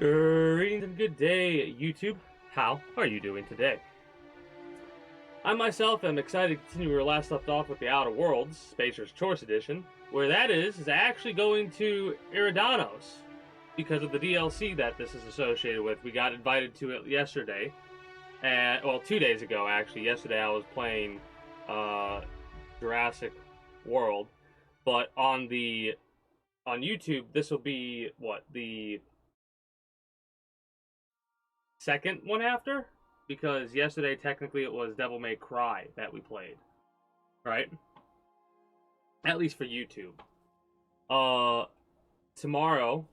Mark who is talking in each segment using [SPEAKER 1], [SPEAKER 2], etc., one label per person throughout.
[SPEAKER 1] Greetings and good day, YouTube. How are you doing today? I myself am excited to continue where we last left off with the Outer Worlds, Spacer's Choice Edition, where that is actually going to Eridanos because of the DLC that this is associated with. We got invited to it yesterday, and well, 2 days ago actually. Yesterday I was playing Jurassic World, but on YouTube this will be what, the second one after, because yesterday technically it was Devil May Cry that we played, right? At least for YouTube. Tomorrow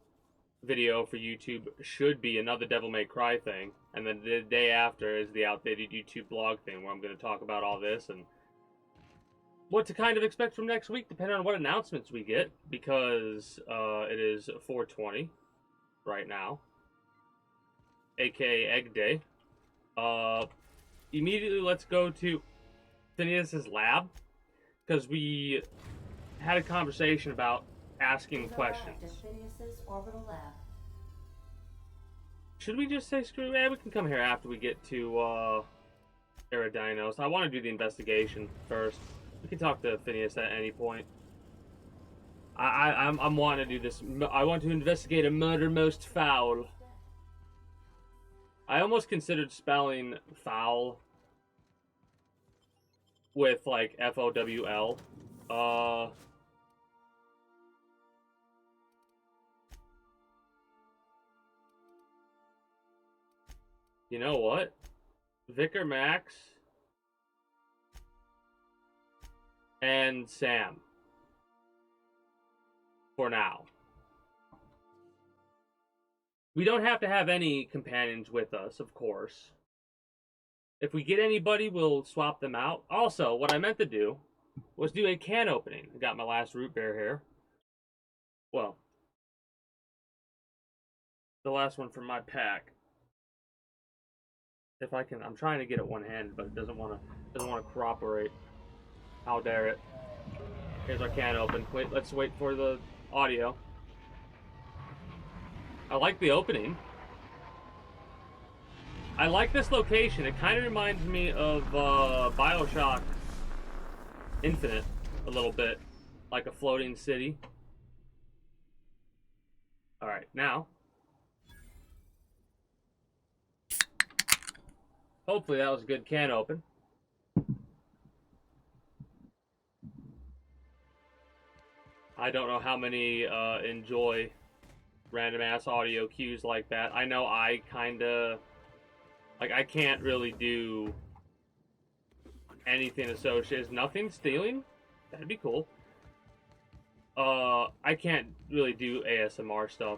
[SPEAKER 1] video for YouTube should be another Devil May Cry thing, and then the day after is the outdated YouTube blog thing where I'm going to talk about all this and what to kind of expect from next week, depending on what announcements we get, because it is 420 right now, aka Egg Day. Immediately let's go to Phineas's lab, because we had a conversation about asking questions. Should we just say screw it? We can come here after we get to Eridanos. I want to do the investigation first. We can talk to Phineas at any point. I'm wanting to do this. I want to investigate a murder most foul. I almost considered spelling foul with like F-O-W-L. You know what? Vicar Max and Sam. For now. We don't have to have any companions with us, of course. If we get anybody, we'll swap them out. Also, what I meant to do was do a can opening. I got my last root beer here. Well, the last one from my pack. If I can, I'm trying to get it one-handed, but it doesn't want to cooperate. How dare it? Here's our can open. Wait, let's wait for the audio. I like the opening. I like this location. It kind of reminds me of BioShock Infinite a little bit. Like a floating city. Alright, now. Hopefully that was a good can open. I don't know how many enjoy random ass audio cues like that. I know I kinda like, I can't really do anything associated. Nothing stealing? That'd be cool. I can't really do ASMR stuff.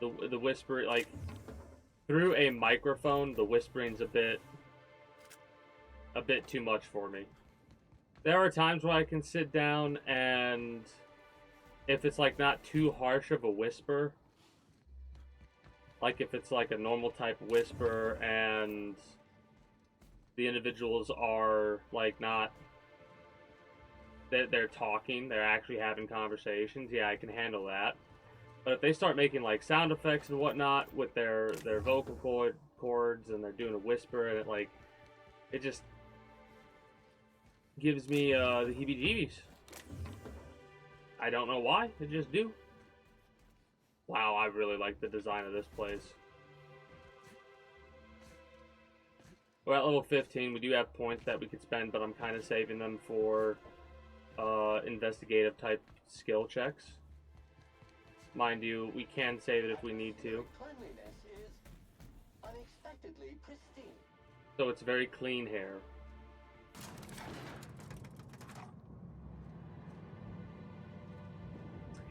[SPEAKER 1] The whisper, like, through a microphone, the whispering's a bit too much for me. There are times where I can sit down and if it's like not too harsh of a whisper, like if it's like a normal type whisper and the individuals are like not, they're talking, they're actually having conversations, yeah, I can handle that. But if they start making like sound effects and whatnot with their vocal cords and they're doing a whisper and it just gives me the heebie-jeebies. I don't know why, I just do. Wow, I really like the design of this place. We're at level 15, we do have points that we could spend, but I'm kind of saving them for investigative type skill checks. Mind you, we can save it if we need to.
[SPEAKER 2] Cleanliness is unexpectedly pristine.
[SPEAKER 1] So it's very clean here.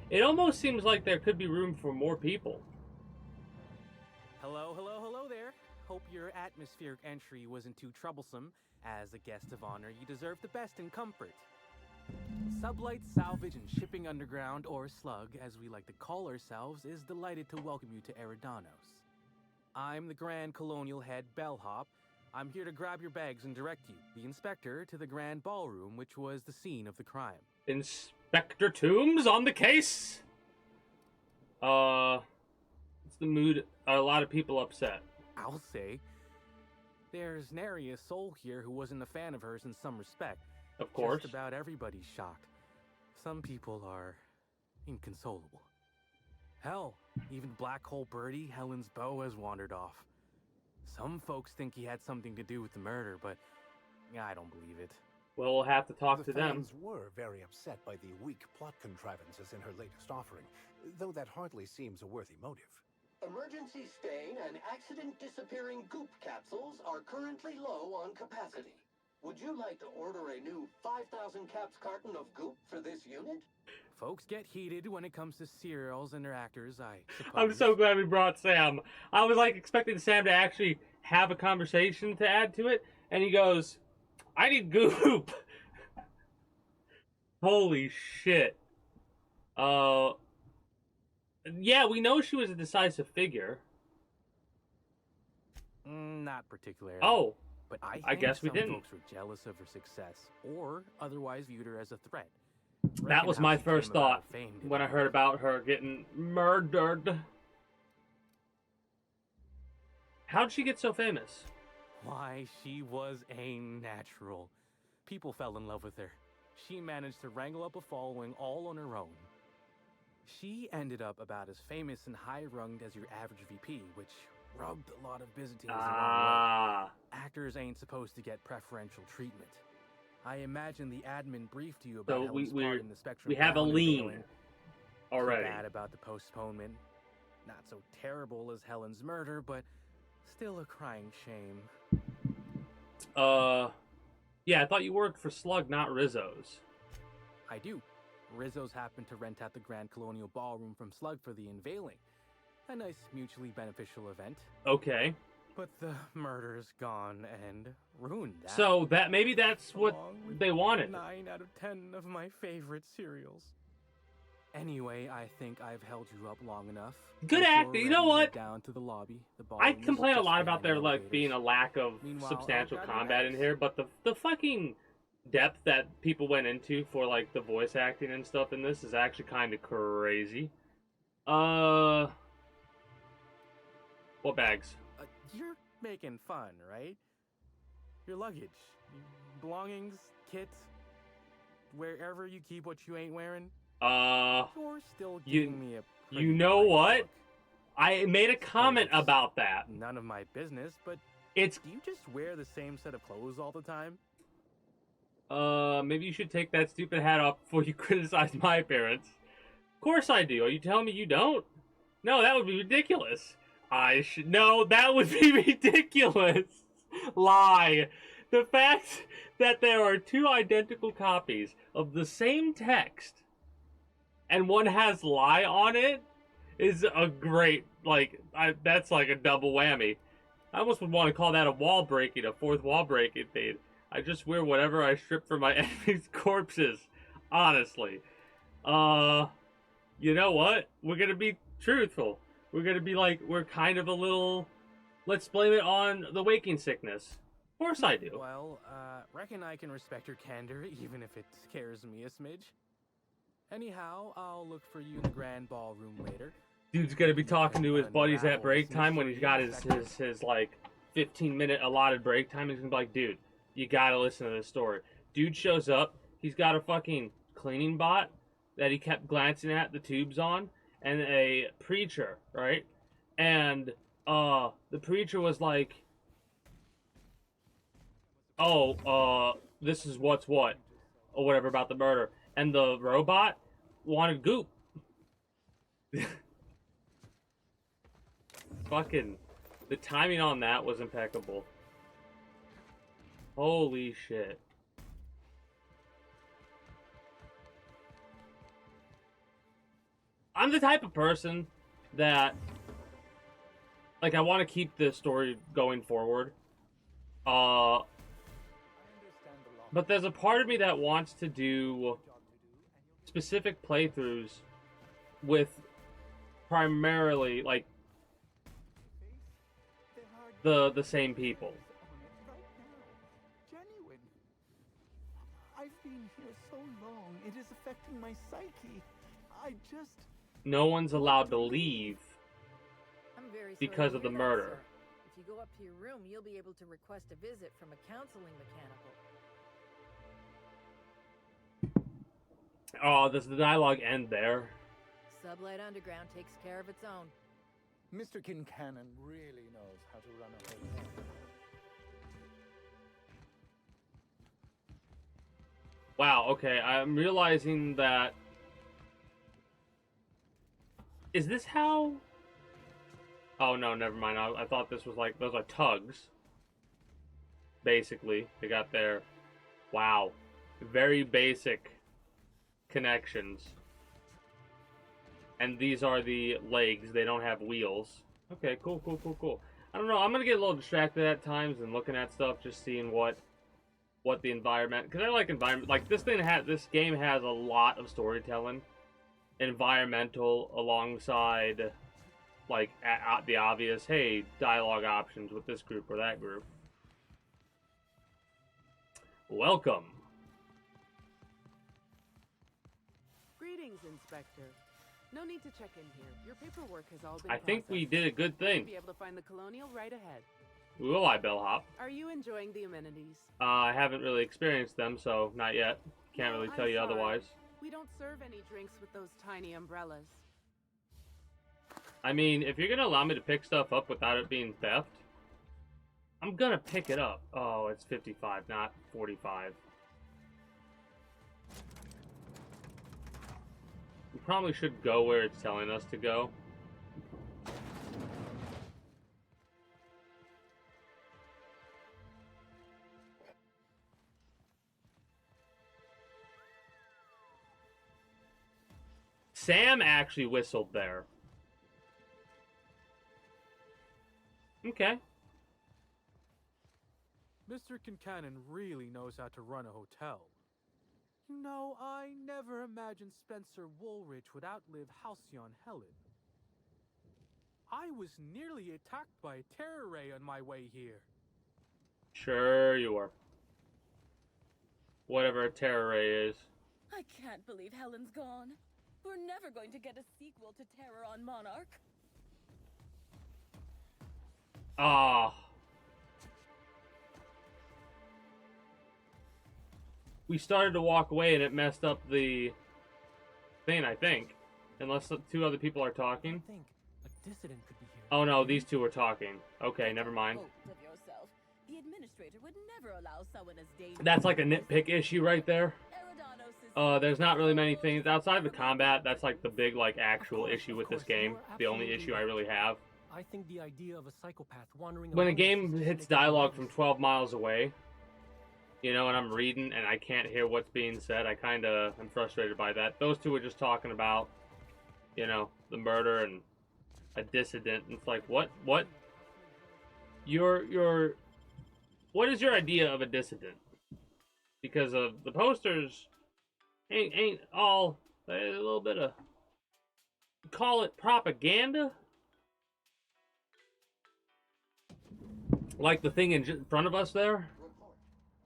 [SPEAKER 1] It almost seems like there could be room for more people.
[SPEAKER 3] Hello, hello, hello there. Hope your atmospheric entry wasn't too troublesome. As a guest of honor, you deserve the best in comfort. Sublight Salvage and Shipping Underground, or Slug, as we like to call ourselves, is delighted to welcome you to Eridanos. I'm the Grand Colonial Head Bellhop. I'm here to grab your bags and direct you, the Inspector, to the Grand Ballroom, which was the scene of the crime.
[SPEAKER 1] Inspector Toombs on the case? Let's the mood a lot of people upset?
[SPEAKER 3] I'll say. There's nary a soul here who wasn't a fan of hers in some respect.
[SPEAKER 1] Of course.
[SPEAKER 3] Just about everybody's shocked. Some people are inconsolable. Hell, even Black Hole Birdie, Helen's beau, has wandered off. Some folks think he had something to do with the murder, but I don't believe it.
[SPEAKER 1] Well, we'll have to talk to
[SPEAKER 4] The
[SPEAKER 1] them.
[SPEAKER 4] fans were very upset by the weak plot contrivances in her latest offering, though that hardly seems a worthy motive.
[SPEAKER 2] Emergency stain and accident disappearing goop capsules are currently low on capacity. Would you like to order a new 5,000 caps carton of goop for this unit?
[SPEAKER 3] Folks get heated when it comes to serials and their actors, I suppose.
[SPEAKER 1] I'm so glad we brought Sam. I was like expecting Sam to actually have a conversation to add to it, and he goes, I need goop. Holy shit. Yeah, we know she was a decisive figure.
[SPEAKER 3] Not particularly.
[SPEAKER 1] Oh,
[SPEAKER 3] but I
[SPEAKER 1] I guess we
[SPEAKER 3] some
[SPEAKER 1] didn't.
[SPEAKER 3] folks were jealous of her success, or otherwise viewed her as a threat.
[SPEAKER 1] That was
[SPEAKER 3] Reckon
[SPEAKER 1] my
[SPEAKER 3] how she
[SPEAKER 1] first
[SPEAKER 3] came about
[SPEAKER 1] thought
[SPEAKER 3] fame didn't
[SPEAKER 1] when I
[SPEAKER 3] work.
[SPEAKER 1] heard about her getting murdered. How'd she get so famous?
[SPEAKER 3] Why, she was a natural. People fell in love with her. She managed to wrangle up a following all on her own. She ended up about as famous and high-runged as your average VP, which rubbed a lot of Byzantines the wrong way.
[SPEAKER 1] Ah,
[SPEAKER 3] Actors ain't supposed to get preferential treatment. I imagine the admin briefed you
[SPEAKER 1] So
[SPEAKER 3] about Helen's part in the Spectrum.
[SPEAKER 1] we have a
[SPEAKER 3] Down
[SPEAKER 1] lean
[SPEAKER 3] unveiling.
[SPEAKER 1] already.
[SPEAKER 3] Too bad about the postponement. Not so terrible as Helen's murder, but still a crying shame.
[SPEAKER 1] Yeah, I thought you worked for Slug, not Rizzo's.
[SPEAKER 3] I do. Rizzo's happened to rent out the Grand Colonial Ballroom from Slug for the unveiling. A nice mutually beneficial event.
[SPEAKER 1] Okay.
[SPEAKER 3] But the murder's gone and ruined that.
[SPEAKER 1] So that maybe that's what
[SPEAKER 3] along with
[SPEAKER 1] they wanted.
[SPEAKER 3] 9 out of 10 of my favorite cereals. Anyway, I think I've held you up long enough.
[SPEAKER 1] Good
[SPEAKER 3] If you're
[SPEAKER 1] acting. You know
[SPEAKER 3] ready, head
[SPEAKER 1] what?
[SPEAKER 3] Down to the lobby. The
[SPEAKER 1] I
[SPEAKER 3] ballroom is
[SPEAKER 1] complain a
[SPEAKER 3] just
[SPEAKER 1] lot about
[SPEAKER 3] behind
[SPEAKER 1] there
[SPEAKER 3] the
[SPEAKER 1] like being a
[SPEAKER 3] elevators.
[SPEAKER 1] lack of
[SPEAKER 3] Meanwhile,
[SPEAKER 1] substantial
[SPEAKER 3] I'll grab your
[SPEAKER 1] combat in
[SPEAKER 3] bags.
[SPEAKER 1] here, but the fucking depth that people went into for like the voice acting and stuff in this is actually kind of crazy. What bags?
[SPEAKER 3] You're making fun, right? Your luggage, belongings, kit, wherever you keep what you ain't wearing. You're still
[SPEAKER 1] you-
[SPEAKER 3] giving me a
[SPEAKER 1] you
[SPEAKER 3] pretty
[SPEAKER 1] know
[SPEAKER 3] blank
[SPEAKER 1] what?
[SPEAKER 3] look.
[SPEAKER 1] I made a comment
[SPEAKER 3] it's
[SPEAKER 1] about that.
[SPEAKER 3] None of my business, but
[SPEAKER 1] It's
[SPEAKER 3] do you just wear the same set of clothes all the time?
[SPEAKER 1] maybe you should take that stupid hat off before you criticize my appearance. Of course I do. Are you telling me you don't? No, that would be ridiculous. No, that would be ridiculous. Lie. The fact that there are two identical copies of the same text and one has lie on it is a great, that's like a double whammy. I almost would want to call that a fourth wall breaking thing. I just wear whatever I strip from my enemy's corpses. Honestly. You know what? We're gonna be truthful. We're gonna be like, we're kind of a little, let's blame it on the waking sickness. Of course I do.
[SPEAKER 3] Well, reckon I can respect your candor, even if it scares me a smidge. Anyhow, I'll look for you in the grand ballroom later.
[SPEAKER 1] Dude's gonna be talking to his buddies at break time when he's got his like 15-minute allotted break time. He's gonna be like, dude, you gotta listen to this story. Dude shows up, he's got a fucking cleaning bot that he kept glancing at the tubes on, and a preacher, right? And the preacher was like, this is what's what, or whatever about the murder. And the robot wanted goop. Fucking, the timing on that was impeccable. Holy shit. I'm the type of person that, like, I want to keep the story going forward. But there's a part of me that wants to do specific playthroughs with primarily, like, the same people.
[SPEAKER 5] Genuine. I've been here so long, it is affecting my psyche. I just...
[SPEAKER 1] No one's allowed to leave
[SPEAKER 6] very sorry
[SPEAKER 1] because
[SPEAKER 6] to
[SPEAKER 1] of the
[SPEAKER 6] hear that,
[SPEAKER 1] murder.
[SPEAKER 6] sir. If you go up to your room, you'll be able to request a visit from a counseling mechanical.
[SPEAKER 1] Oh, does the dialogue end there?
[SPEAKER 6] Sublight Underground takes care of its own.
[SPEAKER 5] Mr. Kincannon really knows how to run a hotel.
[SPEAKER 1] Wow, okay, I'm realizing that... Is this how... Oh, no, never mind. I thought this was like... Those are tugs. Basically. They got their... Wow. Very basic connections. And these are the legs. They don't have wheels. Okay, cool, cool, cool, cool. I don't know. I'm going to get a little distracted at times and looking at stuff, just seeing what the environment... Because I like environment... Like, this game has a lot of storytelling. Environmental alongside... Like, the obvious, hey, dialogue options with this group or that group. Welcome.
[SPEAKER 7] Greetings, Inspector. No need to check in here. Your paperwork has all been
[SPEAKER 1] I think we
[SPEAKER 7] processed.
[SPEAKER 1] did a good
[SPEAKER 7] You'll
[SPEAKER 1] thing.
[SPEAKER 7] be able to find the Colonial right ahead.
[SPEAKER 1] Will I, bellhop?
[SPEAKER 7] Are you enjoying the amenities?
[SPEAKER 1] I haven't really experienced them, so not yet. Can't
[SPEAKER 7] No,
[SPEAKER 1] really
[SPEAKER 7] I'm
[SPEAKER 1] tell you
[SPEAKER 7] sorry.
[SPEAKER 1] otherwise.
[SPEAKER 7] We don't serve any drinks with those tiny umbrellas.
[SPEAKER 1] I mean, if you're gonna allow me to pick stuff up without it being theft, I'm gonna pick it up. Oh, it's 55, not 45. We probably should go where it's telling us to go. Sam actually whistled there. Okay.
[SPEAKER 3] Mr. Kincannon really knows how to run a hotel. You know, I never imagined Spencer Woolrich would outlive Halcyon Helen. I was nearly attacked by a terror ray on my way here.
[SPEAKER 1] Sure you were. Whatever a terror ray is.
[SPEAKER 8] I can't believe Helen's gone. We're never going to get a sequel to Terror on Monarch.
[SPEAKER 1] Ah. We started to walk away and it messed up the thing, I think. Unless the two other people are talking.
[SPEAKER 9] I think a dissident could be here.
[SPEAKER 1] Oh no, these two are talking. Okay, never mind.
[SPEAKER 8] Hope of yourself. The administrator would never allow someone as dangerous.
[SPEAKER 1] That's like a nitpick issue right there.
[SPEAKER 8] Eridanos is
[SPEAKER 1] There's not really many things outside of the combat. That's like the big, like, actual issue with this game. The only issue I really have.
[SPEAKER 9] I think the idea of a psychopath wandering
[SPEAKER 1] When a
[SPEAKER 9] around
[SPEAKER 1] game
[SPEAKER 9] is
[SPEAKER 1] hits
[SPEAKER 9] making me
[SPEAKER 1] dialogue from
[SPEAKER 9] nervous.
[SPEAKER 1] 12 miles away, you know, and I'm reading and I can't hear what's being said, I kind of am frustrated by that. Those two were just talking about, you know, the murder and a dissident. And it's like, what? What is your idea of a dissident? Because of the posters ain't all a little bit of, call it propaganda. Like the thing in front of us there.
[SPEAKER 2] Report.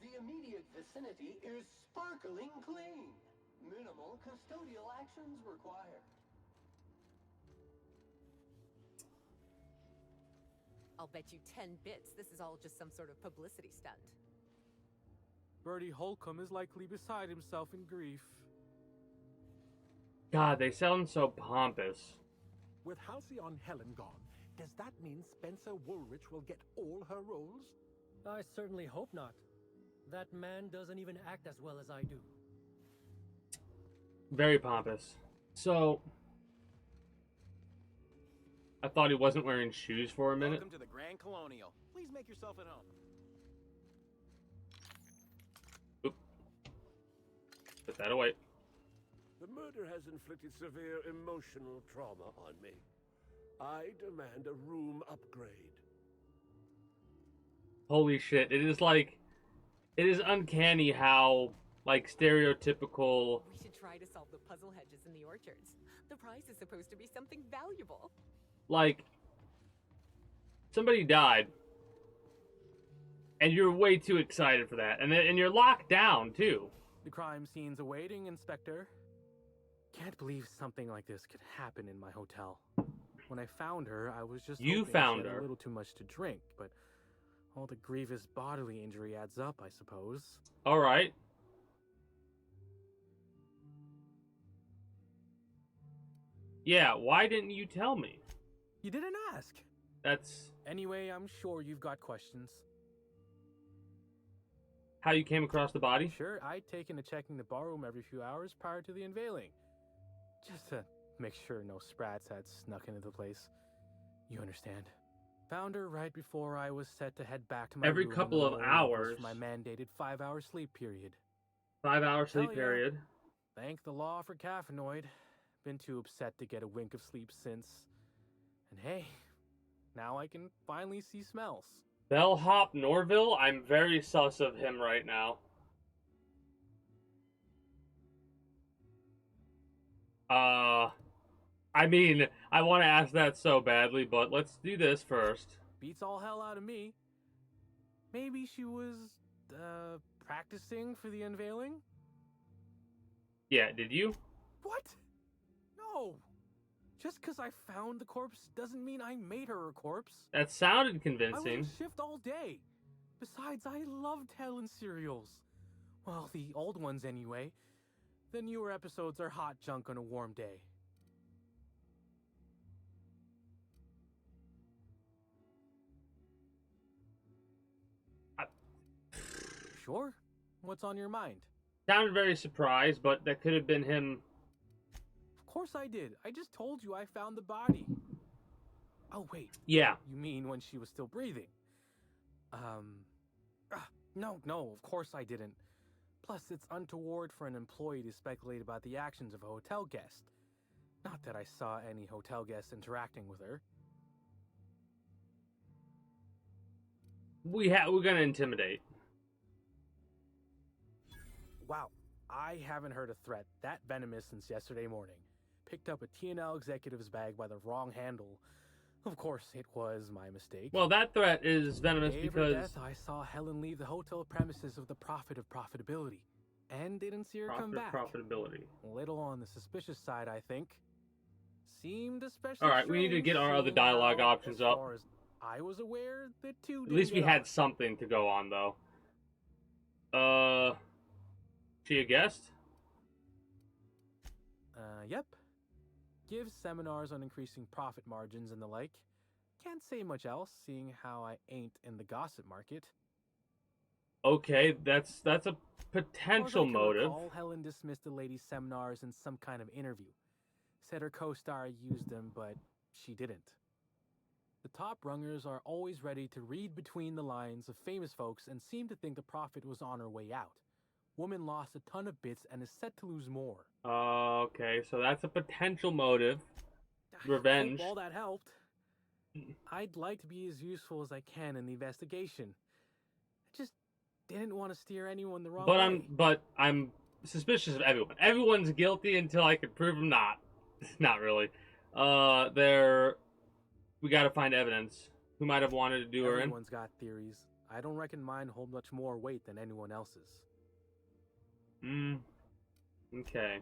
[SPEAKER 2] The immediate vicinity is sparkling clean. Minimal custodial actions required.
[SPEAKER 10] I'll bet you 10 bits this is all just some sort of publicity stunt.
[SPEAKER 3] Bertie Holcomb is likely beside himself in grief.
[SPEAKER 1] God, they sound so pompous.
[SPEAKER 4] With Halcyon Helen gone, does that mean Spencer Woolrich will get all her roles?
[SPEAKER 9] I certainly hope not. That man doesn't even act as well as I do.
[SPEAKER 1] Very pompous. So, I thought he wasn't wearing shoes for a minute.
[SPEAKER 11] Welcome to the Grand Colonial. Please make yourself at home.
[SPEAKER 1] Oop. Put that away.
[SPEAKER 12] The murder has inflicted severe emotional trauma on me. I demand a room upgrade.
[SPEAKER 1] Holy shit, it is uncanny how, like, stereotypical...
[SPEAKER 10] We should try to solve the puzzle hedges in the orchards. The prize is supposed to be something valuable.
[SPEAKER 1] Like, somebody died, and you're way too excited for that, and you're locked down, too.
[SPEAKER 3] The crime scene's awaiting, Inspector. Can't believe something like this could happen in my hotel. When I found her, I was just
[SPEAKER 1] You
[SPEAKER 3] hoping
[SPEAKER 1] found
[SPEAKER 3] she had
[SPEAKER 1] her.
[SPEAKER 3] a little too much to drink, but all the grievous bodily injury adds up, I suppose.
[SPEAKER 1] All right. Yeah, why didn't you tell me?
[SPEAKER 3] You didn't ask.
[SPEAKER 1] That's
[SPEAKER 3] Anyway, I'm sure you've got questions.
[SPEAKER 1] how you came across the body?
[SPEAKER 3] Sure, I'd taken to checking the barroom every few hours prior to the unveiling. Just to make sure no sprats had snuck into the place. You understand. Found her right before I was set to head back to my
[SPEAKER 1] Every
[SPEAKER 3] room in
[SPEAKER 1] couple
[SPEAKER 3] the
[SPEAKER 1] of
[SPEAKER 3] lower
[SPEAKER 1] hours.
[SPEAKER 3] levels for my mandated 5-hour sleep period.
[SPEAKER 1] 5-hour sleep
[SPEAKER 3] Hell yeah.
[SPEAKER 1] period.
[SPEAKER 3] Thank the law for caffeinoid. Been too upset to get a wink of sleep since. And hey, now I can finally see smells.
[SPEAKER 1] Bellhop Norville? I'm very sus of him right now. I mean, I want to ask that so badly, but let's do this first.
[SPEAKER 3] Beats all hell out of me. Maybe she was, practicing for the unveiling?
[SPEAKER 1] Yeah, did you?
[SPEAKER 3] What? No. Just because I found the corpse doesn't mean I made her a corpse.
[SPEAKER 1] That sounded
[SPEAKER 3] I was
[SPEAKER 1] convincing.
[SPEAKER 3] on shift all day. Besides, I loved Helen serials. Well, the old ones anyway. The newer episodes are hot junk on a warm day. Sure. What's on your mind?
[SPEAKER 1] Sounded very surprised, but that could have been him.
[SPEAKER 3] Of course I did. I just told you I found the body. Oh, wait.
[SPEAKER 1] Yeah.
[SPEAKER 3] You mean when she was still breathing? No, of course I didn't. Plus, it's untoward for an employee to speculate about the actions of a hotel guest. Not that I saw any hotel guests interacting with her.
[SPEAKER 1] We're gonna intimidate.
[SPEAKER 3] Wow, I haven't heard a threat that venomous since yesterday morning. Picked up a T&L executive's bag by the wrong handle. Of course, it was my mistake.
[SPEAKER 1] Well, that threat is venomous
[SPEAKER 3] Day of her
[SPEAKER 1] because...
[SPEAKER 3] death, I saw Helen leave the hotel premises with the profit of profitability. And didn't see her come back.
[SPEAKER 1] Profitability.
[SPEAKER 3] A little on the suspicious side, I think. Seemed especially
[SPEAKER 1] Alright, we need to get our other
[SPEAKER 3] seeing
[SPEAKER 1] dialogue
[SPEAKER 3] how,
[SPEAKER 1] options
[SPEAKER 3] as
[SPEAKER 1] up.
[SPEAKER 3] far as I was aware, the two
[SPEAKER 1] At least we
[SPEAKER 3] didn't
[SPEAKER 1] had
[SPEAKER 3] get
[SPEAKER 1] something to go on, though. She a guest?
[SPEAKER 3] Yep. Gives seminars on increasing profit margins and the like. Can't say much else, seeing how I ain't in the gossip market.
[SPEAKER 1] Okay, that's a potential motive.
[SPEAKER 3] Recall, Helen dismissed the lady's seminars in some kind of interview. Said her co-star used them, but she didn't. The top rungers are always ready to read between the lines of famous folks and seem to think the profit was on her way out. Woman lost a ton of bits and is set to lose more.
[SPEAKER 1] Okay, so that's a potential motive. Revenge.
[SPEAKER 3] Hope all that helped. I'd like to be as useful as I can in the investigation. I just didn't want to steer anyone the wrong way.
[SPEAKER 1] But I'm suspicious of everyone. Everyone's guilty until I can prove them not. Not really. We gotta find evidence. Who might have wanted to do her in?
[SPEAKER 3] Everyone's got theories. I don't reckon mine hold much more weight than anyone else's.
[SPEAKER 1] Okay.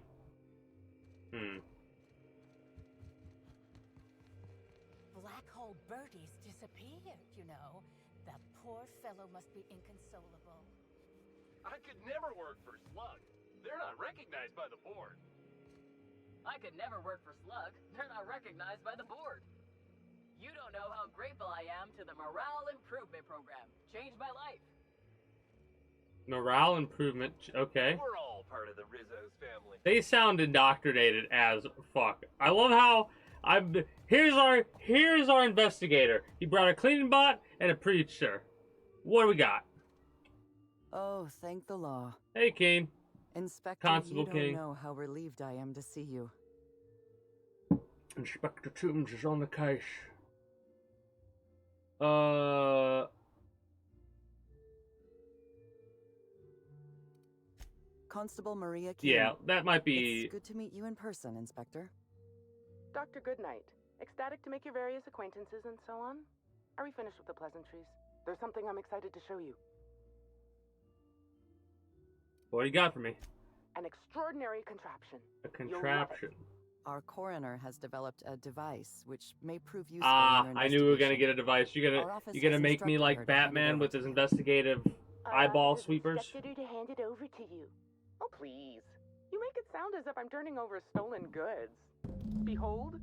[SPEAKER 13] Black Hole Bertie's disappeared, you know. That poor fellow must be inconsolable.
[SPEAKER 11] I could never work for Slug. They're not recognized by the board.
[SPEAKER 14] I could never work for Slug. They're not recognized by the board. You don't know how grateful I am to the Morale Improvement Program. Changed my life.
[SPEAKER 1] Morale improvement. Okay.
[SPEAKER 11] We're all part of the Rizzo's family.
[SPEAKER 1] They sound indoctrinated as fuck. I love how here's our investigator. He brought a cleaning bot and a preacher. What do we got?
[SPEAKER 15] Oh, thank the law.
[SPEAKER 1] Hey, Kane.
[SPEAKER 15] Inspector,
[SPEAKER 1] Constable
[SPEAKER 15] you don't
[SPEAKER 1] King.
[SPEAKER 15] know how relieved I am to see you.
[SPEAKER 1] Inspector Toombs is on the case.
[SPEAKER 15] Constable Maria King.
[SPEAKER 1] Yeah, that might be...
[SPEAKER 15] It's good to meet you in person, Inspector.
[SPEAKER 7] Dr. Goodnight. Ecstatic to make your various acquaintances and so on? Are we finished with the pleasantries? There's something I'm excited to show you.
[SPEAKER 1] What do you got for me?
[SPEAKER 7] An extraordinary contraption.
[SPEAKER 1] A contraption.
[SPEAKER 15] Our coroner has developed a device which may prove useful in your
[SPEAKER 1] I knew we were gonna
[SPEAKER 15] investigation.
[SPEAKER 1] get a device.
[SPEAKER 15] Our office
[SPEAKER 1] You're gonna
[SPEAKER 15] has
[SPEAKER 1] make me
[SPEAKER 15] instructed her
[SPEAKER 1] like
[SPEAKER 15] to hand it
[SPEAKER 1] Batman
[SPEAKER 15] over
[SPEAKER 1] with
[SPEAKER 15] to
[SPEAKER 1] his
[SPEAKER 15] you.
[SPEAKER 1] investigative eyeball sweepers.
[SPEAKER 7] Instructed her to hand it over to you. Oh, please. You make it sound as if I'm turning over stolen goods. Behold,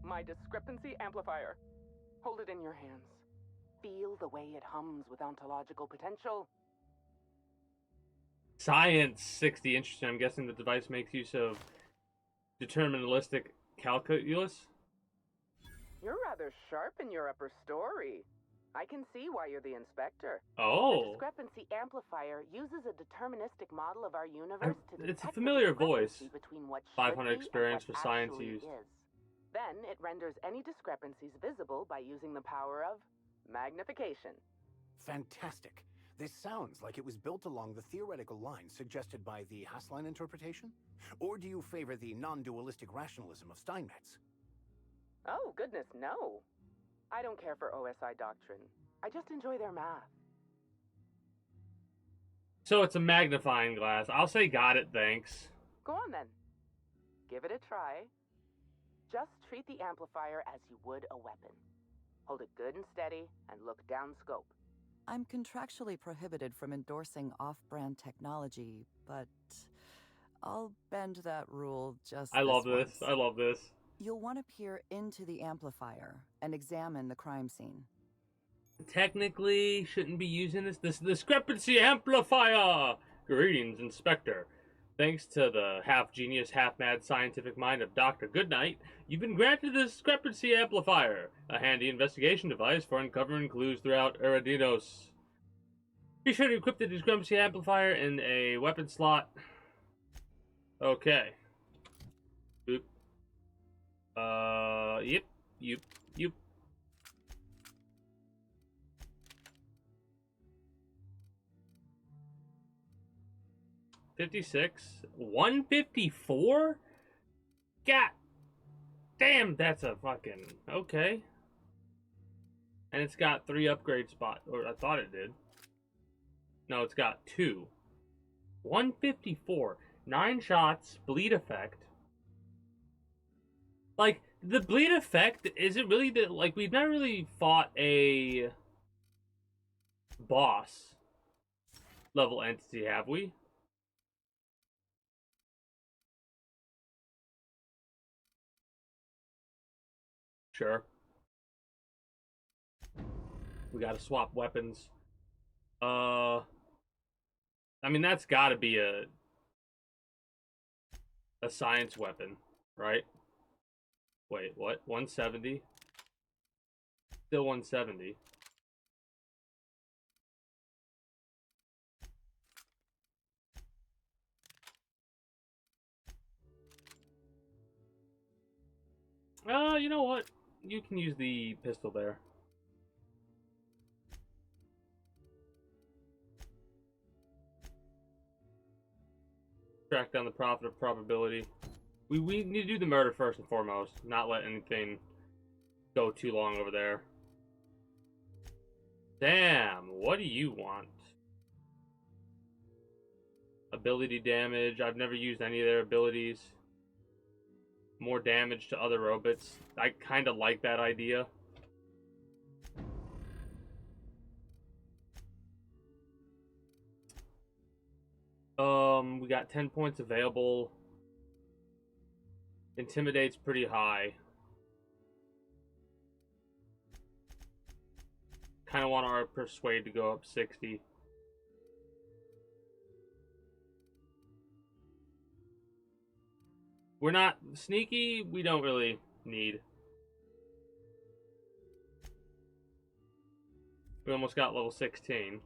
[SPEAKER 7] my discrepancy amplifier. Hold it in your hands. Feel the way it hums with ontological potential.
[SPEAKER 1] Science 60. Interesting. I'm guessing the device makes use of deterministic calculus.
[SPEAKER 7] You're rather sharp in your upper story. I can see why you're the inspector.
[SPEAKER 1] Oh.
[SPEAKER 7] The discrepancy amplifier uses a deterministic model of our universe to detect
[SPEAKER 1] It's a familiar
[SPEAKER 7] the
[SPEAKER 1] voice.
[SPEAKER 7] discrepancy between what
[SPEAKER 1] 500
[SPEAKER 7] should be
[SPEAKER 1] experience
[SPEAKER 7] and
[SPEAKER 1] for
[SPEAKER 7] what
[SPEAKER 1] science
[SPEAKER 7] actually
[SPEAKER 1] used.
[SPEAKER 7] is. Then it renders any discrepancies visible by using the power of magnification.
[SPEAKER 4] Fantastic. This sounds like it was built along the theoretical lines suggested by the Hassline interpretation? Or do you favor the non-dualistic rationalism of Steinmetz?
[SPEAKER 7] Oh, goodness, no. I don't care for OSI doctrine. I just enjoy their math.
[SPEAKER 1] So it's a magnifying glass. I'll say got it, thanks.
[SPEAKER 7] Go on then. Give it a try. Just treat the amplifier as you would a weapon. Hold it good and steady and look down scope.
[SPEAKER 15] I'm contractually prohibited from endorsing off-brand technology, but I'll bend that rule just
[SPEAKER 1] I love
[SPEAKER 15] once.
[SPEAKER 1] this. I love this.
[SPEAKER 15] You'll want to peer into the amplifier and examine the crime scene.
[SPEAKER 1] Technically, shouldn't be using this discrepancy amplifier. Greetings, Inspector. Thanks to the half-genius, half-mad scientific mind of Dr. Goodnight, you've been granted the discrepancy amplifier, a handy investigation device for uncovering clues throughout Eradinos. Be sure to equip the discrepancy amplifier in a weapon slot. Okay. Boop. Yep. 56. 154? God damn, that's a fucking... Okay. And it's got 3 upgrade spots. Or I thought it did. No, it's got 2. 154. 9 shots, bleed effect. Like, the bleed effect, is it really the... Like, we've never really fought a... boss level entity, have we? Sure. We gotta swap weapons. I mean, that's gotta be a science weapon, right? Wait, what? 170? Still 170. You know what? You can use the pistol there. Track down the profit of probability. We need to do the murder first and foremost. Not let anything go too long over there. Damn, what do you want? Ability damage. I've never used any of their abilities. More damage to other robots. I kind of like that idea. We got 10 points available. Intimidate's pretty high. Kind of want our persuade to go up 60. We're not sneaky, we don't really need. We almost got level 16.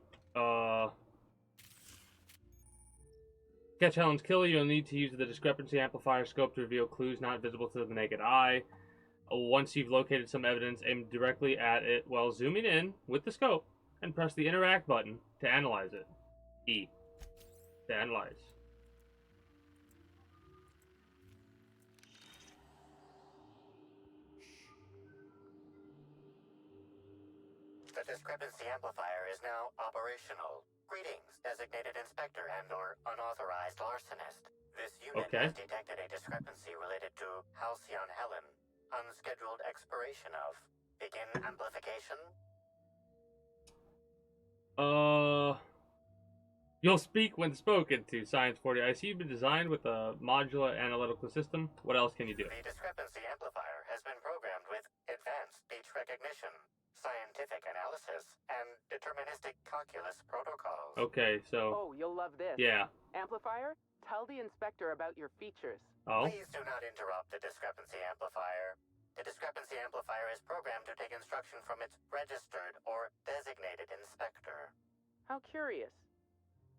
[SPEAKER 1] Catch Helen's killer, you'll need to use the discrepancy amplifier scope to reveal clues not visible to the naked eye. Once you've located some evidence, aim directly at it while zooming in with the scope and press the interact button to analyze it. E. To analyze.
[SPEAKER 16] The discrepancy amplifier is now operational. Greetings, designated inspector and/or unauthorized larcenist. This unit has detected a discrepancy related to Halcyon Helen. Unscheduled expiration of. Begin amplification.
[SPEAKER 1] You'll speak when spoken to, Science 40. I see you've been designed with a modular analytical system. What else can you do?
[SPEAKER 16] The discrepancy amplifier has been programmed with advanced speech recognition, scientific analysis, and deterministic calculus protocols.
[SPEAKER 1] Okay, so...
[SPEAKER 7] Oh, you'll love this.
[SPEAKER 1] Yeah.
[SPEAKER 7] Amplifier, tell the inspector about your features.
[SPEAKER 1] Oh?
[SPEAKER 16] Please do not interrupt the discrepancy amplifier. The discrepancy amplifier is programmed to take instruction from its registered or designated inspector.
[SPEAKER 7] How curious.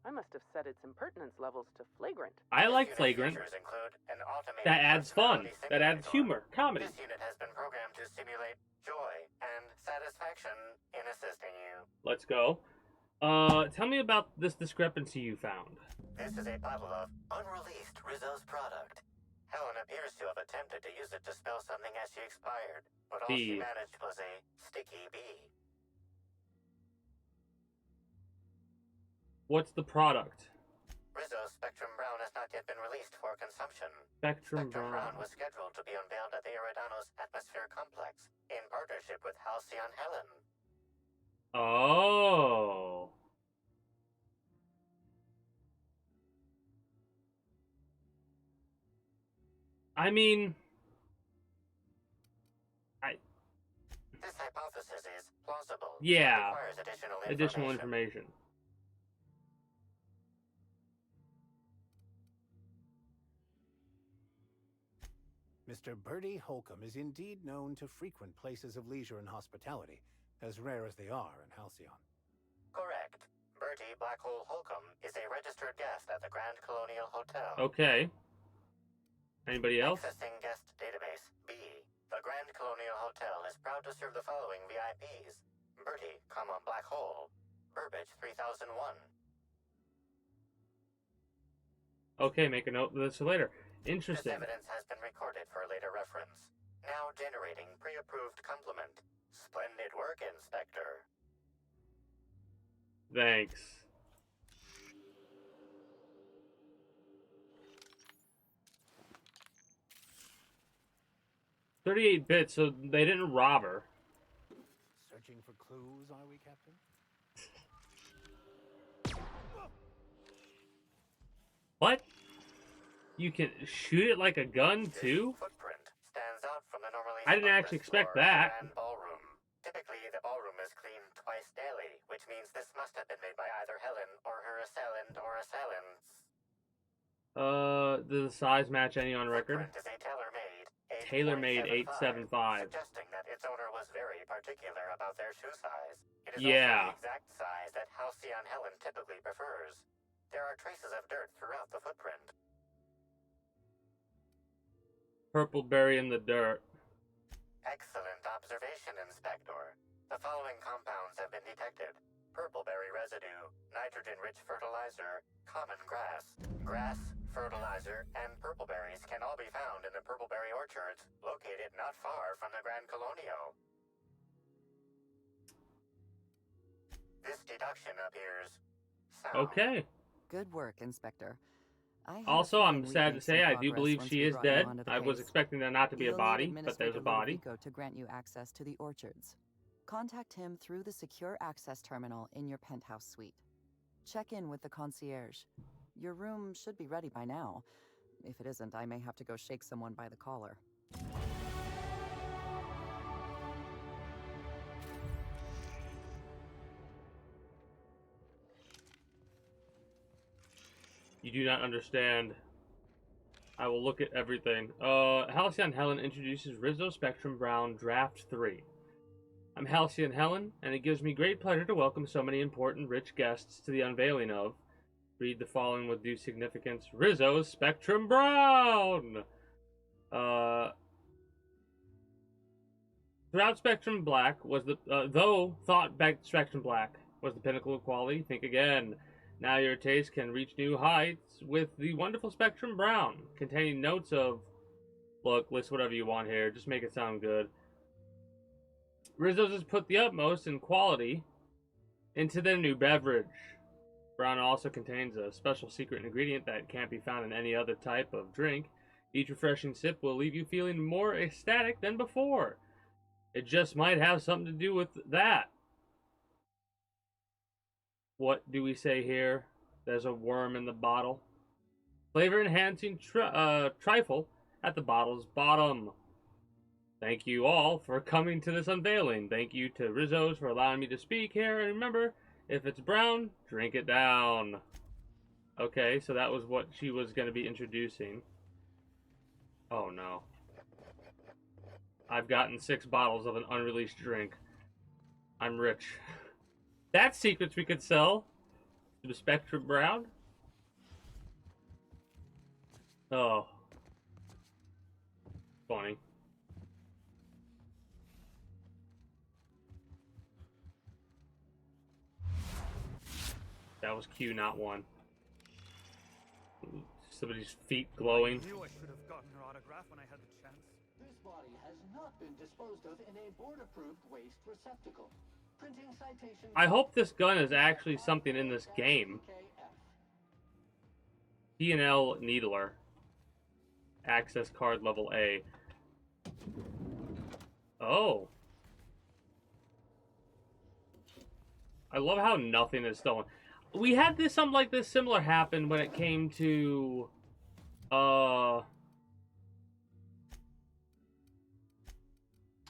[SPEAKER 7] I must have set its impertinence levels to flagrant.
[SPEAKER 1] I like flagrant. That adds fun. That adds humor, comedy.
[SPEAKER 16] This unit has been programmed to simulate joy and satisfaction in assisting you.
[SPEAKER 1] Let's go. Tell me about this discrepancy you found.
[SPEAKER 16] This is a bottle of unreleased Rizzo's product. Helen appears to have attempted to use it to spell something as she expired, but all she managed was a sticky bee.
[SPEAKER 1] What's the product?
[SPEAKER 16] Rizzo's Spectrum Brown has not yet been released for consumption.
[SPEAKER 1] Spectrum Brown
[SPEAKER 16] was scheduled to be unveiled at the Eridanos Atmosphere Complex in partnership with Halcyon Helen.
[SPEAKER 1] Oh. I mean...
[SPEAKER 16] This hypothesis is plausible.
[SPEAKER 1] Yeah.
[SPEAKER 16] It requires
[SPEAKER 1] additional information.
[SPEAKER 4] Mr. Bertie Holcomb is indeed known to frequent places of leisure and hospitality, as rare as they are in Halcyon.
[SPEAKER 16] Correct. Bertie Blackhole Holcomb is a registered guest at the Grand Colonial Hotel.
[SPEAKER 1] Okay. Anybody else?
[SPEAKER 16] Accessing guest database B. The Grand Colonial Hotel is proud to serve the following VIPs. Bertie, Black Hole. Burbage 3001.
[SPEAKER 1] Okay, make a note of this for later. Interesting.
[SPEAKER 16] This evidence has been recorded for later reference. Now generating pre-approved compliment. Splendid work, Inspector.
[SPEAKER 1] Thanks. $38 bits, so they didn't rob her.
[SPEAKER 4] Searching for clues, are we, Captain?
[SPEAKER 1] What? You can shoot it like a gun, too?
[SPEAKER 16] Footprint stands out from the normally
[SPEAKER 1] I didn't actually expect that.
[SPEAKER 16] Ballroom. Typically, the ballroom is cleaned twice daily, which means this must have been made by either Helen or her assailant or assailants.
[SPEAKER 1] Does the size match any on record?
[SPEAKER 16] Footprint is a tailor-made
[SPEAKER 1] Tailor-made 875.
[SPEAKER 16] Suggesting that its owner was very particular about their shoe size. It is also the exact size that Halcyon Helen typically prefers. There are traces of dirt throughout the footprint.
[SPEAKER 1] Purple berry in the dirt.
[SPEAKER 16] Excellent observation, Inspector. The following compounds have been detected. Purpleberry residue, nitrogen-rich fertilizer, common grass. Grass, fertilizer, and purpleberries can all be found in the purpleberry orchards, located not far from the Grand Colonial. This deduction appears sound.
[SPEAKER 1] Okay.
[SPEAKER 15] Good work, Inspector.
[SPEAKER 1] Also, I'm sad to say I do believe she is dead. I was expecting there not to be a body, but there's a body.
[SPEAKER 15] To grant you access to the orchards. Contact him through the secure access terminal in your penthouse suite. Check in with the concierge. Your room should be ready by now. If it isn't, I may have to go shake someone by the collar.
[SPEAKER 1] You do not understand. I will look at everything. Halcyon Helen introduces Rizzo Spectrum Brown Draft 3. I'm Halcyon Helen, and it gives me great pleasure to welcome so many important rich guests to the unveiling of, read the following with due significance, Rizzo Spectrum Brown! Throughout Spectrum Black was the, though thought Spectrum Black was the pinnacle of quality, think again. Now your taste can reach new heights with the wonderful Spectrum Brown, containing notes of, look, list whatever you want here, just make it sound good. Rizzo's has put the utmost in quality into their new beverage. Brown also contains a special secret ingredient that can't be found in any other type of drink. Each refreshing sip will leave you feeling more ecstatic than before. It just might have something to do with that. What do we say here? There's a worm in the bottle. Flavor enhancing trifle at the bottle's bottom. Thank you all for coming to this unveiling. Thank you to Rizzo's for allowing me to speak here. And remember, if it's brown, drink it down. Okay, so that was what she was going to be introducing. Oh no. I've gotten 6 bottles of an unreleased drink. I'm rich. That's secrets we could sell to the Spectrum Brown. Oh. Funny. That was Q, not 1. Somebody's feet glowing.
[SPEAKER 5] I knew I should have gotten her autograph when I had the chance.
[SPEAKER 2] This body has not been disposed of in a board-approved waste receptacle. Printing citations.
[SPEAKER 1] I hope this gun is actually something in this game. P&L Needler. Access card level A. Oh. I love how nothing is stolen. We had this something like this similar happen when it came to one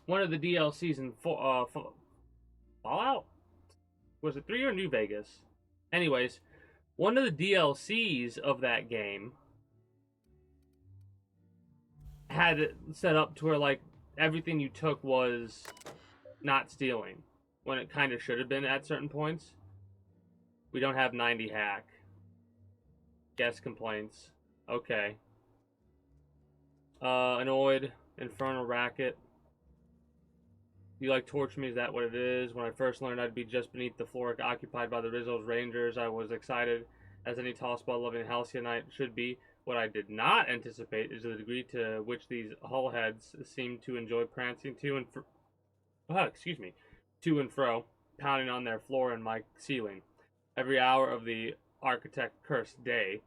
[SPEAKER 1] of the DLCs in Fallout? Was it 3 or New Vegas? Anyways, one of the DLCs of that game had it set up to where like everything you took was not stealing, when it kind of should have been at certain points. We don't have 90 hack. Guest complaints. Okay. Annoyed. Infernal racket. You like torture me? Is that what it is? When I first learned I'd be just beneath the floor occupied by the Rizzo's Rangers, I was excited, as any tossball-loving halcyon should be. What I did not anticipate is the degree to which these hullheads seem to enjoy prancing to and fro, pounding on their floor and my ceiling. Every hour of the architect-cursed day,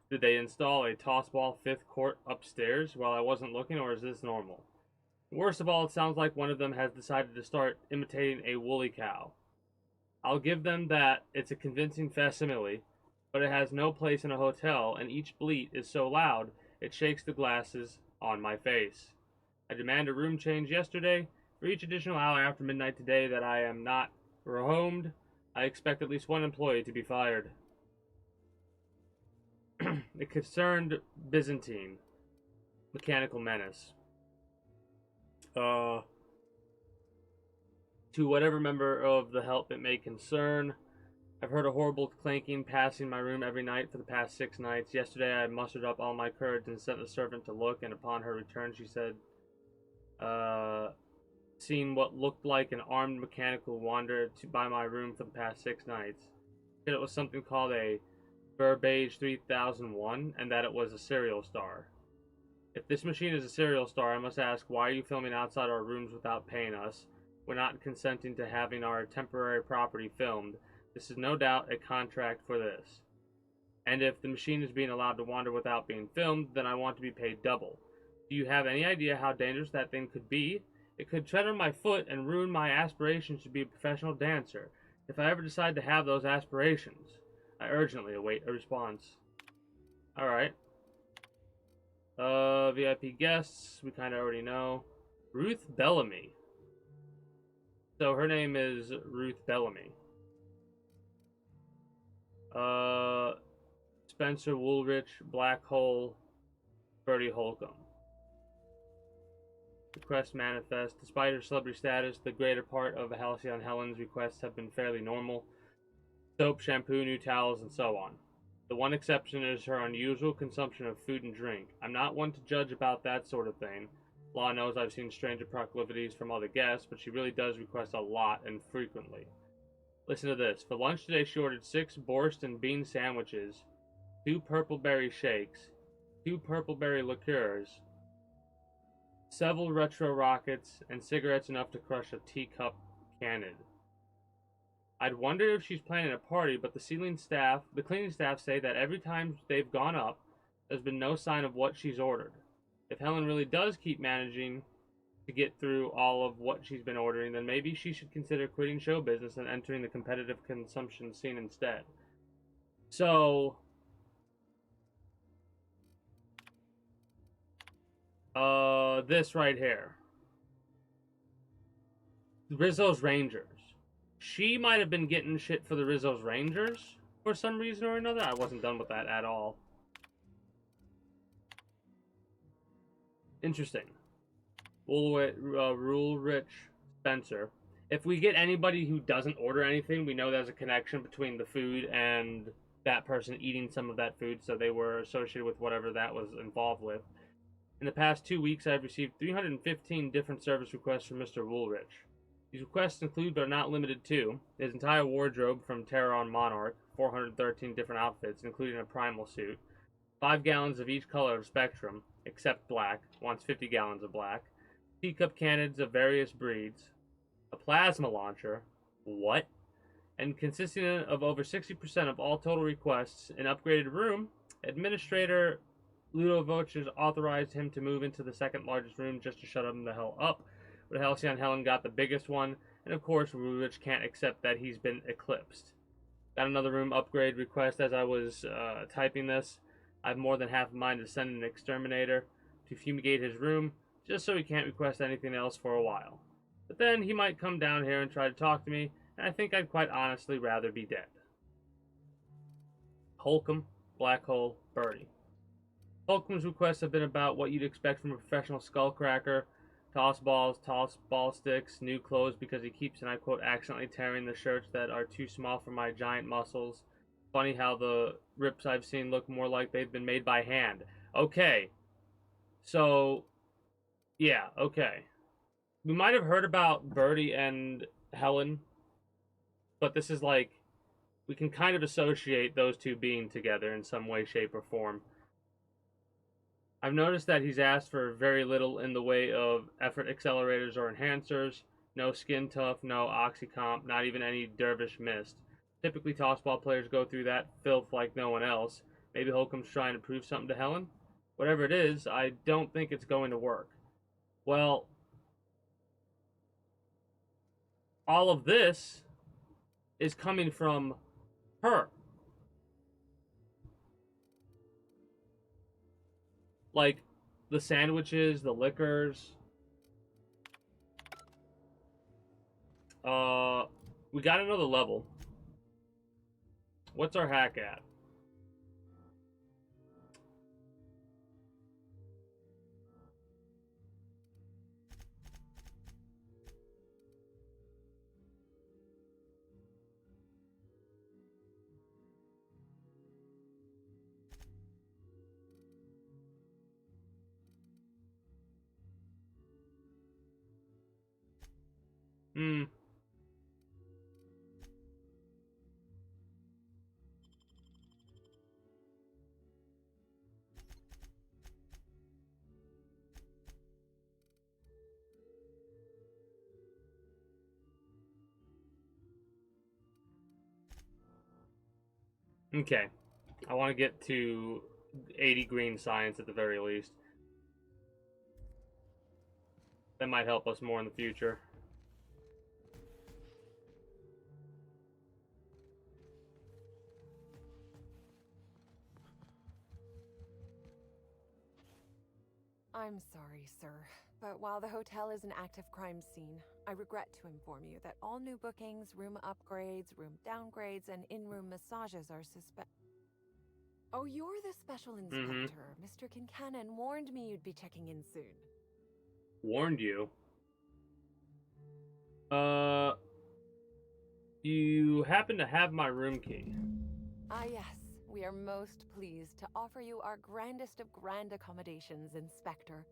[SPEAKER 1] did they install a tossball 5th court upstairs while I wasn't looking, or is this normal? Worst of all, it sounds like one of them has decided to start imitating a woolly cow. I'll give them that it's a convincing facsimile, but it has no place in a hotel, and each bleat is so loud it shakes the glasses on my face. I demand a room change yesterday. For each additional hour after midnight today that I am not rehomed, I expect at least 1 employee to be fired. A concerned Byzantine. Mechanical menace. To whatever member of the help it may concern, I've heard a horrible clanking passing my room every night for the past 6 nights. Yesterday I mustered up all my courage and sent a servant to look, and upon her return she said, seen what looked like an armed mechanical wander by my room for the past 6 nights. Said it was something called a Burbage 3001, and that it was a serial star. If this machine is a serial star, I must ask, why are you filming outside our rooms without paying us? We're not consenting to having our temporary property filmed. This is no doubt a contract for this. And if the machine is being allowed to wander without being filmed, then I want to be paid double. Do you have any idea how dangerous that thing could be? It could tread on my foot and ruin my aspirations to be a professional dancer, if I ever decide to have those aspirations. I urgently await a response. Alright. VIP guests, we kind of already know. Ruth Bellamy. So her name is Ruth Bellamy. Spencer Woolrich, Black Hole, Bertie Holcomb. Request manifest. Despite her celebrity status, the greater part of Halcyon Helen's requests have been fairly normal. Soap, shampoo, new towels, and so on. The one exception is her unusual consumption of food and drink. I'm not one to judge about that sort of thing. Law knows I've seen stranger proclivities from other guests, but she really does request a lot and frequently. Listen to this. For lunch today, she ordered 6 borscht and bean sandwiches, 2 purpleberry shakes, 2 purpleberry liqueurs, several retro rockets, and cigarettes enough to crush a teacup cannon. I'd wonder if she's planning a party, but the cleaning staff say that every time they've gone up, there's been no sign of what she's ordered. If Helen really does keep managing to get through all of what she's been ordering, then maybe she should consider quitting show business and entering the competitive consumption scene instead. So, this right here. Rizzo's Rangers. She might have been getting shit for the Rizzo's Rangers for some reason or another. I wasn't done with that at all. Interesting. Rule Rich Spencer. If we get anybody who doesn't order anything, we know there's a connection between the food and that person eating some of that food, so they were associated with whatever that was involved with. In the past 2 weeks, I've received 315 different service requests from Mr. Woolrich. These requests include, but are not limited to, his entire wardrobe from Terror on Monarch, 413 different outfits, including a primal suit, 5 gallons of each color of Spectrum, except black, wants 50 gallons of black, teacup cannons of various breeds, a plasma launcher, what? And consisting of over 60% of all total requests, an upgraded room, Administrator Ludovic has authorized him to move into the second largest room just to shut him the hell up. But Halcyon Helen got the biggest one, and of course Ludovic can't accept that he's been eclipsed. Got another room upgrade request as I was typing this. I have more than half a mind to send an exterminator to fumigate his room, just so he can't request anything else for a while. But then he might come down here and try to talk to me, and I think I'd quite honestly rather be dead. Holcomb, Black Hole, Birdie. Holcomb's requests have been about what you'd expect from a professional skullcracker. Toss balls, toss ball sticks, new clothes because he keeps, and I quote, accidentally tearing the shirts that are too small for my giant muscles. Funny how the rips I've seen look more like they've been made by hand. Okay. So, yeah, okay. We might have heard about Birdie and Helen, but this is like, we can kind of associate those two being together in some way, shape, or form. I've noticed that he's asked for very little in the way of effort accelerators or enhancers. No skin tough, no oxycomp, not even any dervish mist. Typically tossball players go through that filth like no one else. Maybe Holcomb's trying to prove something to Helen? Whatever it is, I don't think it's going to work. Well, all of this is coming from her. Like, the sandwiches, the liquors. We got another level. What's our hack at? Okay. I want to get to 80 green science at the very least. That might help us more in the future.
[SPEAKER 10] I'm sorry, sir, but while the hotel is an active crime scene, I regret to inform you that all new bookings, room upgrades, room downgrades, and in-room massages are suspect. Oh, you're the special inspector. Mr. Kincannon warned me you'd be checking in soon.
[SPEAKER 1] Warned you? You happen to have my room key.
[SPEAKER 10] Ah, yes. We are most pleased to offer you our grandest of grand accommodations, Inspector.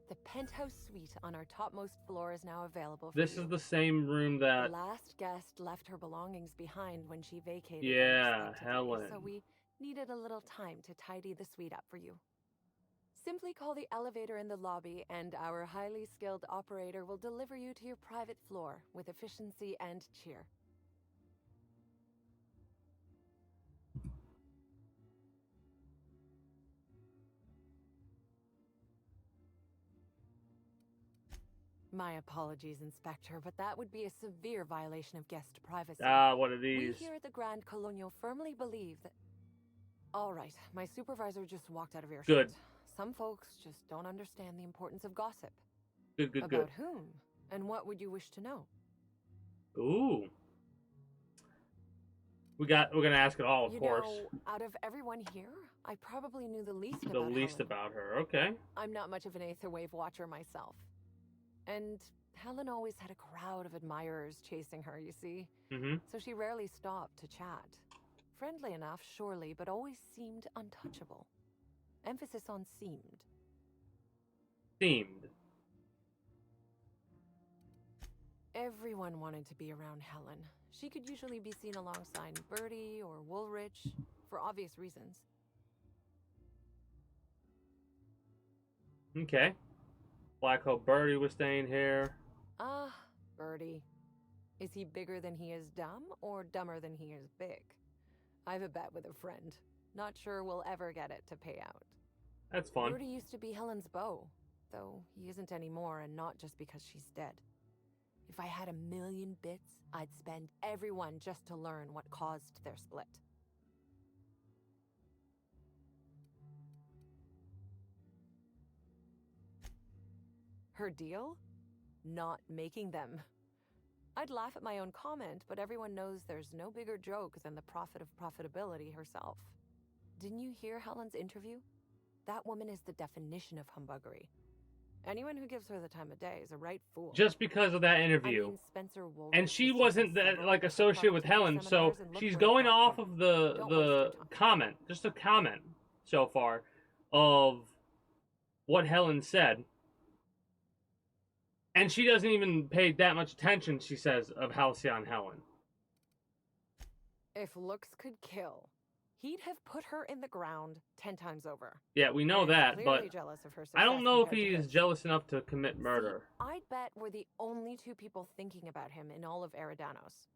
[SPEAKER 10] The penthouse suite on our topmost floor is now available for
[SPEAKER 1] This
[SPEAKER 10] you.
[SPEAKER 1] is the same room that...
[SPEAKER 10] The last guest left her belongings behind when she vacated.
[SPEAKER 1] Yeah, Helen.
[SPEAKER 10] So we needed a little time to tidy the suite up for you. Simply call the elevator in the lobby and our highly skilled operator will deliver you to your private floor with efficiency and cheer. My apologies, Inspector, but that would be a severe violation of guest privacy.
[SPEAKER 1] Ah, what are these?
[SPEAKER 10] We here at the Grand Colonial firmly believe that... All right, my supervisor just walked out of earshot.
[SPEAKER 1] Good.
[SPEAKER 10] Some folks just don't understand the importance of gossip.
[SPEAKER 1] Good, good,
[SPEAKER 10] About
[SPEAKER 1] good.
[SPEAKER 10] whom? And what would you wish to know?
[SPEAKER 1] Ooh. We're gonna ask it all, of course.
[SPEAKER 10] Know, out of everyone here, I probably knew the least
[SPEAKER 1] The
[SPEAKER 10] about
[SPEAKER 1] least
[SPEAKER 10] Helen.
[SPEAKER 1] about her, okay.
[SPEAKER 10] I'm not much of an Aether Wave watcher myself. And Helen always had a crowd of admirers chasing her, you see?
[SPEAKER 1] Mm-hmm.
[SPEAKER 10] So she rarely stopped to chat. Friendly enough, surely, but always seemed untouchable. Emphasis on seemed.
[SPEAKER 1] Seemed.
[SPEAKER 10] Everyone wanted to be around Helen. She could usually be seen alongside Bertie or Woolrich, for obvious reasons.
[SPEAKER 1] Okay. Black Hope Birdie was staying here.
[SPEAKER 10] Ah, Bertie. Is he bigger than he is dumb, or dumber than he is big? I've a bet with a friend. Not sure we'll ever get it to pay out.
[SPEAKER 1] That's fun.
[SPEAKER 10] Bertie used to be Helen's beau, though he isn't anymore, and not just because she's dead. If I had 1,000,000 bits, I'd spend everyone just to learn what caused their split. Her deal? Not making them. I'd laugh at my own comment, but everyone knows there's no bigger joke than the prophet of profitability herself. Didn't you hear Helen's interview? That woman is the definition of humbuggery. Anyone who gives her the time of day is a right fool.
[SPEAKER 1] Just because of that interview.
[SPEAKER 10] I mean, Spencer Woolrich
[SPEAKER 1] and she
[SPEAKER 10] has
[SPEAKER 1] wasn't
[SPEAKER 10] taken
[SPEAKER 1] that,
[SPEAKER 10] several
[SPEAKER 1] like associated with Helen, so
[SPEAKER 10] seminars and looked
[SPEAKER 1] she's
[SPEAKER 10] her
[SPEAKER 1] going
[SPEAKER 10] up
[SPEAKER 1] off
[SPEAKER 10] on
[SPEAKER 1] of
[SPEAKER 10] him.
[SPEAKER 1] the
[SPEAKER 10] Don't waste your time.
[SPEAKER 1] comment, just a comment so far of what Helen said. And she doesn't even pay that much attention, she says, of Halcyon Helen.
[SPEAKER 10] If looks could kill, he'd have put her in the ground 10 times over.
[SPEAKER 1] Yeah, we know
[SPEAKER 10] And he's
[SPEAKER 1] that,
[SPEAKER 10] clearly
[SPEAKER 1] but
[SPEAKER 10] jealous of her
[SPEAKER 1] I don't
[SPEAKER 10] success
[SPEAKER 1] know if
[SPEAKER 10] compared to
[SPEAKER 1] he is
[SPEAKER 10] his.
[SPEAKER 1] jealous enough to commit murder.
[SPEAKER 10] See, I'd bet we're the only two people thinking about him in all of Eridanos.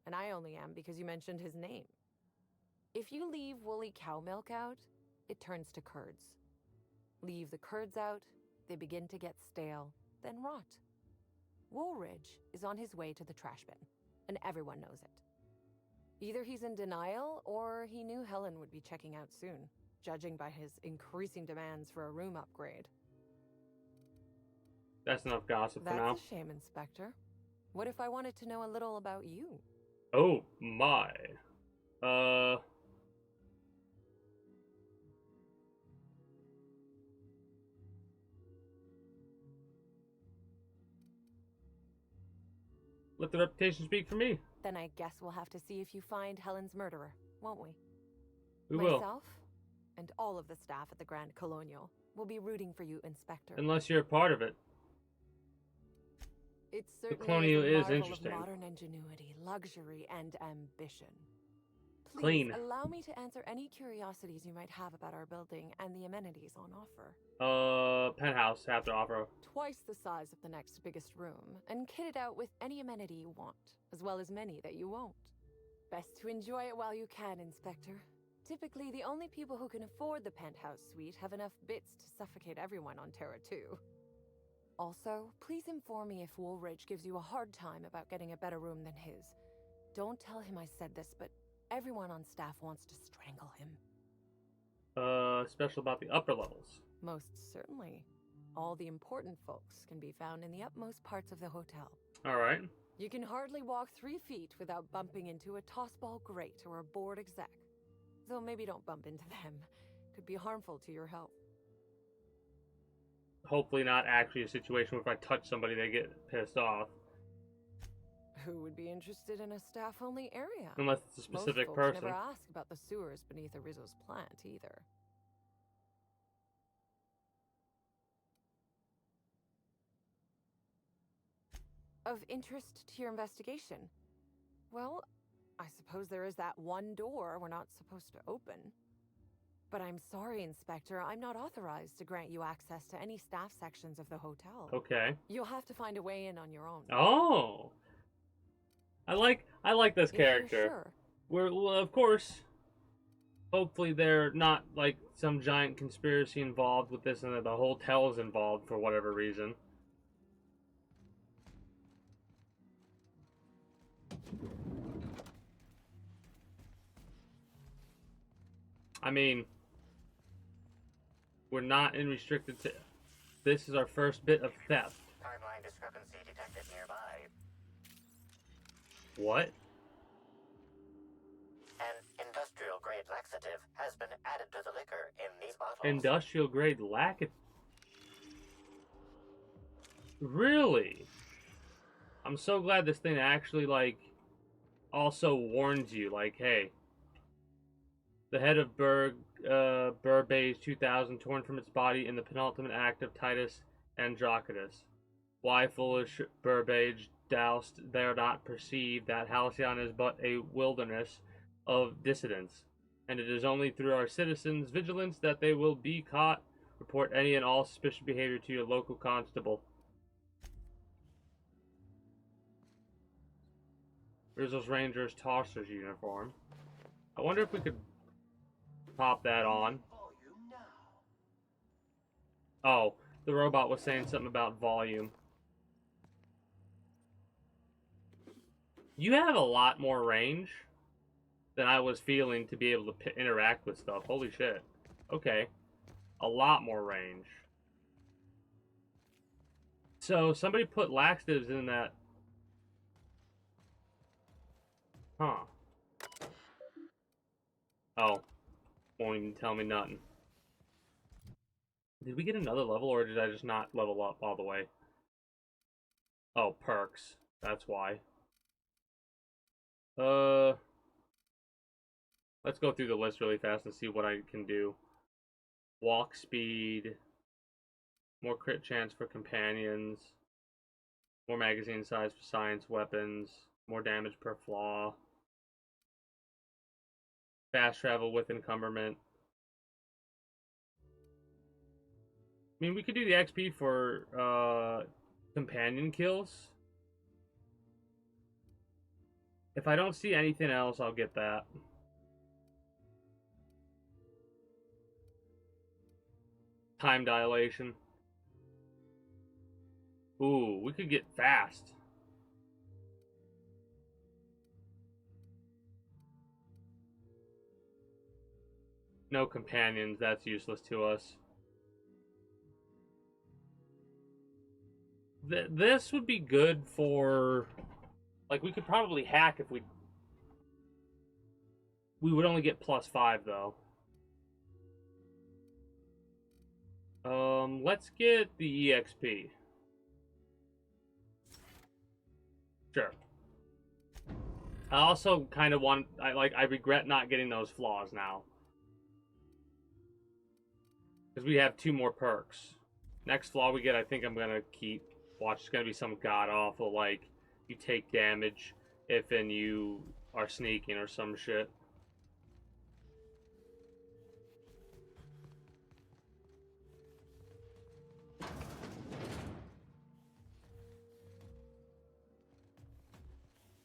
[SPEAKER 10] And I only am because you mentioned his name. If you leave woolly cow milk out, it turns to curds. Leave the curds out, they begin to get stale, then rot. Woolridge is on his way to the trash bin, and everyone knows it. Either he's in denial, or he knew Helen would be checking out soon, judging by his increasing demands for a room upgrade.
[SPEAKER 1] That's enough gossip for now.
[SPEAKER 10] That's a shame, Inspector. What if I wanted to know a little about you?
[SPEAKER 1] Oh my. Let the reputation speak for me.
[SPEAKER 10] Then I guess we'll have to see if you find Helen's murderer, won't we?
[SPEAKER 1] We will.
[SPEAKER 10] Myself and all of the staff at the Grand Colonial will be rooting for you, Inspector.
[SPEAKER 1] Unless you're a part of it.
[SPEAKER 10] It certainly
[SPEAKER 1] Colonial
[SPEAKER 10] is a
[SPEAKER 1] is
[SPEAKER 10] marvel
[SPEAKER 1] interesting.
[SPEAKER 10] of modern ingenuity, luxury, and ambition. Please
[SPEAKER 1] Clean.
[SPEAKER 10] allow me to answer any curiosities you might have about our building and the amenities on offer.
[SPEAKER 1] Penthouse have to offer.
[SPEAKER 10] Twice the size of the next biggest room, and kitted out with any amenity you want, as well as many that you won't. Best to enjoy it while you can, Inspector. Typically, the only people who can afford the penthouse suite have enough bits to suffocate everyone on Terra 2. Also, please inform me if Woolridge gives you a hard time about getting a better room than his. Don't tell him I said this, but everyone on staff wants to strangle him.
[SPEAKER 1] Special about the upper levels.
[SPEAKER 10] Most certainly. All the important folks can be found in the utmost parts of the hotel.
[SPEAKER 1] Alright.
[SPEAKER 10] You can hardly walk 3 feet without bumping into a tossball grate or a bored exec. Though maybe don't bump into them. Could be harmful to your health.
[SPEAKER 1] Hopefully not actually a situation where if I touch somebody they get pissed off.
[SPEAKER 10] Who would be interested in a staff-only area?
[SPEAKER 1] Unless it's a specific
[SPEAKER 10] Most folks
[SPEAKER 1] person.
[SPEAKER 10] never ask about the sewers beneath Arizo's plant, either. Of interest to your investigation? Well, I suppose there is that one door we're not supposed to open. But I'm sorry, Inspector, I'm not authorized to grant you access to any staff sections of the hotel.
[SPEAKER 1] Okay.
[SPEAKER 10] You'll have to find a way in on your own.
[SPEAKER 1] Oh! I like this
[SPEAKER 10] If you're
[SPEAKER 1] character.
[SPEAKER 10] sure.
[SPEAKER 1] Well, of course, hopefully they're not like some giant conspiracy involved with this and that the hotel's involved for whatever reason. I mean, we're not in restricted to... This is our first bit of theft.
[SPEAKER 16] Timeline discrepancy detected nearby.
[SPEAKER 1] What?
[SPEAKER 16] An industrial-grade laxative has been added to the liquor in these bottles.
[SPEAKER 1] Industrial grade laxative? Really? I'm so glad this thing actually, like, also warns you, like, hey, the head of Burbage 2000 torn from its body in the penultimate act of Titus Androcydus. Why foolish Burbage doused there not perceive that Halcyon is but a wilderness of dissidents, and it is only through our citizens' vigilance that they will be caught. Report any and all suspicious behavior to your local constable. Rizzo's Ranger's Tosser's uniform. I wonder if we could pop that on. Oh, the robot was saying something about volume. You have a lot more range than I was feeling to be able to interact with stuff. Holy shit. Okay. A lot more range. So, somebody put laxatives in that. Huh. Oh. Won't even tell me nothing. Did we get another level, or did I just not level up all the way? Oh, perks. That's why. Let's go through the list really fast and see what I can do. Walk speed. More crit chance for companions. More magazine size for science weapons. More damage per flaw. Fast travel with encumberment. I mean, we could do the XP for companion kills. If I don't see anything else, I'll get that. Time dilation. Ooh, we could get fast. No companions, that's useless to us. This would be good for... Like, we could probably hack if we... We would only get +5, though. Let's get the EXP. Sure. I also kind of want... I regret not getting those flaws now. Because we have 2 more perks. Next flaw we get, I think I'm going to keep. Watch, it's going to be some god-awful, like, you take damage if and you are sneaking or some shit.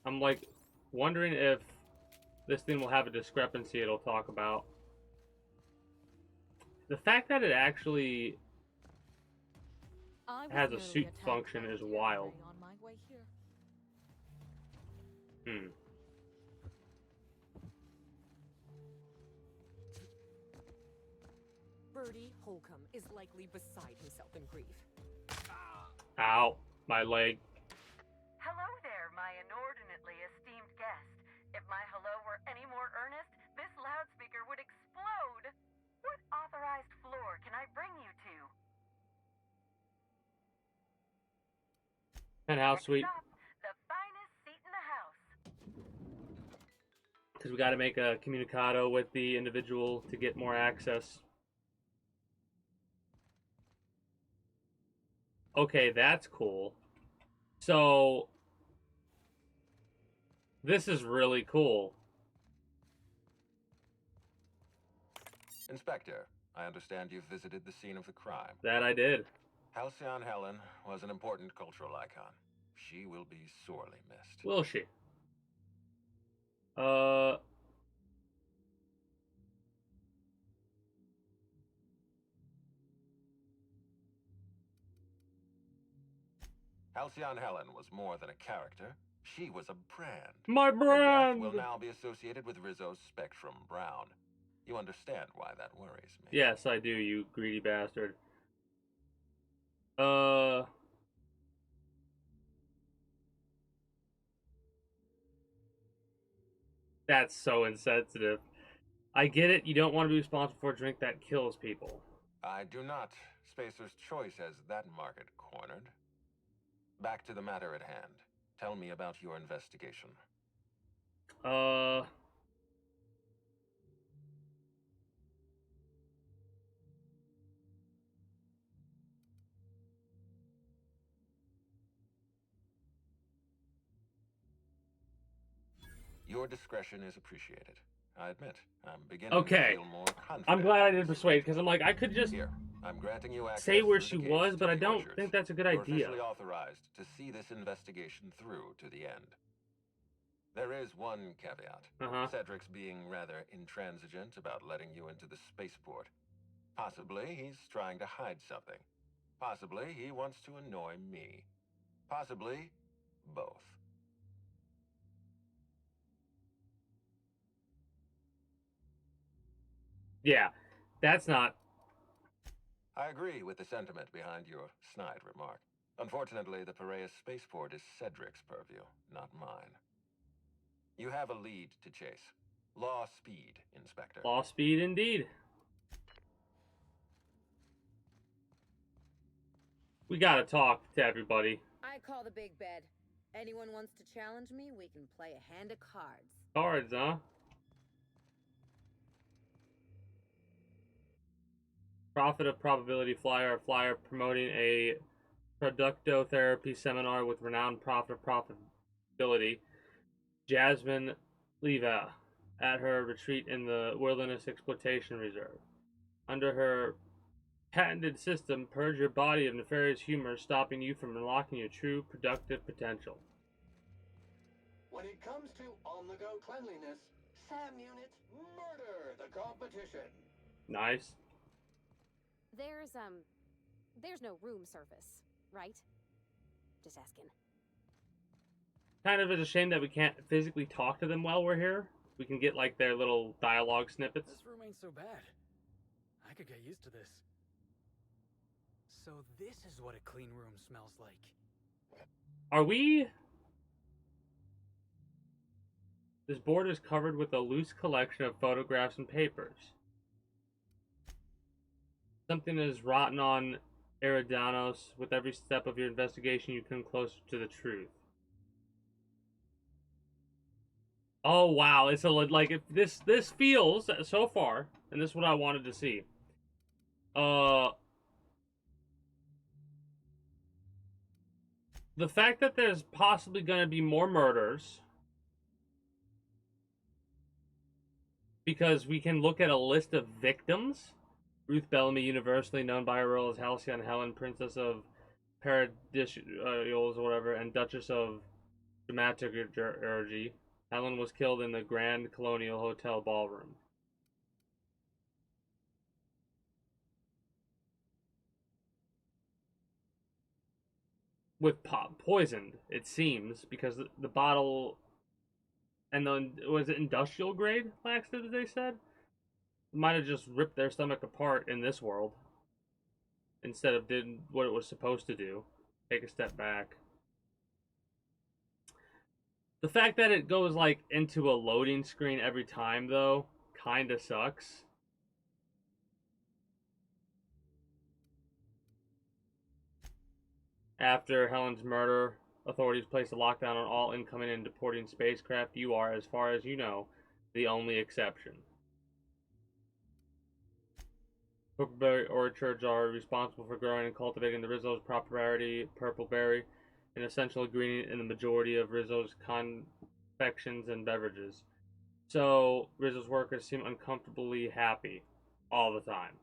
[SPEAKER 1] I'm, like, wondering if this thing will have a discrepancy it'll talk about. The fact that it actually has a suit function is wild. Hmm.
[SPEAKER 17] Bertie Holcomb is likely beside himself in grief.
[SPEAKER 1] Ow, my leg.
[SPEAKER 18] Hello there, my inordinately esteemed guest. If my hello were any more earnest, this loudspeaker would explode. What authorized floor can I bring you to?
[SPEAKER 1] Penthouse suite.
[SPEAKER 18] The finest seat in the house.
[SPEAKER 1] Because we got to make a communicado with the individual to get more access. Okay, that's cool. So, this is really cool.
[SPEAKER 19] Inspector, I understand you've visited the scene of the crime.
[SPEAKER 1] That I did.
[SPEAKER 19] Halcyon Helen was an important cultural icon. She will be sorely missed.
[SPEAKER 1] Will she?
[SPEAKER 19] Halcyon Helen was more than a character. She was a brand.
[SPEAKER 1] My brand!
[SPEAKER 19] Her death will now be associated with Rizzo's Spectrum Brown. You understand why that worries me.
[SPEAKER 1] Yes, I do, you greedy bastard. That's so insensitive. I get it, you don't want to be responsible for a drink that kills people.
[SPEAKER 19] I do not. Spacer's Choice has that market cornered. Back to the matter at hand. Tell me about your investigation. Your discretion is appreciated. I admit, I'm beginning to feel more confident.
[SPEAKER 1] I'm glad I did persuade, because I'm like, I could just
[SPEAKER 19] Here, I'm granting you access
[SPEAKER 1] say where
[SPEAKER 19] through
[SPEAKER 1] she
[SPEAKER 19] the
[SPEAKER 1] was,
[SPEAKER 19] gates
[SPEAKER 1] but
[SPEAKER 19] to
[SPEAKER 1] I
[SPEAKER 19] the
[SPEAKER 1] don't
[SPEAKER 19] orchards.
[SPEAKER 1] think that's a good
[SPEAKER 19] You're
[SPEAKER 1] idea.
[SPEAKER 19] officially authorized to see this investigation through to the end. There is one caveat. Cedric's being rather intransigent about letting you into the spaceport. Possibly he's trying to hide something. Possibly he wants to annoy me. Possibly both.
[SPEAKER 1] Yeah, that's not...
[SPEAKER 19] I agree with the sentiment behind your snide remark. Unfortunately, the Piraeus spaceport is Cedric's purview, not mine. You have a lead to chase. Law speed, Inspector.
[SPEAKER 1] Law speed indeed. We gotta talk to everybody.
[SPEAKER 6] I call the big bed. Anyone wants to challenge me, we can play a hand of cards.
[SPEAKER 1] Cards, huh? Prophet of Probability Flyer, a flyer promoting a productotherapy seminar with renowned prophet of profitability, Jasmine Leva, at her retreat in the Wilderness Exploitation Reserve. Under her patented system, purge your body of nefarious humor, stopping you from unlocking your true productive potential.
[SPEAKER 2] When it comes to on-the-go cleanliness, SAM units murder the competition.
[SPEAKER 1] Nice.
[SPEAKER 20] There's no room service, right? Just asking.
[SPEAKER 1] Kind of is a shame that we can't physically talk to them while we're here. We can get like their little dialogue snippets.
[SPEAKER 3] This room ain't so bad. I could get used to this. So this is what a clean room smells like.
[SPEAKER 1] Are we... This board is covered with a loose collection of photographs and papers. Something is rotten on Eridanos. With every step of your investigation, you come closer to the truth. Oh wow, it's a like if this feels so far, and this is what I wanted to see. The fact that there's possibly going to be more murders, because we can look at a list of victims. Ruth Bellamy, universally known by her role as Halcyon Helen, Princess of Paradisials or whatever, and Duchess of Dramaturgy. Helen was killed in the Grand Colonial Hotel ballroom. With poisoned, it seems, because the bottle... And then, was it industrial grade laxatives, they said? Might have just ripped their stomach apart in this world. Instead of did what it was supposed to do. Take a step back. The fact that it goes, like, into a loading screen every time, though, kinda sucks. After Helen's murder, authorities placed a lockdown on all incoming and deporting spacecraft. You are, as far as you know, the only exception. Purpleberry orchards are responsible for growing and cultivating the Rizzo's proprietary purpleberry, an essential ingredient in the majority of Rizzo's confections and beverages. So, Rizzo's workers seem uncomfortably happy all the time.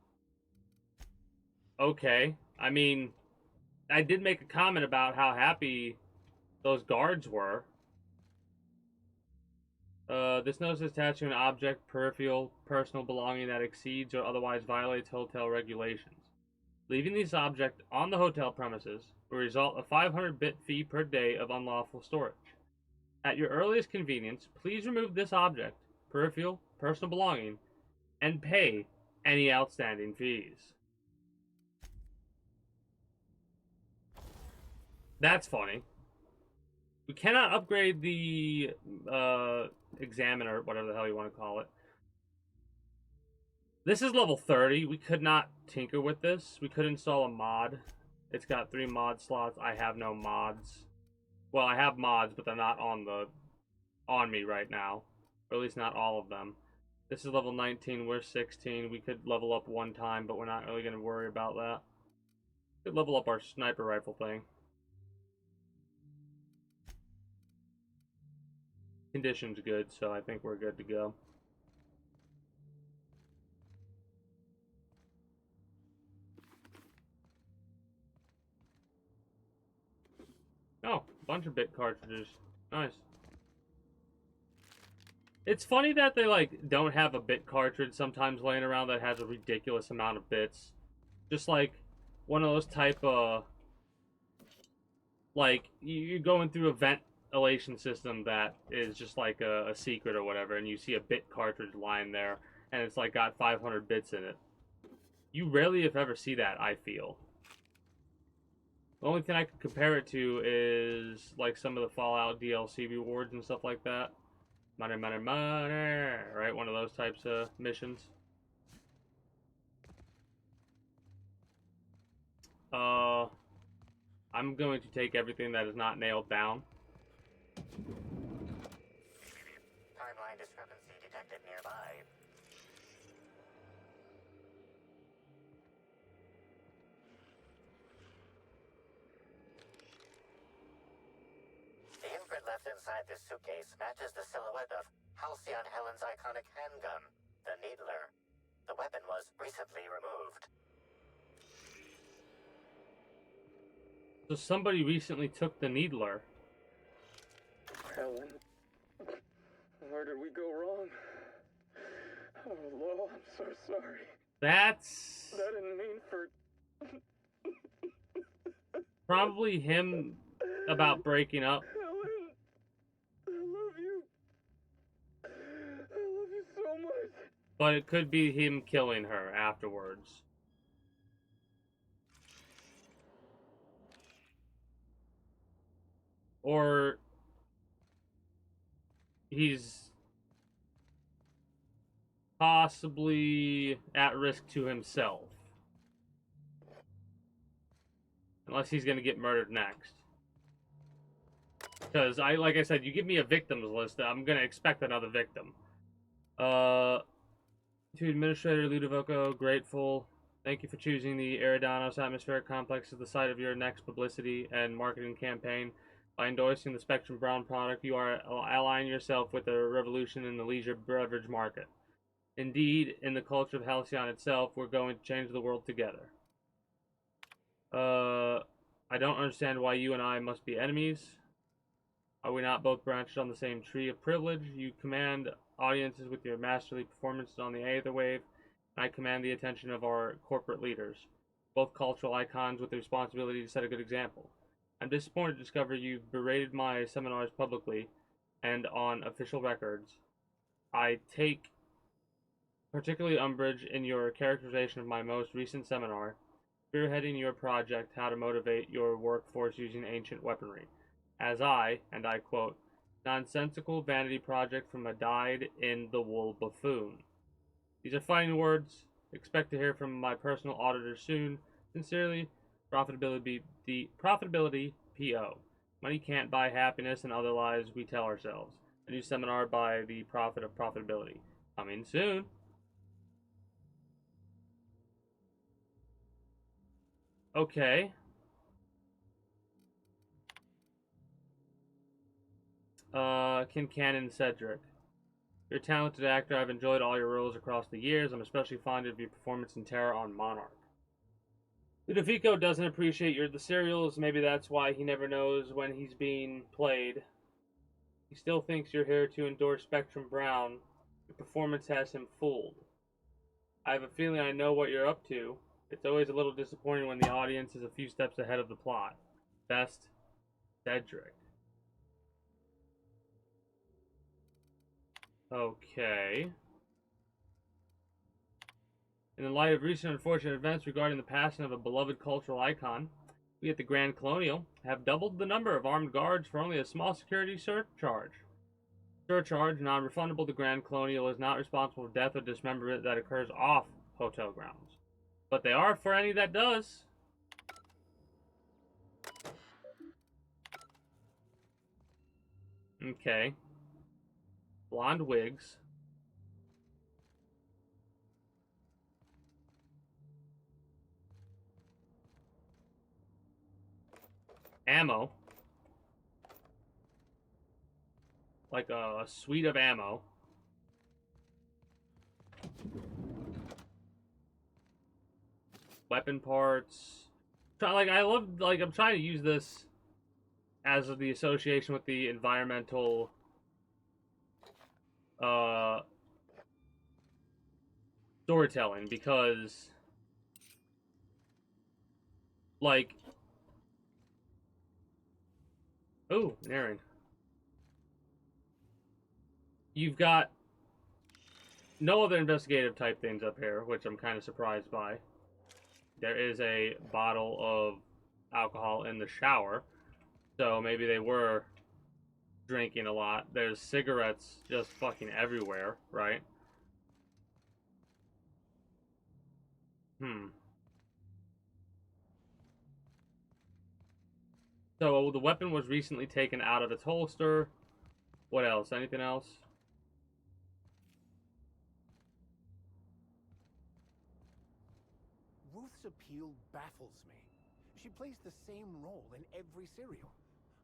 [SPEAKER 1] Okay, I mean, I did make a comment about how happy those guards were. This notice is attached to an object, peripheral, personal belonging that exceeds or otherwise violates hotel regulations. Leaving this object on the hotel premises will result a 500-bit fee per day of unlawful storage. At your earliest convenience, please remove this object, peripheral, personal belonging, and pay any outstanding fees. That's funny. We cannot upgrade the examiner, whatever the hell you want to call it. This is level 30. We could not tinker with this. We could install a mod. It's got 3 mod slots. I have no mods. Well, I have mods, but they're not on me right now. Or at least not all of them. This is level 19. We're 16. We could level up one time, but we're not really going to worry about that. We could level up our sniper rifle thing. Condition's good, so I think we're good to go. Oh, bunch of bit cartridges. Nice. It's funny that they, like, don't have a bit cartridge sometimes laying around that has a ridiculous amount of bits. Just, like, one of those type of... Like, you're going through a ventilation system that is just, like, a secret or whatever, and you see a bit cartridge lying there, and it's, like, got 500 bits in it. You rarely, if ever, see that, I feel. The only thing I could compare it to is, like, some of the Fallout DLC rewards and stuff like that. Money, money, money, right? One of those types of missions. I'm going to take everything that is not nailed down.
[SPEAKER 16] Timeline discrepancy detected nearby. The imprint left inside this suitcase matches the silhouette of Halcyon Helen's iconic handgun, the Needler. The weapon was recently removed.
[SPEAKER 1] So somebody recently took the Needler.
[SPEAKER 21] Helen, where did we go wrong? Oh, Lo, I'm so sorry.
[SPEAKER 1] That's...
[SPEAKER 21] I didn't mean for...
[SPEAKER 1] probably him about breaking up.
[SPEAKER 21] Helen, I love you. I love you so much.
[SPEAKER 1] But it could be him killing her afterwards. Or he's possibly at risk to himself. Unless he's going to get murdered next. Because, like I said, you give me a victims list, I'm going to expect another victim. To Administrator Ludovico, grateful. Thank you for choosing the Eridanos Atmospheric Complex as the site of your next publicity and marketing campaign. By endorsing the Spectrum Brown product, you are allying yourself with a revolution in the leisure beverage market. Indeed, in the culture of Halcyon itself, we're going to change the world together. I don't understand why you and I must be enemies. Are we not both branched on the same tree of privilege? You command audiences with your masterly performances on the Aether Wave, and I command the attention of our corporate leaders, both cultural icons with the responsibility to set a good example. I'm disappointed to discover you've berated my seminars publicly and on official records. I take particularly umbrage in your characterization of my most recent seminar, spearheading your project, How to Motivate Your Workforce Using Ancient Weaponry, as and I quote, nonsensical vanity project from a dyed-in-the-wool buffoon. These are fighting words. Expect to hear from my personal auditor soon. Sincerely, Profitability PO. Money can't buy happiness and other lies we tell ourselves. A new seminar by the Prophet of Profitability. Coming soon. Okay. Kincannon Cedric. You're a talented actor. I've enjoyed all your roles across the years. I'm especially fond of your performance in Terror on Monarch. Ludovico doesn't appreciate the serials. Maybe that's why he never knows when he's being played. He still thinks you're here to endorse Spectrum Brown. Your performance has him fooled. I have a feeling I know what you're up to. It's always a little disappointing when the audience is a few steps ahead of the plot. Best, Cedric. Okay. In the light of recent unfortunate events regarding the passing of a beloved cultural icon, we at the Grand Colonial have doubled the number of armed guards for only a small security surcharge. Surcharge, non-refundable. The Grand Colonial is not responsible for death or dismemberment that occurs off hotel grounds, but they are for any that does. Okay. Blonde wigs. Ammo. Like a suite of ammo. Weapon parts. I'm trying to use this as the association with the environmental storytelling, because like, oh, Aaron, you've got no other investigative type things up here, which I'm kind of surprised by. There is a bottle of alcohol in the shower, so maybe they were drinking a lot. There's cigarettes just fucking everywhere, right? So the weapon was recently taken out of its holster. What else? Anything else?
[SPEAKER 4] Ruth's appeal baffles me. She plays the same role in every serial.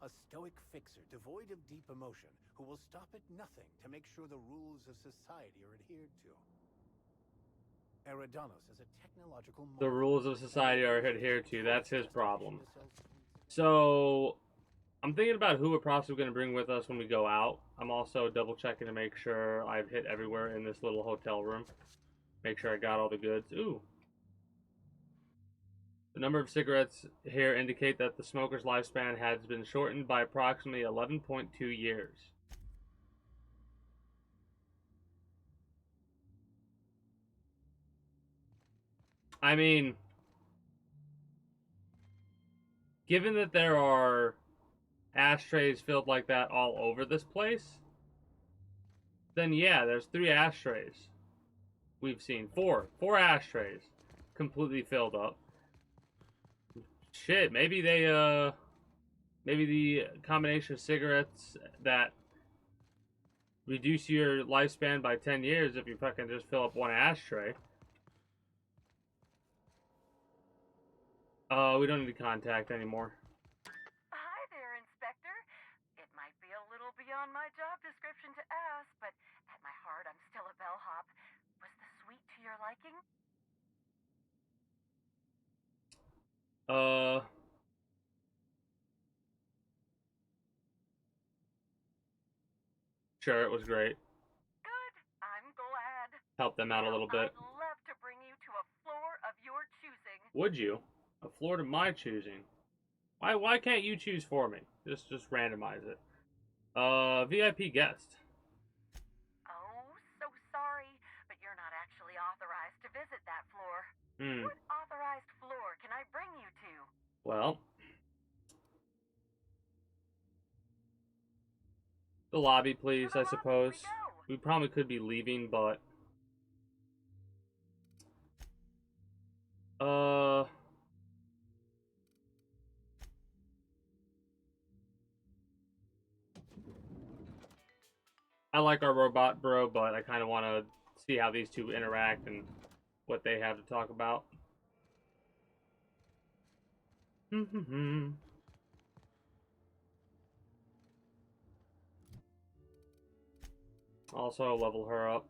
[SPEAKER 4] A stoic fixer devoid of deep emotion who will stop at nothing to make sure the rules of society are adhered to. Eridanos is a technological marvel.
[SPEAKER 1] The rules of society are adhered to. That's his problem. So, I'm thinking about who we're possibly going to bring with us when we go out. I'm also double checking to make sure I've hit everywhere in this little hotel room. Make sure I got all the goods. Ooh. The number of cigarettes here indicate that the smoker's lifespan has been shortened by approximately 11.2 years. I mean, given that there are ashtrays filled like that all over this place, then yeah, there's 3 ashtrays. We've seen 4 ashtrays completely filled up. Shit, maybe they, maybe the combination of cigarettes that reduce your lifespan by 10 years if you fucking just fill up 1 ashtray. We don't need to contact anymore.
[SPEAKER 18] Hi there, Inspector. It might be a little beyond my job description to ask, but at my heart, I'm still a bellhop. Was the suite to your liking?
[SPEAKER 1] Sure, it was great.
[SPEAKER 18] Good. I'm glad.
[SPEAKER 1] Help them out a little bit.
[SPEAKER 18] I'd love to bring you to a floor of your choosing.
[SPEAKER 1] Would you? A floor to my choosing. Why can't you choose for me? Just randomize it. VIP guest.
[SPEAKER 18] Oh, so sorry, but you're not actually authorized to visit that floor. What authorized floor can I bring you to?
[SPEAKER 1] Well, the lobby, please, I suppose. We probably could be leaving, but I like our robot bro, but I kind of want to see how these two interact and what they have to talk about. Also level her up.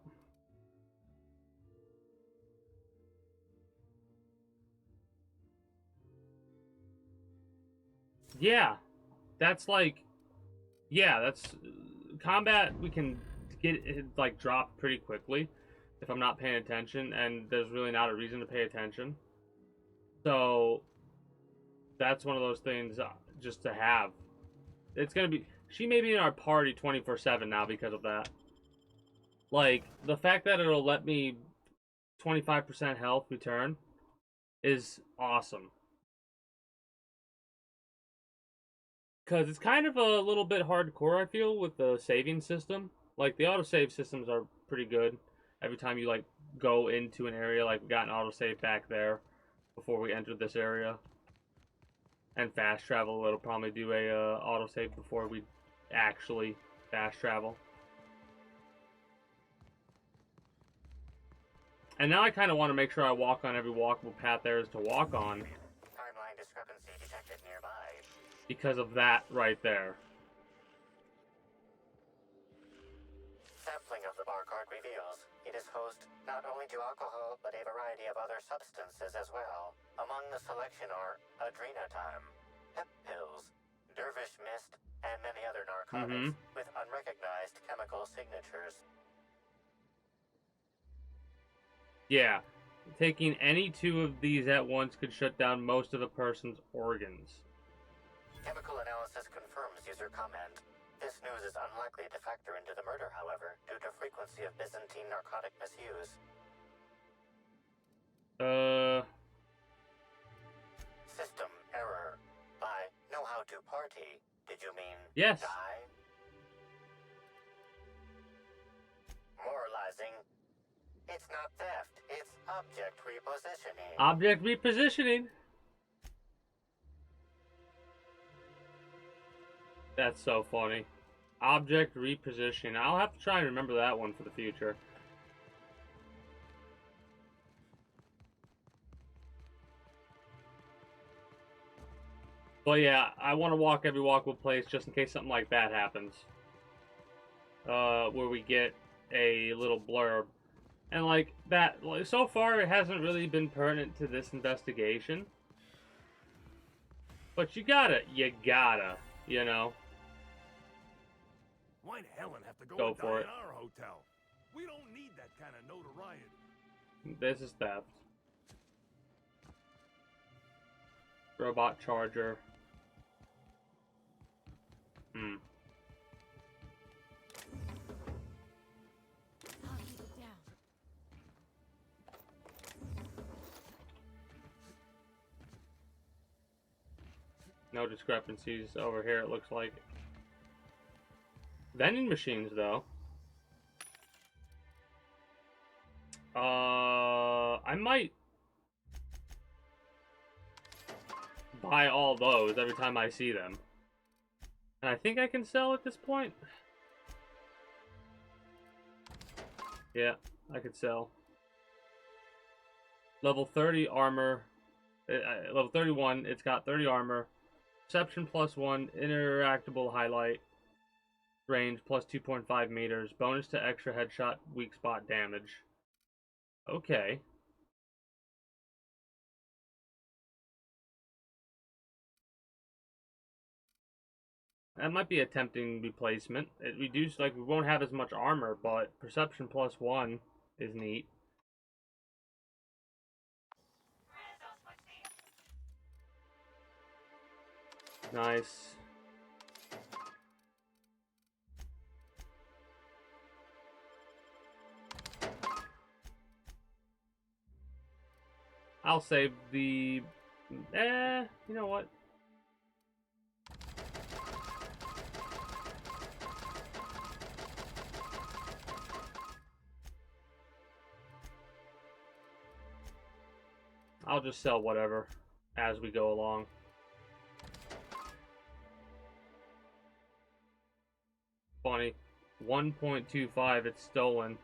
[SPEAKER 1] Yeah, that's like, yeah, that's combat. We can get it like drop pretty quickly if I'm not paying attention, and there's really not a reason to pay attention. So that's one of those things just to have. It's gonna be. She may be in our party 24/7 now because of that. Like, the fact that it'll let me 25% health return is awesome. Because it's kind of a little bit hardcore, I feel, with the saving system. Like, the autosave systems are pretty good. Every time you, like, go into an area, like, we got an autosave back there before we entered this area. And fast travel, it'll probably do a autosave before we actually fast travel. And now I kind of want to make sure I walk on every walkable path there is to walk on.
[SPEAKER 16] Timeline discrepancy detected nearby.
[SPEAKER 1] Because of that right there.
[SPEAKER 16] Sampling of the barcode reveals it is host not only to alcohol, but a variety of other substances as well. Among the selection are adrenatime, hep pills, dervish mist, and many other narcotics with unrecognized chemical signatures.
[SPEAKER 1] Yeah, taking any two of these at once could shut down most of a person's organs.
[SPEAKER 16] Chemical analysis confirms user comment. This news is unlikely to factor into the murder, however, due to frequency of Byzantine narcotic misuse. System error. By know how to party, did you mean
[SPEAKER 1] yes.
[SPEAKER 16] Die? Moralizing. It's not theft, it's object repositioning.
[SPEAKER 1] Object repositioning. That's so funny. Object repositioning. I'll have to try and remember that one for the future. But yeah, I want to walk every walkable place just in case something like that happens. Where we get a little blurb. And like that, so far it hasn't really been pertinent to this investigation. But you gotta, you know.
[SPEAKER 12] Why'd Helen have to go
[SPEAKER 1] Go
[SPEAKER 12] and
[SPEAKER 1] for
[SPEAKER 12] die
[SPEAKER 1] it.
[SPEAKER 12] in our hotel? We don't need that kind of notoriety.
[SPEAKER 1] This is theft. Robot charger.
[SPEAKER 6] I'll keep it down.
[SPEAKER 1] No discrepancies over here, it looks like. Vending machines, though. I might buy all those every time I see them. And I think I can sell at this point. Yeah, I could sell. Level 30 armor. Level 31, it's got 30 armor. Perception +1, interactable highlight. Range plus 2.5 meters. Bonus to extra headshot weak spot damage. Okay. That might be a tempting replacement. It reduced, like, we won't have as much armor, but perception +1 is neat. Nice. I'll save the... you know what? I'll just sell whatever as we go along. Funny. 1.25, it's stolen.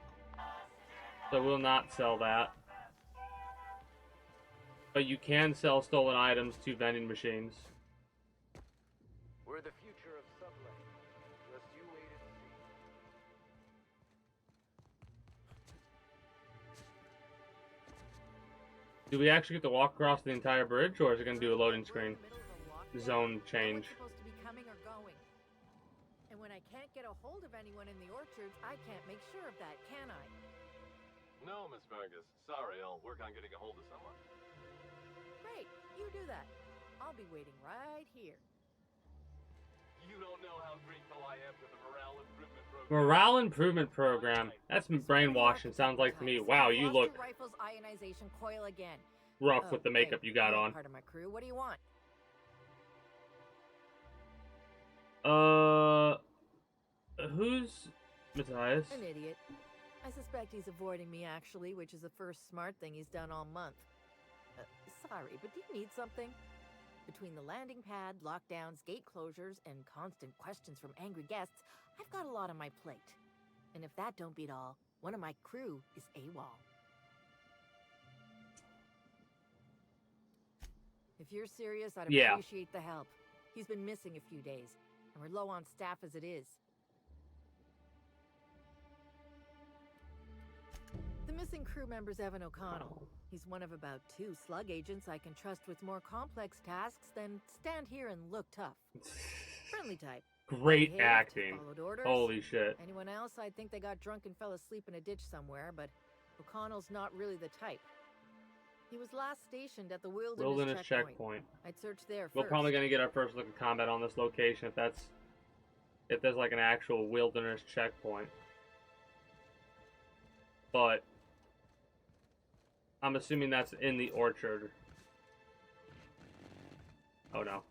[SPEAKER 1] So we'll not sell that. But you can sell stolen items to vending machines.
[SPEAKER 4] We're the future of sublet. Just you wait and see.
[SPEAKER 1] Do we actually get to walk across the entire bridge, or is it going to do a loading screen? Zone change.
[SPEAKER 6] Supposed to be coming or going. And when I can't get a hold of anyone in the orchards, I can't make sure of that, can I?
[SPEAKER 11] No, Miss Vargas. Sorry, I'll work on getting a hold of someone.
[SPEAKER 6] Great, you do that. I'll be waiting right here.
[SPEAKER 11] You don't know how grateful I am to the morale improvement program.
[SPEAKER 1] Morale improvement program. That's brainwashing. Sounds like to me. Wow, you look
[SPEAKER 6] Rifle's ionization coil again.
[SPEAKER 1] rough with the makeup you got on.
[SPEAKER 6] Part of my crew. What do you want?
[SPEAKER 1] Who's Matthias?
[SPEAKER 6] An idiot. I suspect he's avoiding me, actually, which is the first smart thing he's done all month. Sorry, but do you need something? Between the landing pad, lockdowns, gate closures, and constant questions from angry guests, I've got a lot on my plate. And if that don't beat all, one of my crew is AWOL. If you're serious, I'd appreciate the help. He's been missing a few days, and we're low on staff as it is. The missing crew member's Evan O'Connell. He's one of about 2 slug agents I can trust with more complex tasks than stand here and look tough. Friendly type.
[SPEAKER 1] Great
[SPEAKER 6] Behaved,
[SPEAKER 1] acting.
[SPEAKER 6] followed orders.
[SPEAKER 1] Holy shit.
[SPEAKER 6] Anyone else, I'd think they got drunk and fell asleep in a ditch somewhere, but O'Connell's not really the type. He was last stationed at the Wilderness checkpoint. I'd search there first.
[SPEAKER 1] We're probably gonna get our first look at combat on this location if there's like an actual wilderness checkpoint. But I'm assuming that's in the orchard. Oh no.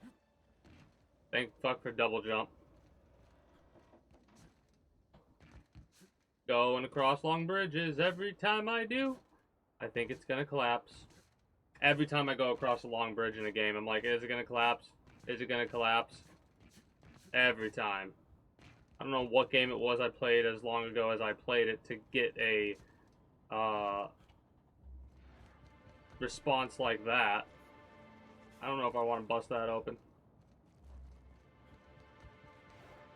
[SPEAKER 1] Thank fuck for double jump. Going across long bridges every time I do. I think it's gonna collapse. Every time I go across a long bridge in a game, I'm like, is it gonna collapse? Is it gonna collapse? Every time. I don't know what game it was I played as long ago as I played it to get a response like that. I don't know if I want to bust that open.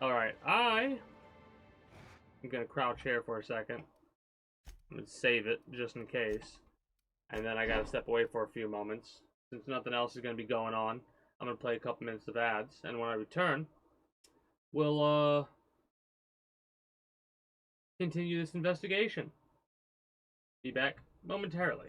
[SPEAKER 1] Alright, I'm gonna crouch here for a second. I'm gonna save it just in case. And then I gotta step away for a few moments. Since nothing else is gonna be going on, I'm gonna play a couple minutes of ads, and when I return, we'll continue this investigation. Be back momentarily.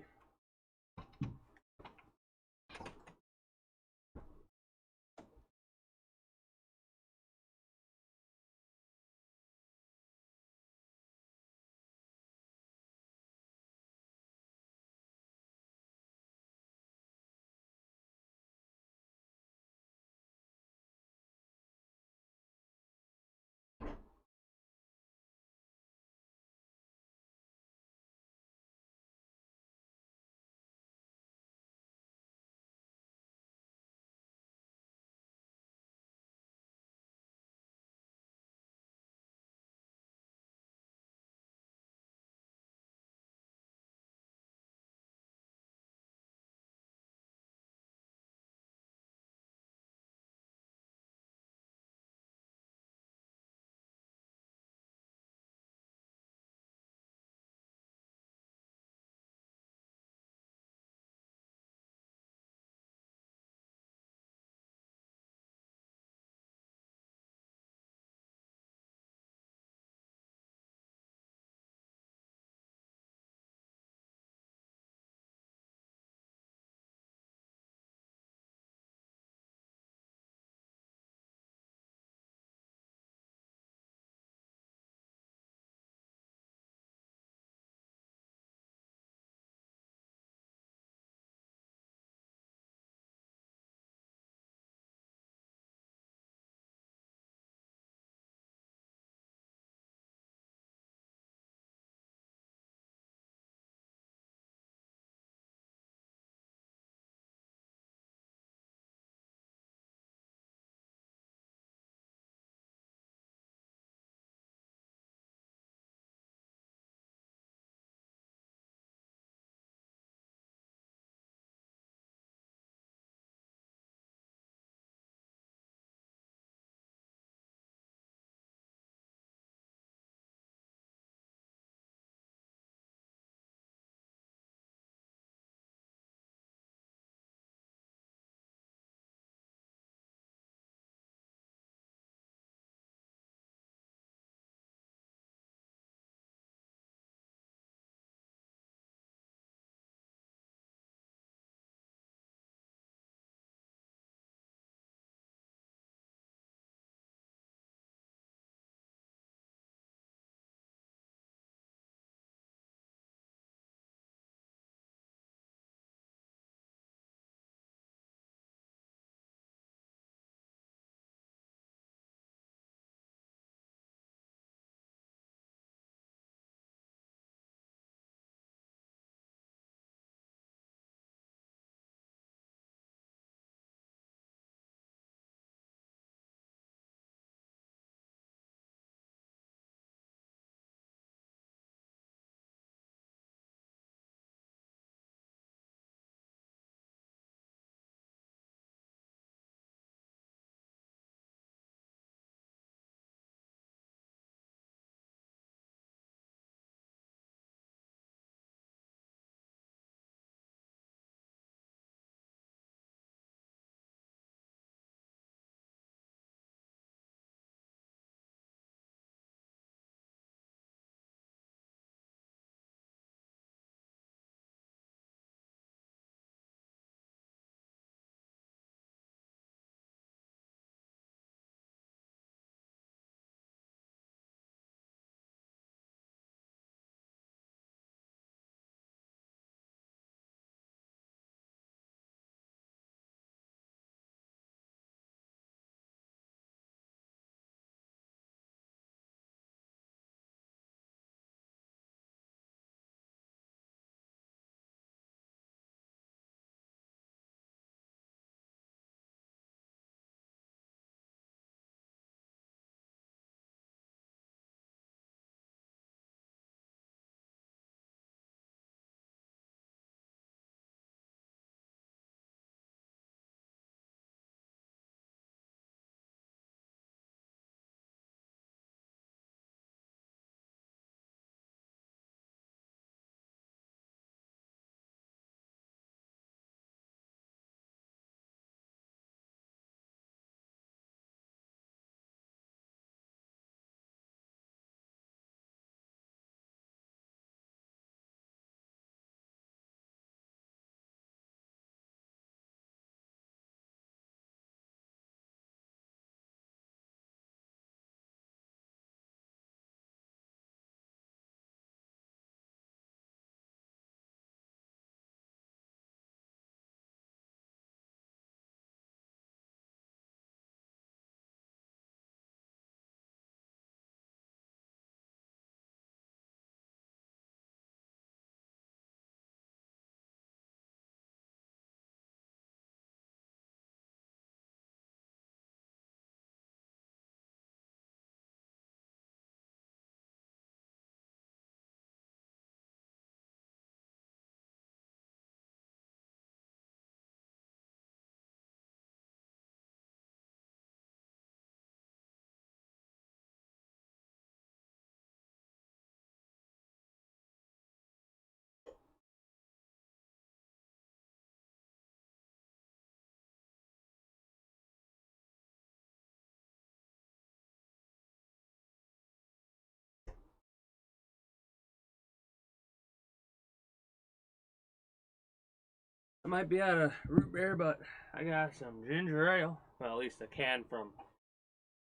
[SPEAKER 1] might be out of root beer, but I got some ginger ale. Well, at least a can from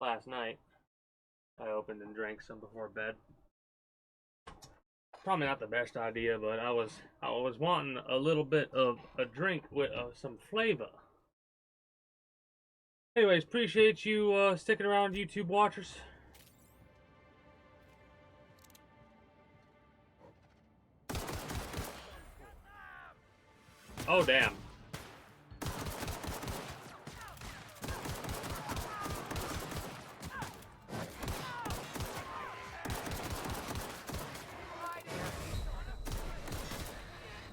[SPEAKER 1] last night. I opened and drank some before bed. Probably not the best idea, but I was wanting a little bit of a drink with some flavor. Anyways, appreciate you sticking around, YouTube watchers. Oh, damn.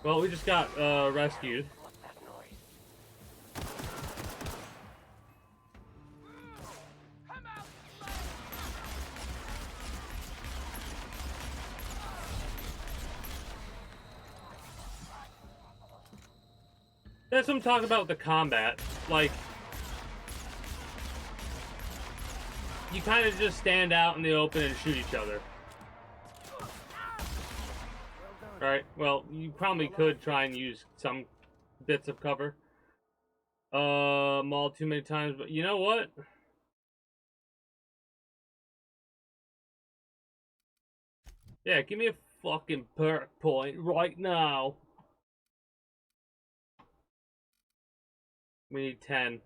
[SPEAKER 1] Well, we just got rescued. That's what I'm talking about with the combat. Like, you kind of just stand out in the open and shoot each other. Right? Well, you probably could try and use some bits of cover. Mauled too many times, but you know what? Yeah, give me a fucking perk point right now. We need 10.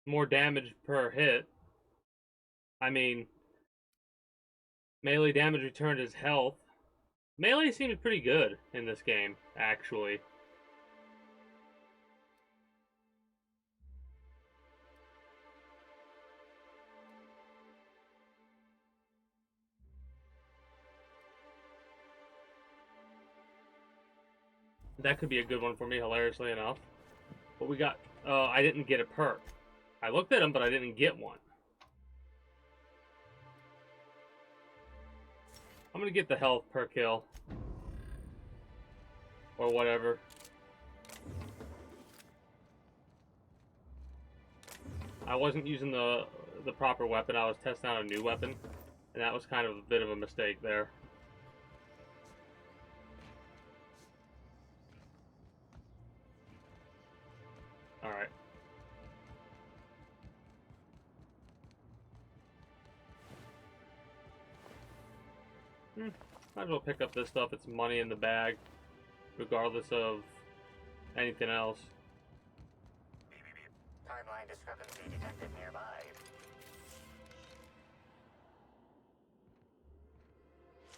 [SPEAKER 1] More damage per hit. I mean, melee damage returned is health. Melee seems pretty good in this game, actually. That could be a good one for me, hilariously enough. But we got, I didn't get a perk. I looked at them, but I didn't get one. I'm gonna get the health per kill. Or whatever. I wasn't using the proper weapon. I was testing out a new weapon. And that was kind of a bit of a mistake there. Alright. Might as well pick up this stuff. It's money in the bag. Regardless of anything else.
[SPEAKER 16] Timeline discrepancy detected nearby.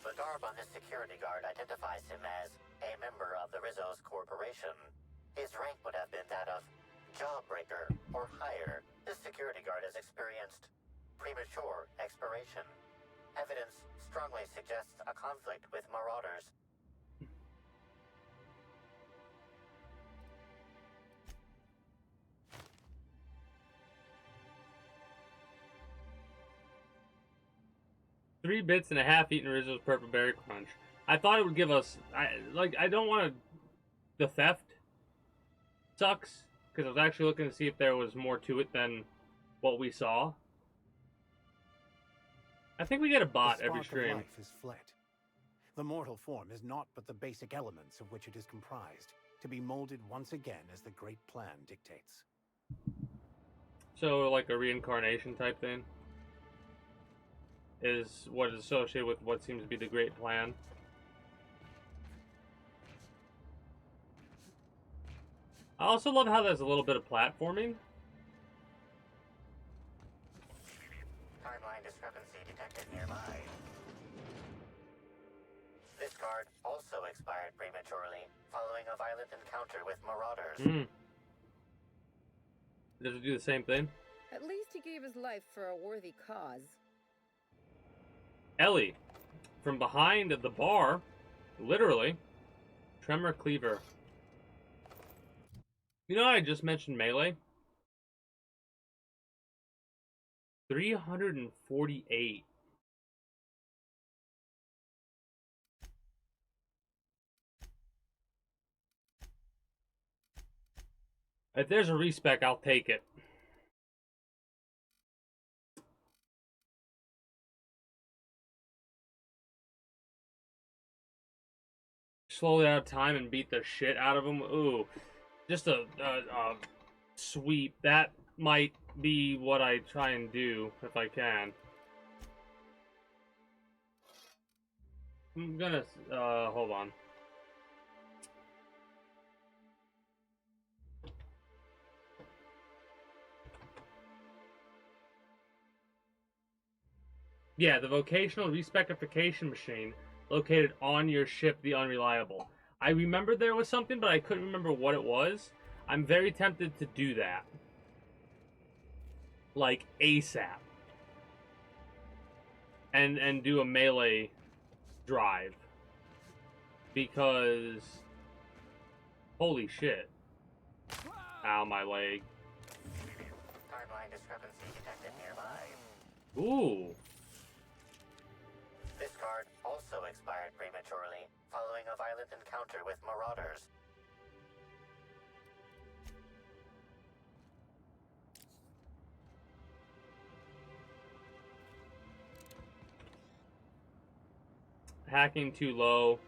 [SPEAKER 16] The garb on this security guard identifies him as a member of the Rizzo's Corporation. His rank would have been that of Jawbreaker or higher. This security guard has experienced premature expiration. Evidence strongly suggests a conflict with Marauders.
[SPEAKER 1] Three bits and a half eaten Rizzo's Purple Berry Crunch. I thought it would give us... I don't want to... The theft sucks, because I was actually looking to see if there was more to it than what we saw. I think we get a bot every stream.
[SPEAKER 4] Life is fled. The mortal form is naught but the basic elements of which it is comprised, to be molded once again as the great plan dictates.
[SPEAKER 1] So, like a reincarnation type thing? Is what is associated with what seems to be the great plan. I also love how there's a little bit of platforming.
[SPEAKER 16] Timeline discrepancy detected nearby. This guard also expired prematurely, following a violent encounter with Marauders.
[SPEAKER 1] Does it do the same thing?
[SPEAKER 8] At least he gave his life for a worthy cause.
[SPEAKER 1] Ellie, from behind the bar, literally, Tremor Cleaver. You know, I just mentioned melee. 348. If there's a respec, I'll take it. Slowly out of time and beat the shit out of them. Ooh, just a sweep. That might be what I try and do if I can. I'm gonna hold on. Yeah, the vocational respecification machine located on your ship, the Unreliable. I remember there was something, but I couldn't remember what it was. I'm very tempted to do that. Like, ASAP. And do a melee drive. Because... holy shit. Ow, my leg.
[SPEAKER 16] Timeline discrepancy detected nearby.
[SPEAKER 1] Ooh.
[SPEAKER 16] This card also expired prematurely, following a violent encounter with marauders.
[SPEAKER 1] Hacking too low.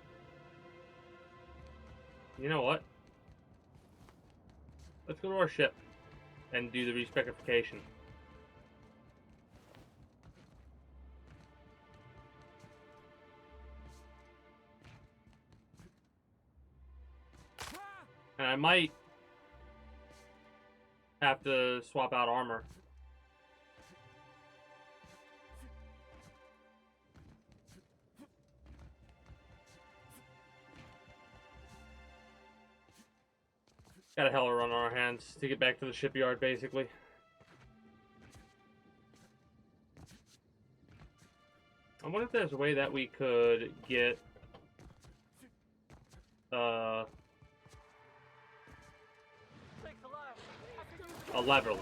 [SPEAKER 1] You know what? Let's go to our ship and do the respecification. And I might have to swap out armor. Got a hell of a run on our hands to get back to the shipyard, basically. I wonder if there's a way that we could get a lever.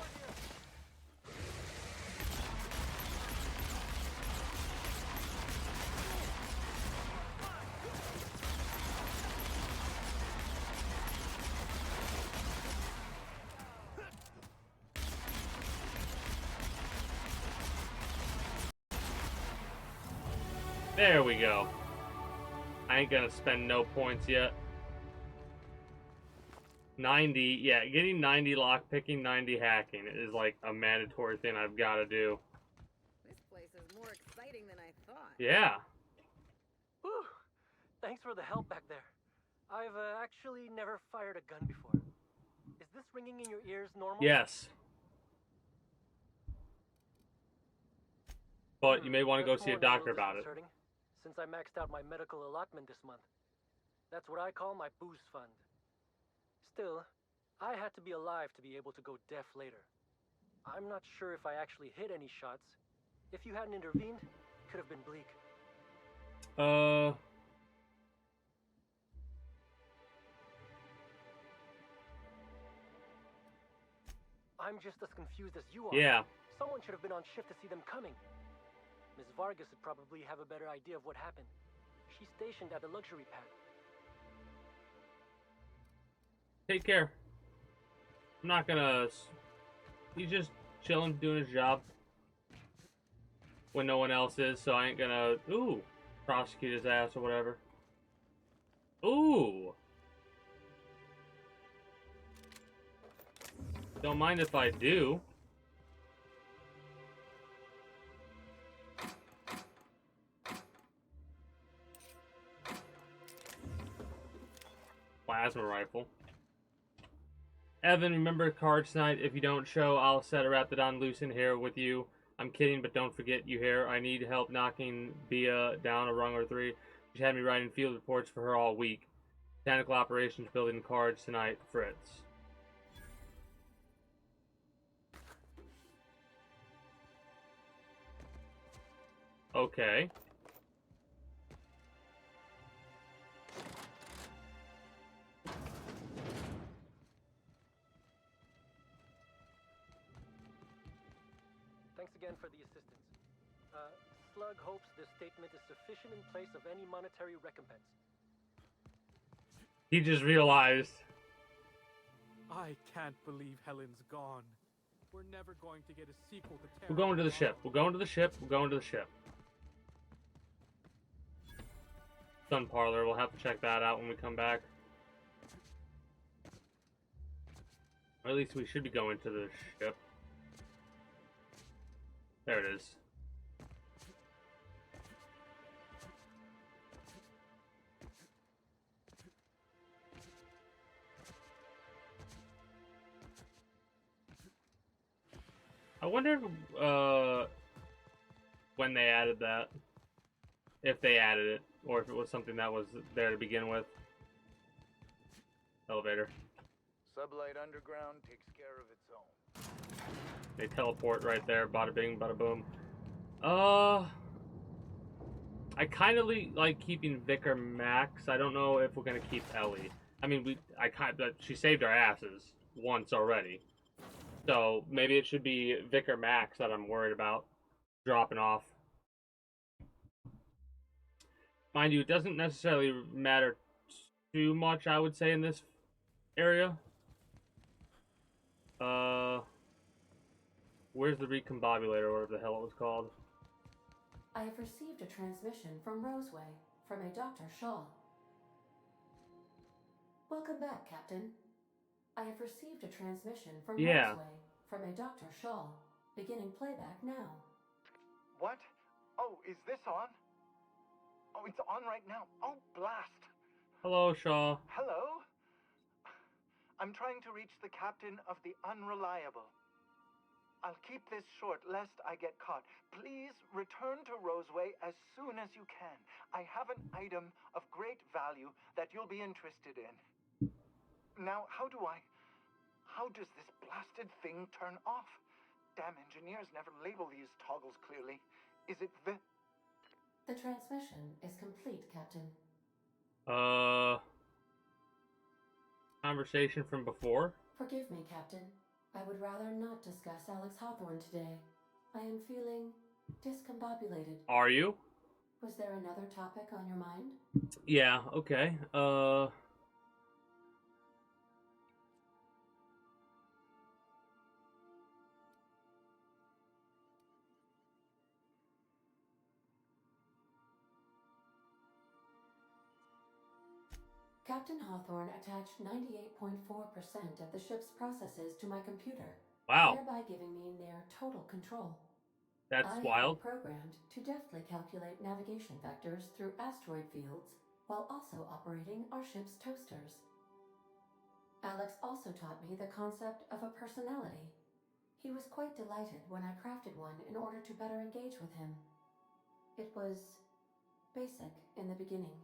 [SPEAKER 1] There we go. I ain't gonna spend no points yet. 90, yeah, getting 90 lockpicking, 90 hacking is like a mandatory thing I've got to do.
[SPEAKER 8] This place is more exciting than I thought.
[SPEAKER 1] Yeah.
[SPEAKER 9] Whew. Thanks for the help back there. I've actually never fired a gun before. Is this ringing in your ears normal?
[SPEAKER 1] Yes. But you may want to go see a doctor about it.
[SPEAKER 9] Since I maxed out my medical allotment this month. That's what I call my booze fund. Still, I had to be alive to be able to go deaf later. I'm not sure if I actually hit any shots. If you hadn't intervened, it could have been bleak. I'm just as confused as you are.
[SPEAKER 1] Yeah.
[SPEAKER 9] Someone should have been on shift to see them coming. Ms. Vargas would probably have a better idea of what happened. She's stationed at the luxury pad.
[SPEAKER 1] Take care. I'm not gonna... He's just chilling, doing his job. When no one else is, so I ain't gonna... Ooh. Prosecute his ass or whatever. Ooh. Don't mind if I do. Plasma rifle. Evan, remember card tonight. If you don't show, I'll set a Raptidon loose in here with you. I'm kidding, but don't forget you here. I need help knocking Bia down a rung or 3. She had me writing field reports for her all week. Technical operations building cards tonight, Fritz. Okay.
[SPEAKER 9] Thanks again for the assistance. Slug hopes this statement is sufficient in place of any monetary recompense.
[SPEAKER 1] He just realized.
[SPEAKER 3] I can't believe Helen's gone. We're never going to get a sequel to Terra.
[SPEAKER 1] We're going to the ship. We're going to the ship. We're going to the ship. Sun Parlor. We'll have to check that out when we come back. Or at least we should be going to the ship. There it is. I wonder when they added that. If they added it, or if it was something that was there to begin with. Elevator.
[SPEAKER 13] Sublight Underground takes care of its own.
[SPEAKER 1] They teleport right there. Bada bing, bada boom. I kind of like keeping Vicar Max. I don't know if we're gonna keep Ellie. I mean, she saved our asses once already. So maybe it should be Vicar Max that I'm worried about dropping off. Mind you, it doesn't necessarily matter too much, I would say, in this area. Where's the recombobulator, or whatever the hell it was called?
[SPEAKER 22] I have received a transmission from Roseway, from a Dr. Shaw. Welcome back, Captain. I have received a transmission from Roseway, from a Dr. Shaw. Beginning playback now.
[SPEAKER 13] What? Oh, is this on? Oh, it's on right now. Oh, blast.
[SPEAKER 1] Hello, Shaw.
[SPEAKER 13] Hello? I'm trying to reach the captain of the Unreliable. I'll keep this short lest I get caught. Please return to Roseway as soon as you can. I have an item of great value that you'll be interested in. Now, how does this blasted thing turn off? Damn engineers never label these toggles clearly. Is it the
[SPEAKER 22] transmission is complete, Captain.
[SPEAKER 1] Conversation from before?
[SPEAKER 22] Forgive me, Captain. I would rather not discuss Alex Hawthorne today. I am feeling discombobulated.
[SPEAKER 1] Are you?
[SPEAKER 22] Was there another topic on your mind?
[SPEAKER 1] Yeah, okay.
[SPEAKER 22] Captain Hawthorne attached 98.4% of the ship's processes to my computer,
[SPEAKER 1] wow,
[SPEAKER 22] thereby giving me near total control.
[SPEAKER 1] That's
[SPEAKER 22] I
[SPEAKER 1] wild.
[SPEAKER 22] have been programmed to deftly calculate navigation vectors through asteroid fields while also operating our ship's toasters. Alex also taught me the concept of a personality. He was quite delighted when I crafted one in order to better engage with him. It was basic in the beginning.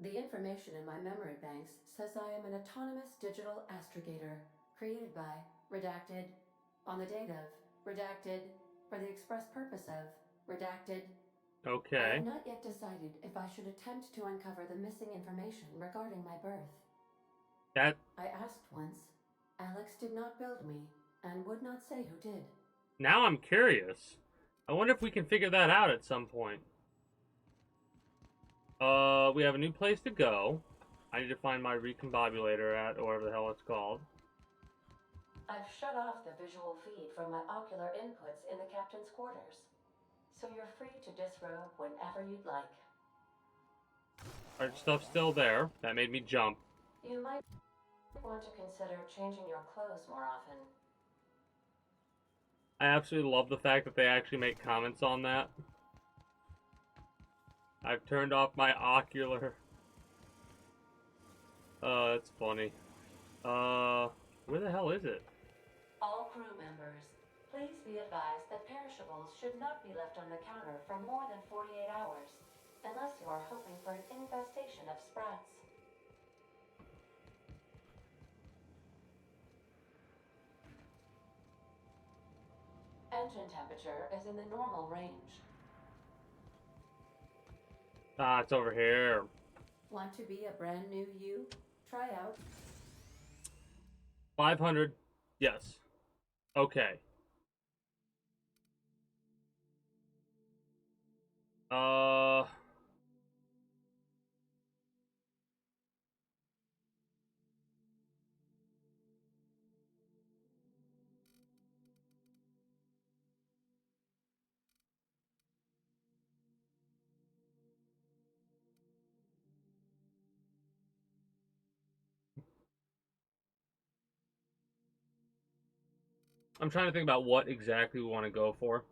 [SPEAKER 22] The information in my memory banks says I am an autonomous digital astrogator, created by, redacted, on the date of, redacted, for the express purpose of, redacted.
[SPEAKER 1] Okay.
[SPEAKER 22] I have not yet decided if I should attempt to uncover the missing information regarding my birth. I asked once. Alex did not build me, and would not say who did.
[SPEAKER 1] Now I'm curious. I wonder if we can figure that out at some point. We have a new place to go. I need to find my recombobulator at, or whatever the hell it's called.
[SPEAKER 22] I've shut off the visual feed from my ocular inputs in the captain's quarters, so you're free to disrobe whenever you'd like.
[SPEAKER 1] Our stuff's still there. That made me jump.
[SPEAKER 22] You might want to consider changing your clothes more often.
[SPEAKER 1] I absolutely love the fact that they actually make comments on that. I've turned off my ocular. It's funny. Where the hell is it?
[SPEAKER 22] All crew members, please be advised that perishables should not be left on the counter for more than 48 hours, unless you are hoping for an infestation of sprats. Engine temperature is in the normal range.
[SPEAKER 1] Ah, it's over here.
[SPEAKER 22] Want to be a brand new you? Try out
[SPEAKER 1] 500. Yes. Okay. I'm trying to think about what exactly we want to go for.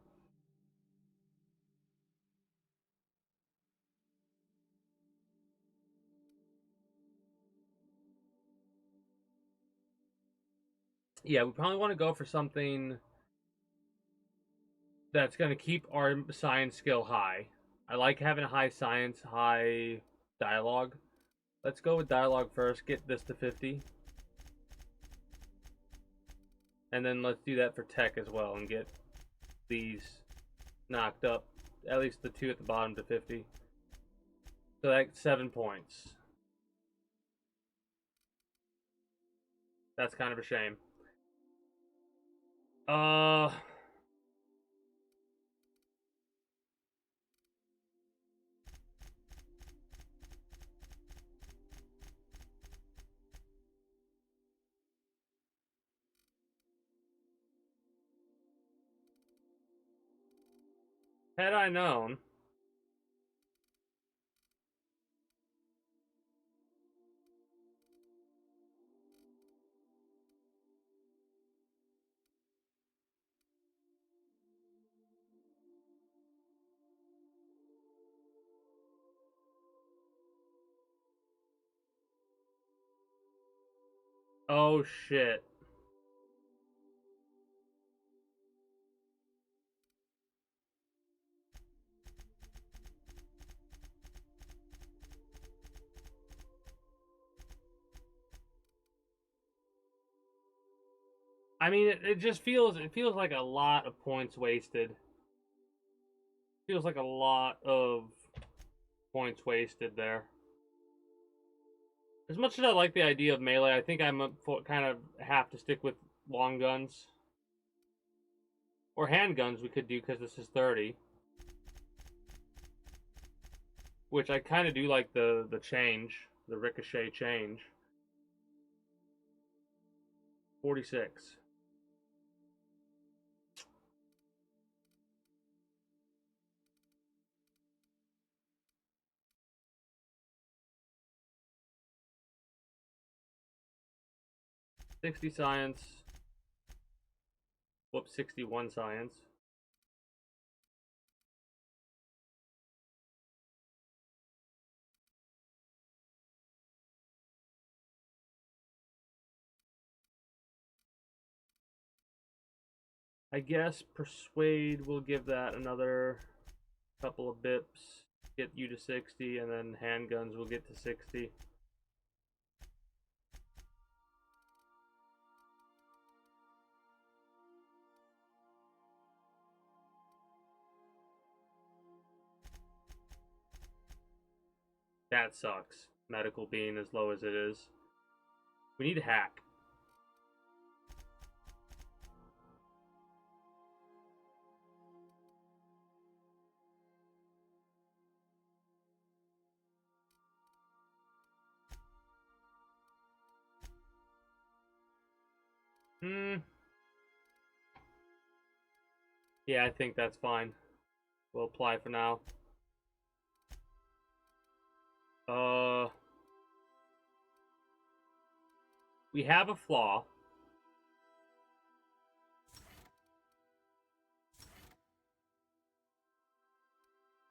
[SPEAKER 1] Yeah, we probably want to go for something that's going to keep our science skill high. I like having a high science, high dialogue. Let's go with dialogue first, get this to 50. And then let's do that for tech as well and get these knocked up, at least the two at the bottom, to 50. So that's 7 points. That's kind of a shame. Had I known. Oh shit. I mean, it just feels like a lot of points wasted. Feels like a lot of points wasted there. As much as I like the idea of melee, I think I'm kind of have to stick with long guns. Or handguns we could do because this is 30. Which I kind of do like the change. The ricochet change. 46. $60 science. Whoops, 61 science. I guess persuade will give that another couple of bips, get you to 60, and then handguns will get to 60. That sucks. Medical being as low as it is. We need a hack. Yeah, I think that's fine. We'll apply for now. We have a flaw.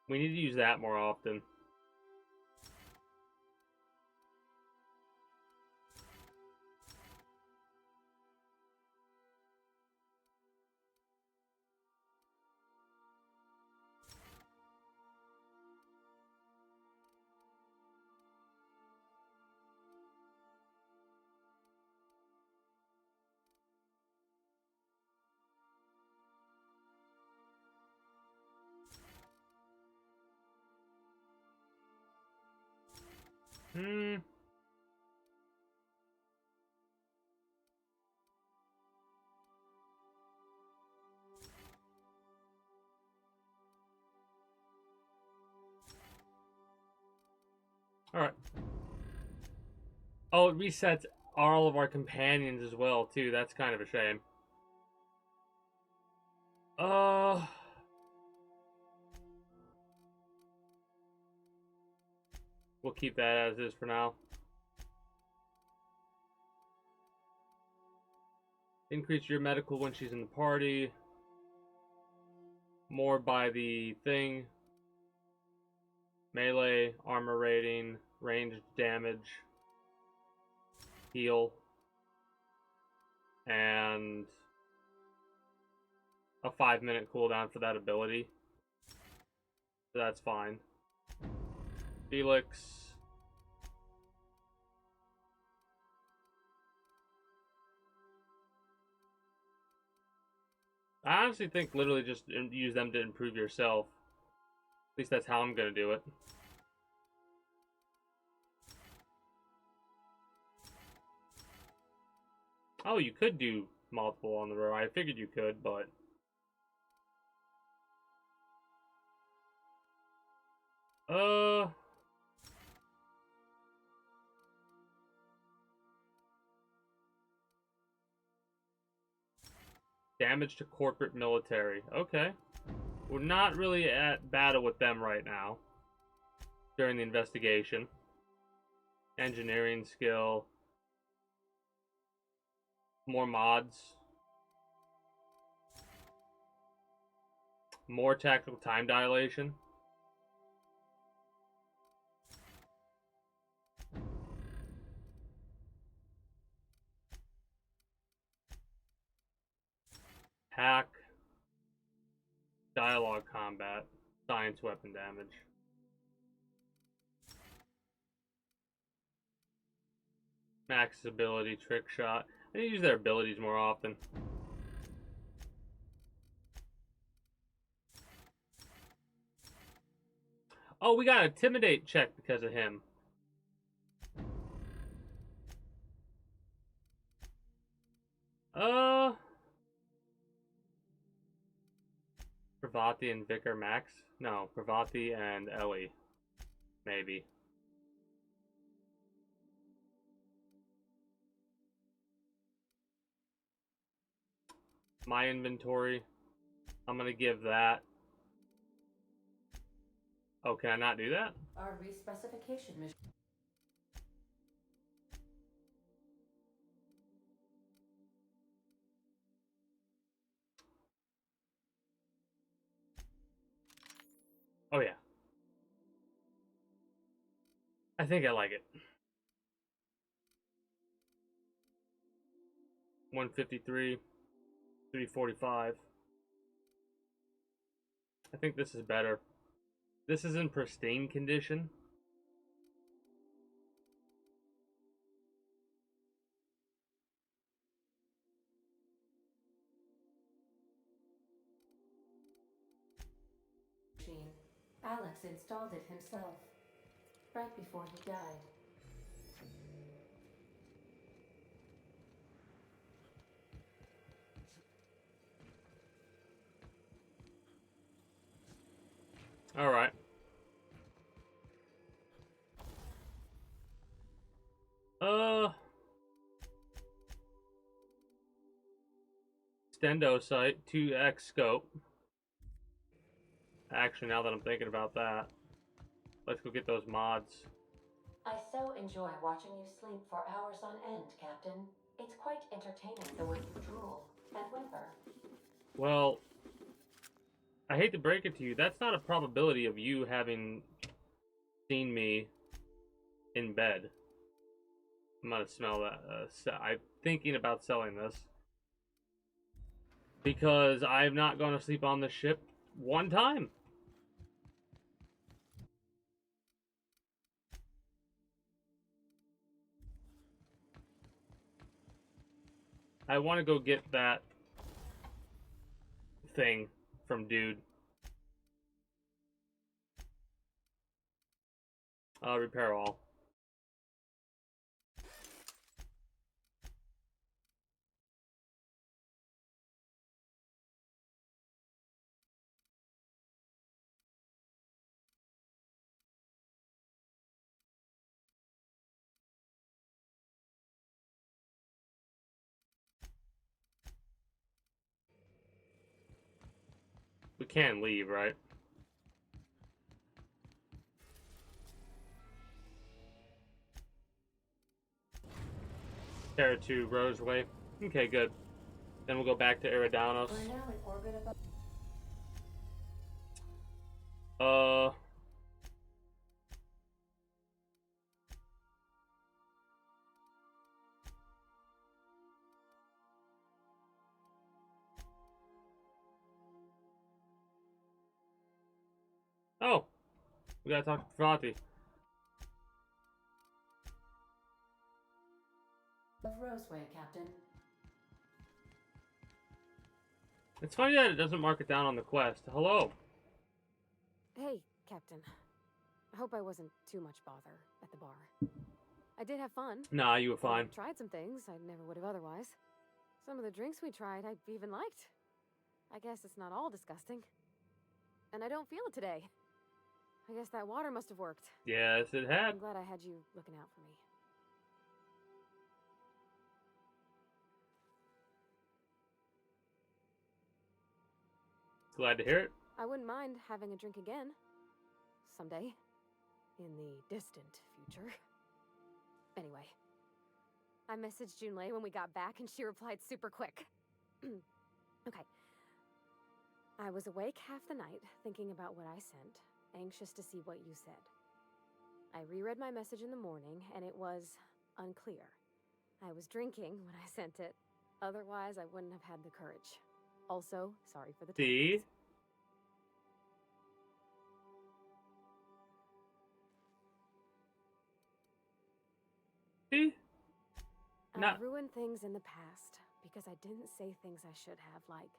[SPEAKER 1] We need to use that more often. Alright. Oh, it resets all of our companions as well, too. That's kind of a shame. We'll keep that as is for now. Increase your medical when she's in the party. More by the thing. Melee, armor rating, ranged damage, heal, and a 5-minute cooldown for that ability. So that's fine. Felix. I honestly think literally just use them to improve yourself. At least that's how I'm gonna do it. Oh, you could do multiple on the row. I figured you could, but... Damage to corporate military. Okay. We're not really at battle with them right now. During the investigation. Engineering skill. More mods. More tactical time dilation. Hack. Dialogue combat. Science weapon damage. Max ability, trick shot. I need to use their abilities more often. Oh, we got an intimidate check because of him. Pravati and Vicar Max? No, Pravati and Ellie. Maybe. My inventory. I'm gonna give that. Oh, can I not do that?
[SPEAKER 22] Our respecification mission.
[SPEAKER 1] Oh, yeah. I think I like it. 153. 345. I think this is better. This is in pristine condition.
[SPEAKER 22] Alex installed it himself, right before he died.
[SPEAKER 1] All right. Stendo site, 2x scope. Actually, now that I'm thinking about that, let's go get those mods.
[SPEAKER 22] I so enjoy watching you sleep for hours on end, Captain. It's quite entertaining the way you drool and whimper.
[SPEAKER 1] Well, I hate to break it to you, that's not a probability of you having seen me in bed. I'm gonna smell that. I'm thinking about selling this. Because I've not gone to sleep on the ship one time. I want to go get that thing from Dude. Repair all. We can leave, right? Terra 2, Roseway. Okay, good. Then we'll go back to Eridanos.
[SPEAKER 22] We're now in orbit above.
[SPEAKER 1] Oh, we gotta talk to Pravati.
[SPEAKER 22] Of Roseway, Captain.
[SPEAKER 1] It's funny that it doesn't mark it down on the quest. Hello.
[SPEAKER 17] Hey, Captain. I hope I wasn't too much bother at the bar. I did have fun.
[SPEAKER 1] Nah, you were fine.
[SPEAKER 17] I tried some things I never would have otherwise. Some of the drinks we tried I even liked. I guess it's not all disgusting. And I don't feel it today. I guess that water must have worked.
[SPEAKER 1] Yes, it had.
[SPEAKER 17] I'm glad I had you looking out for me.
[SPEAKER 1] Glad to hear it.
[SPEAKER 17] I wouldn't mind having a drink again. Someday. In the distant future. Anyway. I messaged Junlei when we got back and she replied super quick. Okay. I was awake half the night, thinking about what I sent, anxious to see what you said. I reread my message in the morning, and it was unclear. I was drinking when I sent it. Otherwise, I wouldn't have had the courage. Also, sorry for the
[SPEAKER 1] See? See?
[SPEAKER 17] I ruined things in the past because I didn't say things I should have, like,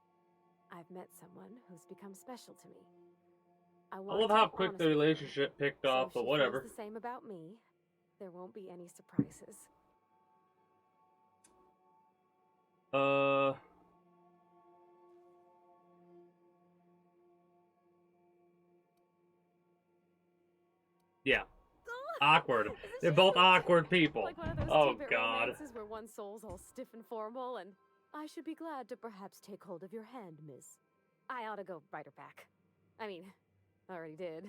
[SPEAKER 17] I've met someone who's become special to me.
[SPEAKER 1] I love how quick the relationship picked off, but whatever.
[SPEAKER 17] If she feels the same about me, there won't be any surprises.
[SPEAKER 1] Yeah. Awkward. They're both awkward people.
[SPEAKER 17] Like one of those
[SPEAKER 1] Oh
[SPEAKER 17] two-bit
[SPEAKER 1] God.
[SPEAKER 17] romances where one soul's all stiff and formal, and I should be glad to perhaps take hold of your hand, miss. I ought to go write her back. I mean, I already did.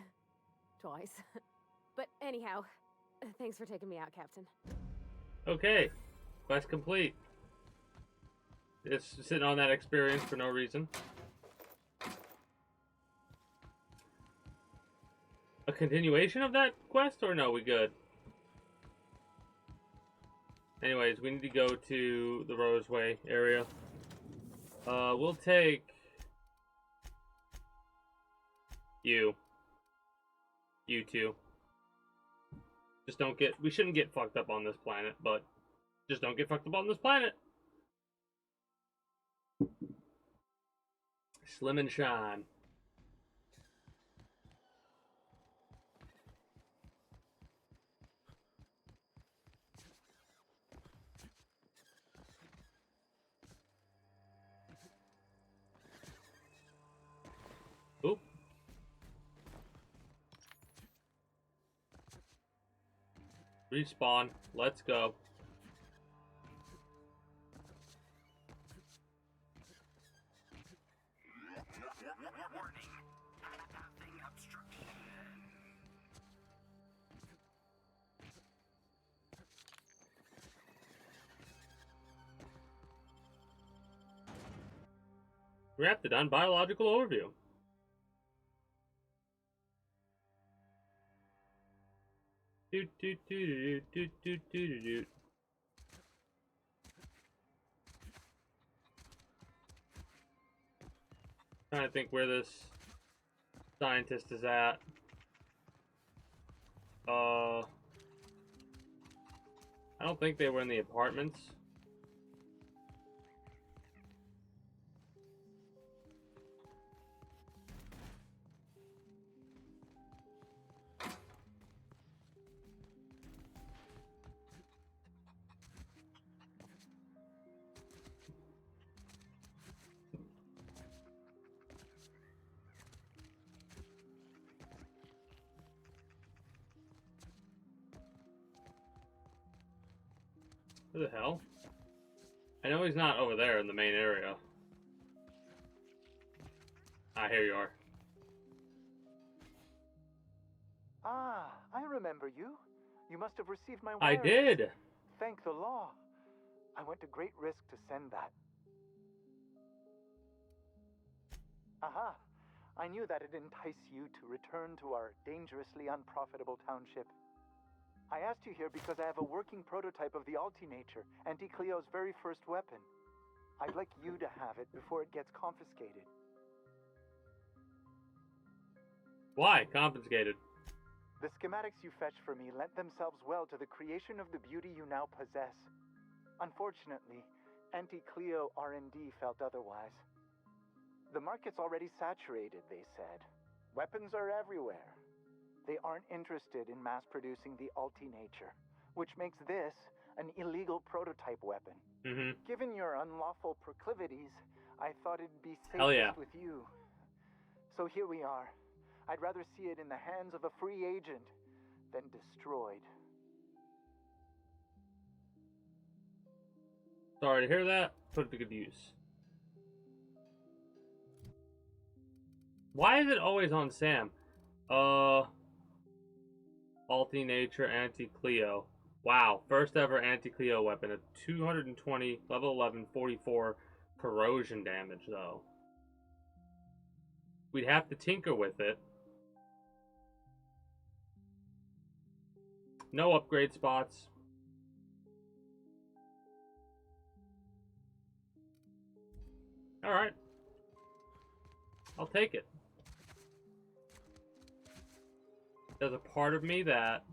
[SPEAKER 17] Twice. But anyhow, thanks for taking me out, Captain.
[SPEAKER 1] Okay. Quest complete. Just sitting on that experience for no reason. A continuation of that quest, or no, we good? Anyways, we need to go to the Roseway area. We'll take you two. Just don't get, we shouldn't get fucked up on this planet, but just don't get fucked up on this planet. Slim and shine. Oop. Respawn. Let's go. Raptidon biological overview. Doot doot doot doot doot doot doot. Trying to think where this scientist is at. I don't think they were in the apartments. Who the hell? I know he's not over there in the main area. Ah, here you are.
[SPEAKER 13] Ah, I remember you. You must have received my
[SPEAKER 1] I
[SPEAKER 13] wire.
[SPEAKER 1] did.
[SPEAKER 13] Thank the law. I went to great risk to send that. Aha! I knew that'd entice you to return to our dangerously unprofitable township. I asked you here because I have a working prototype of the Altinature, Auntie Cleo's very first weapon. I'd like you to have it before it gets confiscated.
[SPEAKER 1] Why? Confiscated.
[SPEAKER 13] The schematics you fetched for me lent themselves well to the creation of the beauty you now possess. Unfortunately, Auntie Cleo R&D felt otherwise. The market's already saturated, they said. Weapons are everywhere. They aren't interested in mass-producing the Altinature, which makes this an illegal prototype weapon. Given your unlawful proclivities, I thought it'd be safest with you. So here we are. I'd rather see it in the hands of a free agent than destroyed.
[SPEAKER 1] Sorry to hear that. Put it to good use. Why is it always on Sam? Altinature Anti-Cleo. Wow, first ever Anti-Cleo weapon. A 220, level 11, 44 corrosion damage, though. We'd have to tinker with it. No upgrade spots. Alright. I'll take it. There's a part of me that,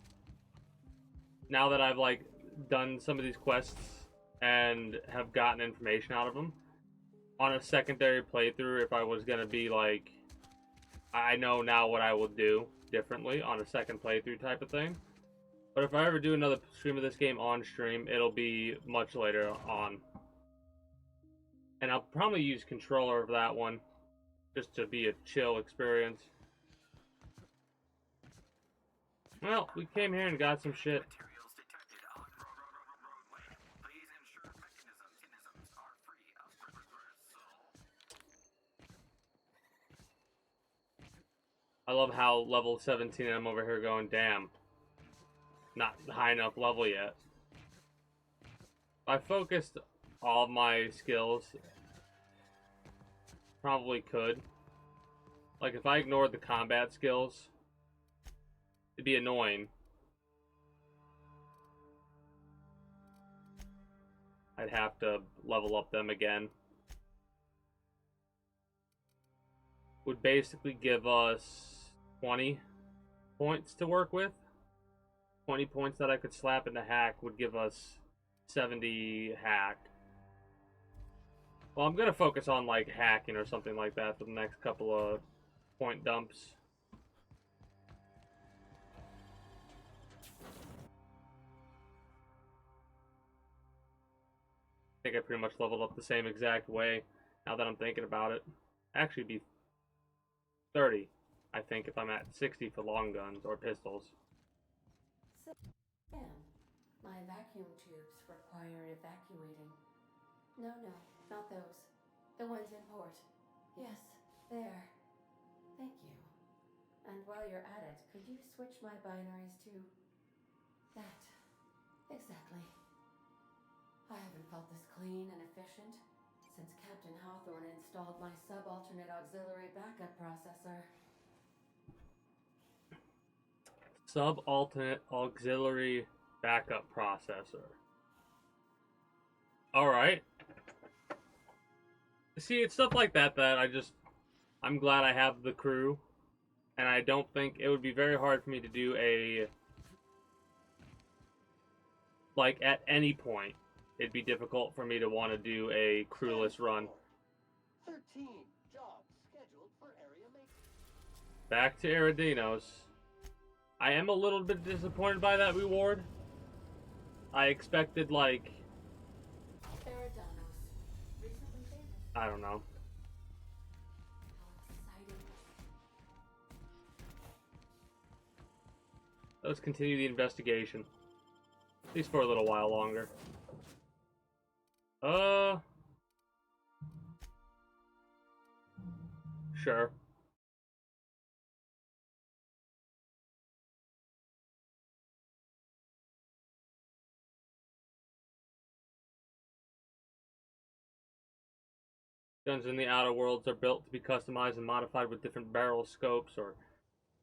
[SPEAKER 1] now that I've, like, done some of these quests and have gotten information out of them, on a secondary playthrough, if I was gonna be, like, I know now what I will do differently on a second playthrough type of thing. But if I ever do another stream of this game on stream, it'll be much later on. And I'll probably use controller of that one, just to be a chill experience. Well, we came here and got some shit. I love how level 17 I'm over here going, damn. Not high enough level yet. I focused all my skills. Probably could. Like, if I ignored the combat skills, it'd be annoying. I'd have to level up them again. Would basically give us 20 points to work with. 20 points that I could slap into hack would give us 70 hack. Well, I'm gonna focus on like hacking or something like that for the next couple of point dumps. I think I pretty much leveled up the same exact way now that I'm thinking about it. Actually, it'd be 30, I think, if I'm at 60 for long guns or pistols.
[SPEAKER 22] Sam, my vacuum tubes require evacuating. No, not those. The ones in port. Yes, there. Thank you. And while you're at it, could you switch my binaries to that? Exactly. I haven't felt this clean and efficient since Captain Hawthorne installed my subalternate auxiliary backup processor.
[SPEAKER 1] Subalternate auxiliary backup processor. Alright. See, it's stuff like that that I'm glad I have the crew. And I don't think it would be very hard for me to do a... Like, at any point, it'd be difficult for me to want to do a crewless run.
[SPEAKER 2] 13 jobs scheduled for area maintenance.
[SPEAKER 1] Back to Eridinos. I am a little bit disappointed by that reward. I expected, like... I don't know. Let's continue the investigation. At least for a little while longer. Sure. Guns in the Outer Worlds are built to be customized and modified with different barrel scopes or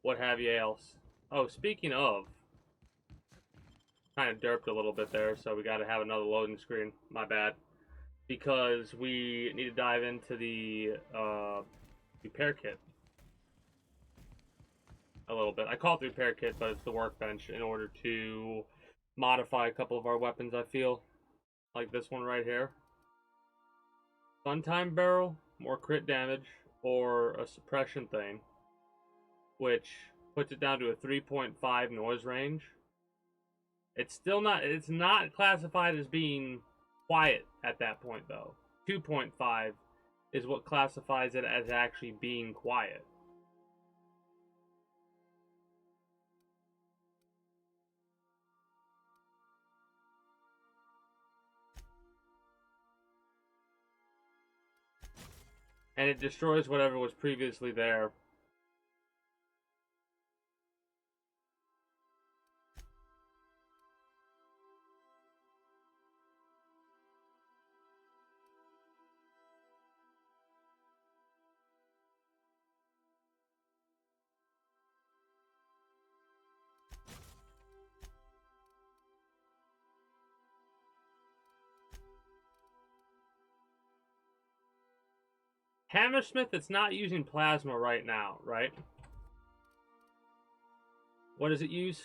[SPEAKER 1] what have you else. Oh, speaking of, kind of derped a little bit there, so we got to have another loading screen. My bad. Because we need to dive into the repair kit a little bit. I call it the repair kit, but it's the workbench in order to modify a couple of our weapons, I feel. Like this one right here. Funtime barrel, more crit damage, or a suppression thing, which puts it down to a 3.5 noise range. It's not classified as being quiet at that point though. 2.5 is what classifies it as actually being quiet. And it destroys whatever was previously there. Hammersmith, it's not using plasma right now, right? What does it use?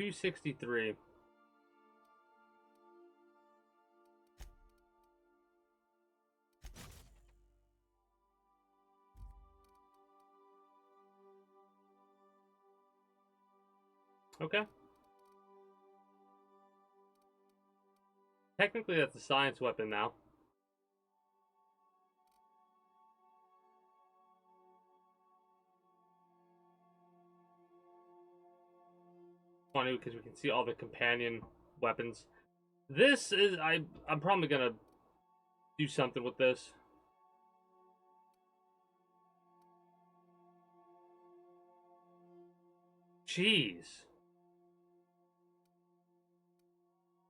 [SPEAKER 1] $263. Okay. Technically, that's a science weapon now. Funny because we can see all the companion weapons. This is I'm probably gonna do something with this. Jeez.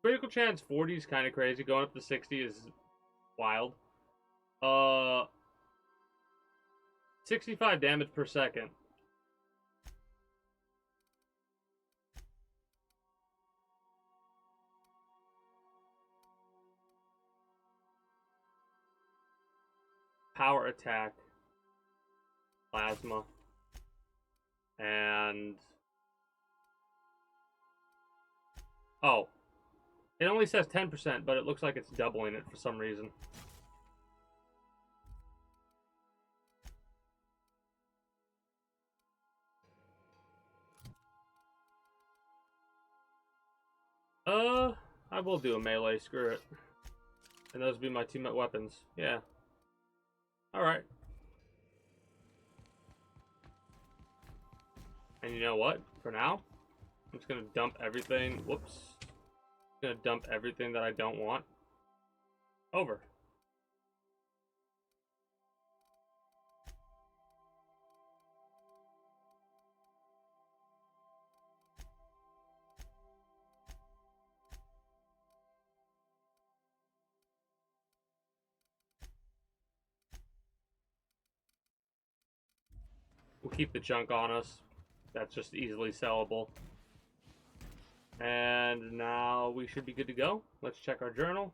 [SPEAKER 1] Critical chance 40 is kind of crazy. Going up to 60 is wild. 65 damage per second. Power attack. Plasma. And... oh. It only says 10%, but it looks like it's doubling it for some reason. I will do a melee, screw it. And those will be my two weapons. Yeah. Alright. And you know what? For now, I'm just gonna dump everything. Whoops. I'm gonna dump everything that I don't want over. We'll keep the junk on us. That's just easily sellable. And now we should be good to go. Let's check our journal.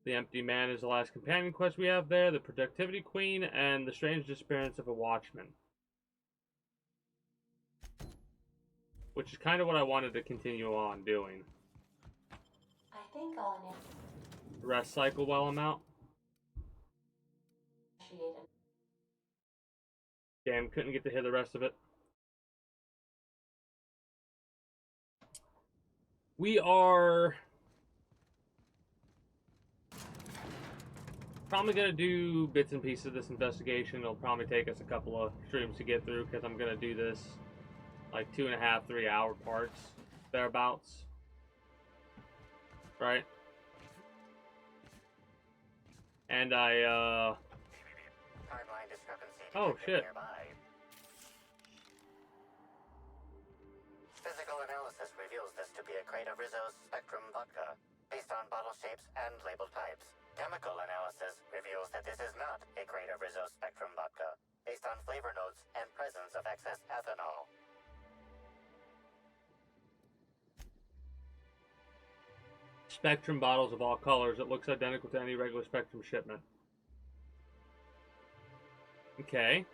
[SPEAKER 1] The Empty Man is the last companion quest we have there. The Productivity Queen and the Strange Disappearance of a Watchman. Which is kind of what I wanted to continue on doing.
[SPEAKER 22] I think I'll
[SPEAKER 1] Rest cycle while I'm out.
[SPEAKER 22] initiate it.
[SPEAKER 1] Damn, couldn't get to hear the rest of it. We are probably going to do bits and pieces of this investigation. It'll probably take us a couple of streams to get through because I'm going to do this like 2.5, 3 hour parts, thereabouts. Right? And I Oh, shit.
[SPEAKER 16] Nearby. Physical analysis reveals this to be a crate of Rizzo's Spectrum vodka, based on bottle shapes and label types. Chemical analysis reveals that this is not a crate of Rizzo's Spectrum vodka, based on flavor notes and presence of excess ethanol.
[SPEAKER 1] Spectrum bottles of all colors. It looks identical to any regular Spectrum shipment. Okay.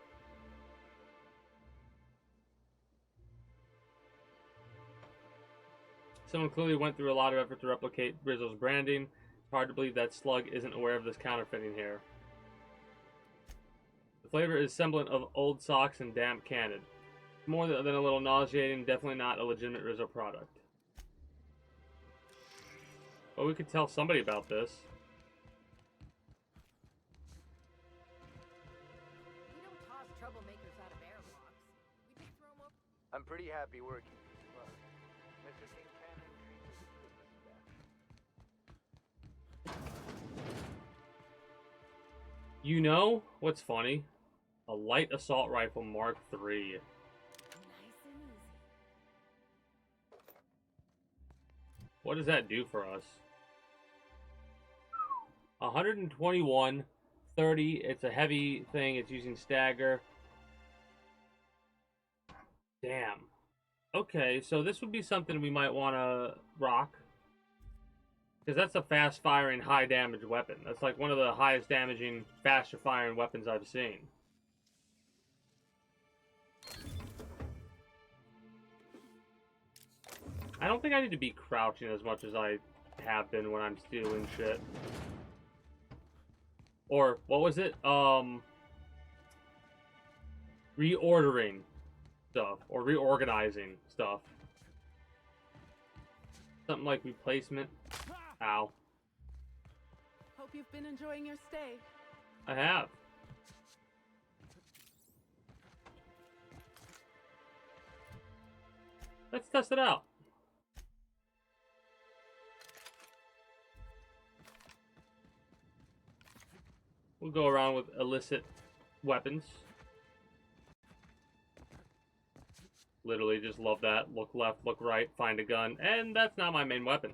[SPEAKER 1] Someone clearly went through a lot of effort to replicate Rizzo's branding. It's hard to believe that Slug isn't aware of this counterfeiting here. The flavor is semblant of old socks and damp cannon. More than a little nauseating, definitely not a legitimate Rizzo product. Well, we could tell somebody about this.
[SPEAKER 6] We don't toss troublemakers out of airlocks. We just throw them over.
[SPEAKER 7] I'm pretty happy working with Slug. Mr. King Cannon treats us with respect.
[SPEAKER 1] You know what's funny? A light assault rifle Mark III. What does that do for us? 121, 30. It's a heavy thing. It's using stagger. Damn. Okay, so this would be something we might want to rock. Because that's a fast-firing, high-damage weapon. That's like one of the highest damaging, faster-firing weapons I've seen. I don't think I need to be crouching as much as I have been when I'm stealing shit. Or, what was it? Reordering stuff. Or reorganizing stuff. Something like replacement. Ow.
[SPEAKER 14] Hope you've been enjoying your stay.
[SPEAKER 1] I have. Let's test it out. We'll go around with illicit weapons. Literally just love that. Look left, look right, find a gun. And that's not my main weapon.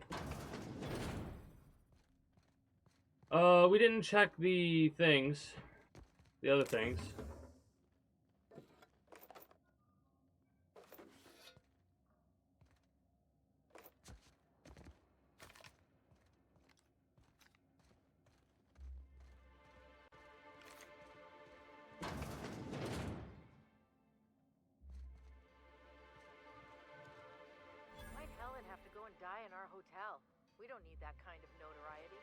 [SPEAKER 1] We didn't check the things. The other things.
[SPEAKER 6] Might Helen have to go and die in our hotel? We don't need that kind of notoriety.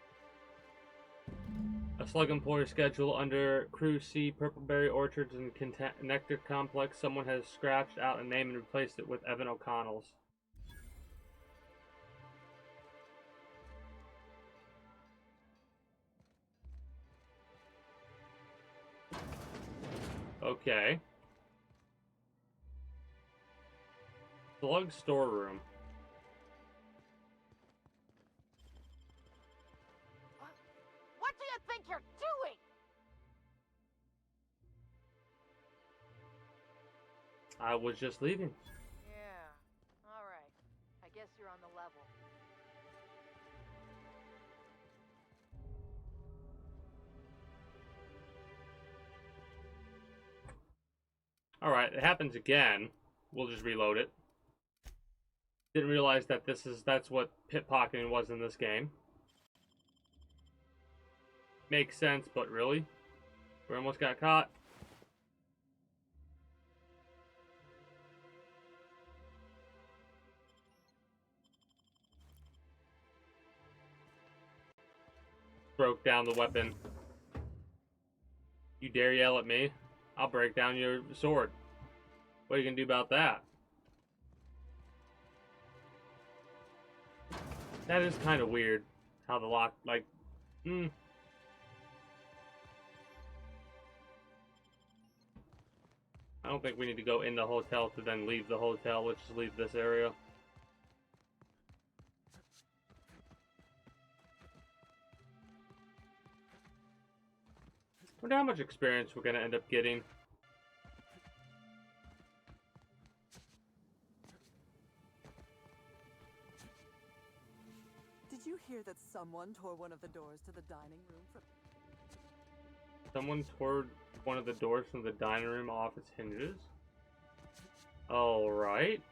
[SPEAKER 1] A slug employer schedule under Crew C, Purpleberry Orchards and Nectar Complex. Someone has scratched out a name and replaced it with Evan O'Connell's. Okay. Slug storeroom.
[SPEAKER 6] What do you think you're doing?
[SPEAKER 1] I was just leaving.
[SPEAKER 6] Yeah. All right. I guess you're on the level.
[SPEAKER 1] Alright, it happens again. We'll just reload it. Didn't realize that that's what pickpocketing was in this game. Makes sense, but really? We almost got caught. Broke down the weapon. You dare yell at me? I'll break down your sword. What are you gonna do about that? That is kind of weird. How the lock, like, I don't think we need to go in the hotel to then leave the hotel. Let's just leave this area. Wonder how much experience we're gonna end up getting.
[SPEAKER 5] you hear that someone tore one of the doors to the dining room from...
[SPEAKER 1] Someone tore one of the doors from the dining room off its hinges? Alright.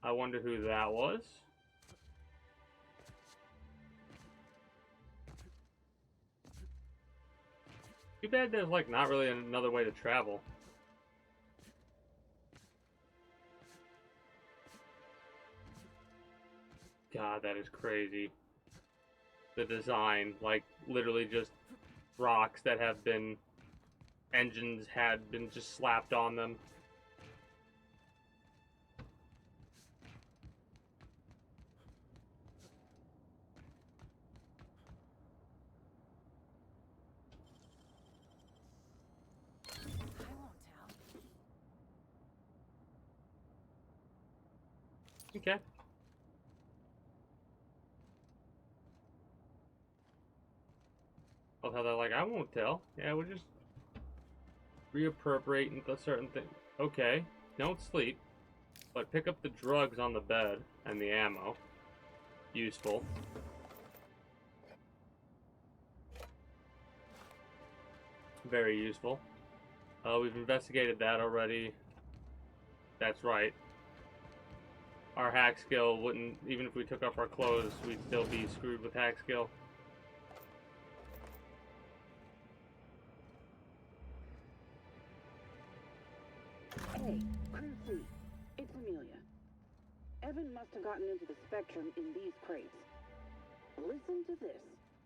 [SPEAKER 1] I wonder who that was. Too bad there's, like, not really another way to travel. God, that is crazy. The design, like, literally just rocks that have been... engines had been just slapped on them. Okay. Love how they're like, I won't tell. Yeah, we're just reappropriating a certain thing. Okay, don't sleep, but pick up the drugs on the bed and the ammo. Useful. Very useful. We've investigated that already. That's right. Our hack skill wouldn't, even if we took off our clothes, we'd still be screwed with hack skill.
[SPEAKER 15] Hey, crew C, it's Amelia. Evan must have gotten into the Spectrum in these crates. Listen to this.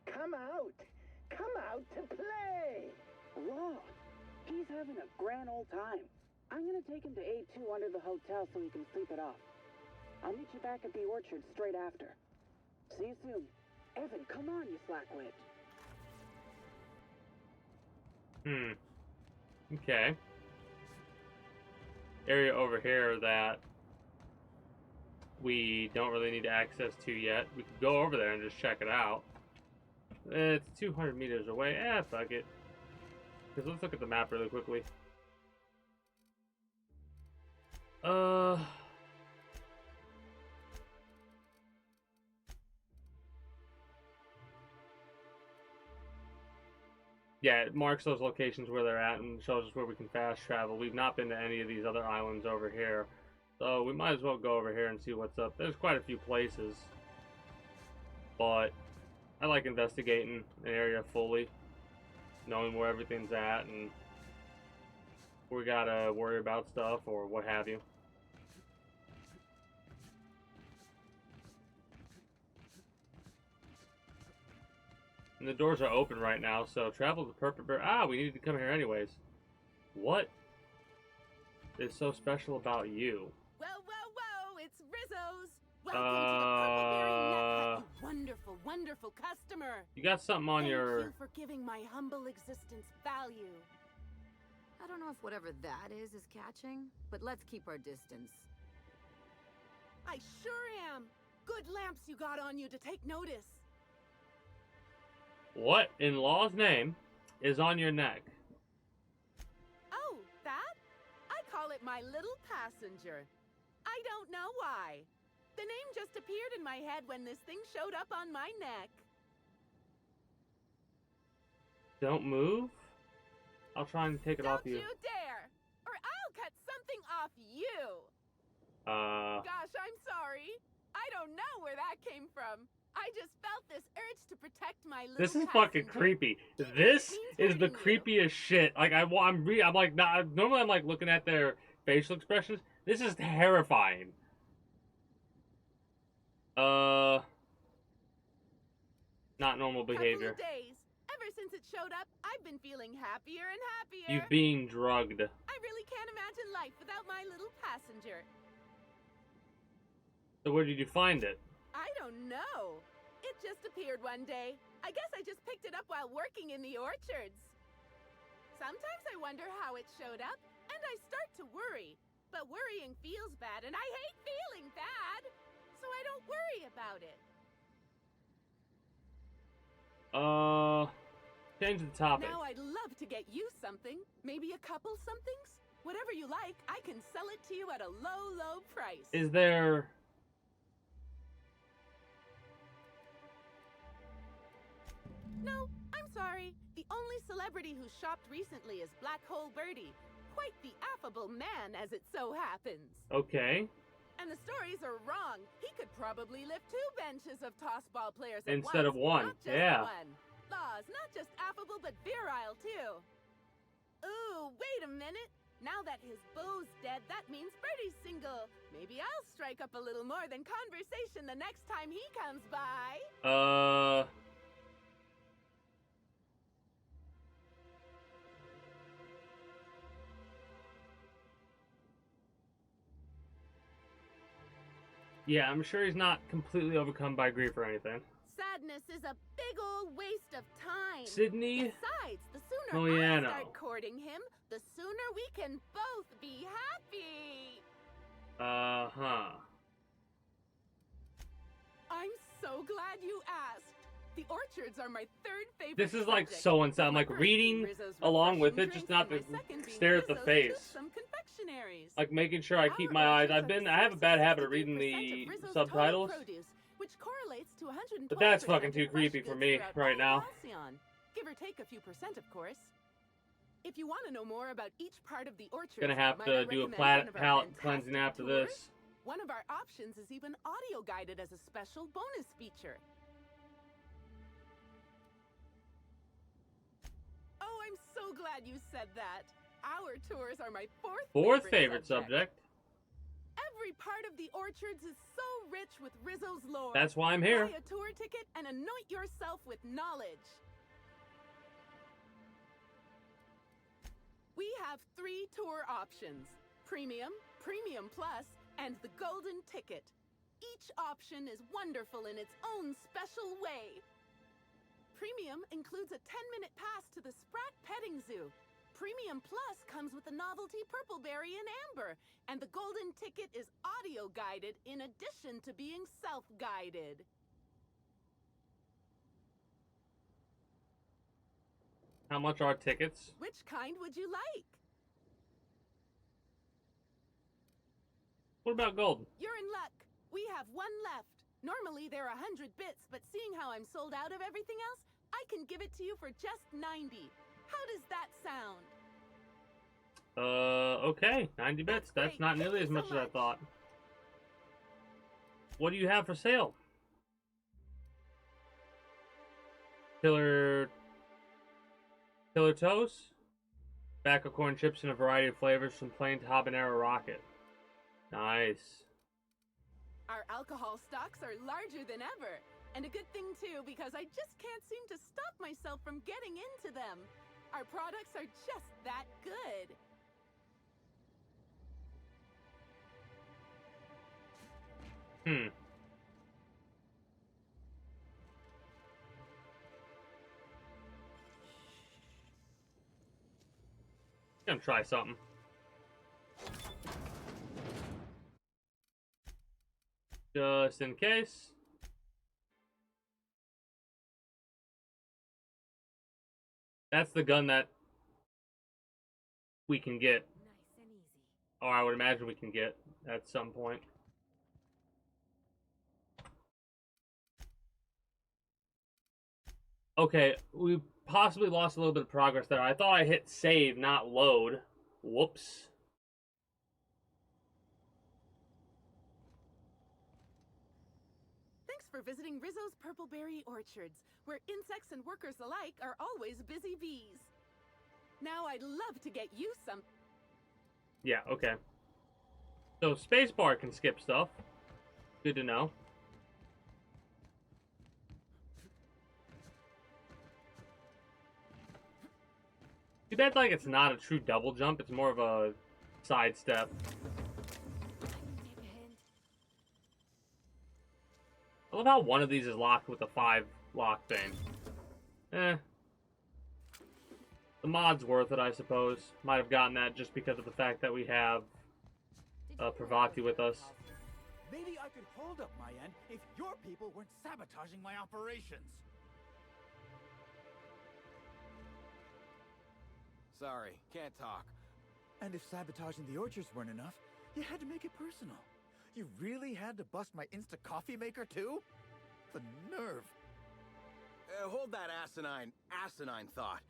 [SPEAKER 2] Come out! Come out to play!
[SPEAKER 15] Law, he's having a grand old time. I'm gonna take him to A2 under the hotel so he can sleep it off. I'll meet you back at the orchard straight after. See you soon. Evan, come on, you slackwit.
[SPEAKER 1] Okay. Area over here that we don't really need access to yet. We could go over there and just check it out. It's 200 meters away. Fuck it. Because let's look at the map really quickly. Yeah, it marks those locations where they're at and shows us where we can fast travel. We've not been to any of these other islands over here. So we might as well go over here and see what's up. There's quite a few places. But I like investigating an area fully. Knowing where everything's at and we gotta worry about stuff or what have you. And the doors are open right now, so travel to Purple Bear. We needed to come here anyways. What is so special about you?
[SPEAKER 14] Whoa, whoa, whoa! It's Rizzo's. Welcome to the Purpleberry Nut Hut, you wonderful, wonderful customer.
[SPEAKER 1] You got something on your...
[SPEAKER 14] Thank you for giving my humble existence value.
[SPEAKER 8] I don't know if whatever that is catching, but let's keep our distance.
[SPEAKER 14] I sure am. Good lamps you got on you to take notice.
[SPEAKER 1] What in law's name is on your neck?
[SPEAKER 14] Oh, that? I call it my little passenger. I don't know why. The name just appeared in my head when this thing showed up on my neck.
[SPEAKER 1] Don't move. I'll try and take it off you.
[SPEAKER 14] Don't you dare! Or I'll cut something off you! Gosh, I'm sorry. I don't know where that came from. I just felt this urge to protect my little
[SPEAKER 1] This is
[SPEAKER 14] passenger.
[SPEAKER 1] fucking creepy. This is the creepiest shit. Like I'm like normally I'm like looking at their facial expressions. This is terrifying. Not normal behavior.
[SPEAKER 14] Couple of days. Ever since it showed up, I've been feeling happier and happier.
[SPEAKER 1] You being drugged.
[SPEAKER 14] I really can't imagine life without my little passenger.
[SPEAKER 1] So where did you find it?
[SPEAKER 14] I don't know. It just appeared one day. I guess I just picked it up while working in the orchards. Sometimes I wonder how it showed up, and I start to worry. But worrying feels bad, and I hate feeling bad. So I don't worry about it.
[SPEAKER 1] Change the topic.
[SPEAKER 14] Now I'd love to get you something. Maybe a couple somethings? Whatever you like, I can sell it to you at a low, low price.
[SPEAKER 1] Is there
[SPEAKER 14] No, I'm sorry. The only celebrity who shopped recently is Black Hole Birdie. Quite the affable man, as it so happens.
[SPEAKER 1] Okay.
[SPEAKER 14] And the stories are wrong. He could probably lift 2 benches of tossball players at
[SPEAKER 1] Instead
[SPEAKER 14] once,
[SPEAKER 1] of one.
[SPEAKER 14] not just
[SPEAKER 1] Yeah.
[SPEAKER 14] one. Laws, not just affable, but virile, too. Ooh, wait a minute. Now that his beau's dead, that means Birdie's single. Maybe I'll strike up a little more than conversation the next time he comes by.
[SPEAKER 1] Yeah, I'm sure he's not completely overcome by grief or anything.
[SPEAKER 14] Sadness is a big old waste of time.
[SPEAKER 1] Sydney
[SPEAKER 14] Besides, the sooner
[SPEAKER 1] Moyano.
[SPEAKER 14] I start courting him, the sooner we can both be happy. I'm so glad you asked. The orchards are my 3rd favorite.
[SPEAKER 1] This is like
[SPEAKER 14] subject.
[SPEAKER 1] so and so. I'm
[SPEAKER 14] My
[SPEAKER 1] like
[SPEAKER 14] first
[SPEAKER 1] reading
[SPEAKER 14] being Rizzo's
[SPEAKER 1] along with it,
[SPEAKER 14] refreshing
[SPEAKER 1] just not to
[SPEAKER 14] drinks, and my second being
[SPEAKER 1] stare at the
[SPEAKER 14] Rizzo's
[SPEAKER 1] face.
[SPEAKER 14] toothsome confectionaries.
[SPEAKER 1] Like making sure I keep my eyes. I have a bad habit of reading the subtitles,
[SPEAKER 14] Produce, which correlates to 112%
[SPEAKER 1] but that's fucking
[SPEAKER 14] of
[SPEAKER 1] too
[SPEAKER 14] fresh
[SPEAKER 1] creepy for
[SPEAKER 14] goods
[SPEAKER 1] me
[SPEAKER 14] throughout
[SPEAKER 1] right
[SPEAKER 14] all
[SPEAKER 1] now.
[SPEAKER 14] Halcyon. Give or take a few percent, of course. If you want to know more about each part of the orchard,
[SPEAKER 1] Gonna have
[SPEAKER 14] might
[SPEAKER 1] to
[SPEAKER 14] I
[SPEAKER 1] do a
[SPEAKER 14] recommend one of our
[SPEAKER 1] palate cleansing
[SPEAKER 14] fantastic
[SPEAKER 1] after
[SPEAKER 14] tours?
[SPEAKER 1] this.
[SPEAKER 14] One of our options is even audio guided as a special bonus feature. Oh, I'm so glad you said that. Our tours are my 4th
[SPEAKER 1] Favorite subject.
[SPEAKER 14] Every part of the orchards is so rich with Rizzo's lore.
[SPEAKER 1] That's why I'm here.
[SPEAKER 14] Buy a tour ticket and anoint yourself with knowledge. We have 3 tour options: Premium, Premium Plus, and the Golden Ticket. Each option is wonderful in its own special way. Premium includes a 10-minute pass to the Sprat Petting Zoo. Premium Plus comes with the novelty Purpleberry and Amber, and the Golden Ticket is audio-guided in addition to being self-guided.
[SPEAKER 1] How much are tickets?
[SPEAKER 14] Which kind would you like?
[SPEAKER 1] What about gold?
[SPEAKER 14] You're in luck. We have 1 left. Normally they're 100 bits, but seeing how I'm sold out of everything else, I can give it to you for just 90. How does that sound?
[SPEAKER 1] Okay. 90 bits. That's not nearly as much as I thought. What do you have for sale? Killer toast? Backo corn chips in a variety of flavors from plain to habanero rocket. Nice.
[SPEAKER 14] Our alcohol stocks are larger than ever. And a good thing, too, because I just can't seem to stop myself from getting into them. Our products are just that good.
[SPEAKER 1] Gonna try something. Just in case. That's the gun that we can get.
[SPEAKER 17] Nice and easy.
[SPEAKER 1] Or I would imagine we can get at some point. Okay, we possibly lost a little bit of progress there. I thought I hit save, not load. Whoops.
[SPEAKER 14] Thanks for visiting Rizzo's Purpleberry Orchards, where insects and workers alike are always busy bees. Now I'd love to get you some...
[SPEAKER 1] Yeah, okay. So spacebar can skip stuff. Good to know. Too bad, like, it's not a true double jump. It's more of a sidestep. I love how one of these is locked with a 5 lock thing. The mod's worth it, I suppose. Might have gotten that just because of the fact that we have Pravati with us.
[SPEAKER 10] Maybe I could hold up my end if your people weren't sabotaging my operations. Sorry, can't talk. And if sabotaging the orchards weren't enough, you had to make it personal. You really had to bust my instant coffee maker too? The nerve. Hold that asinine thought.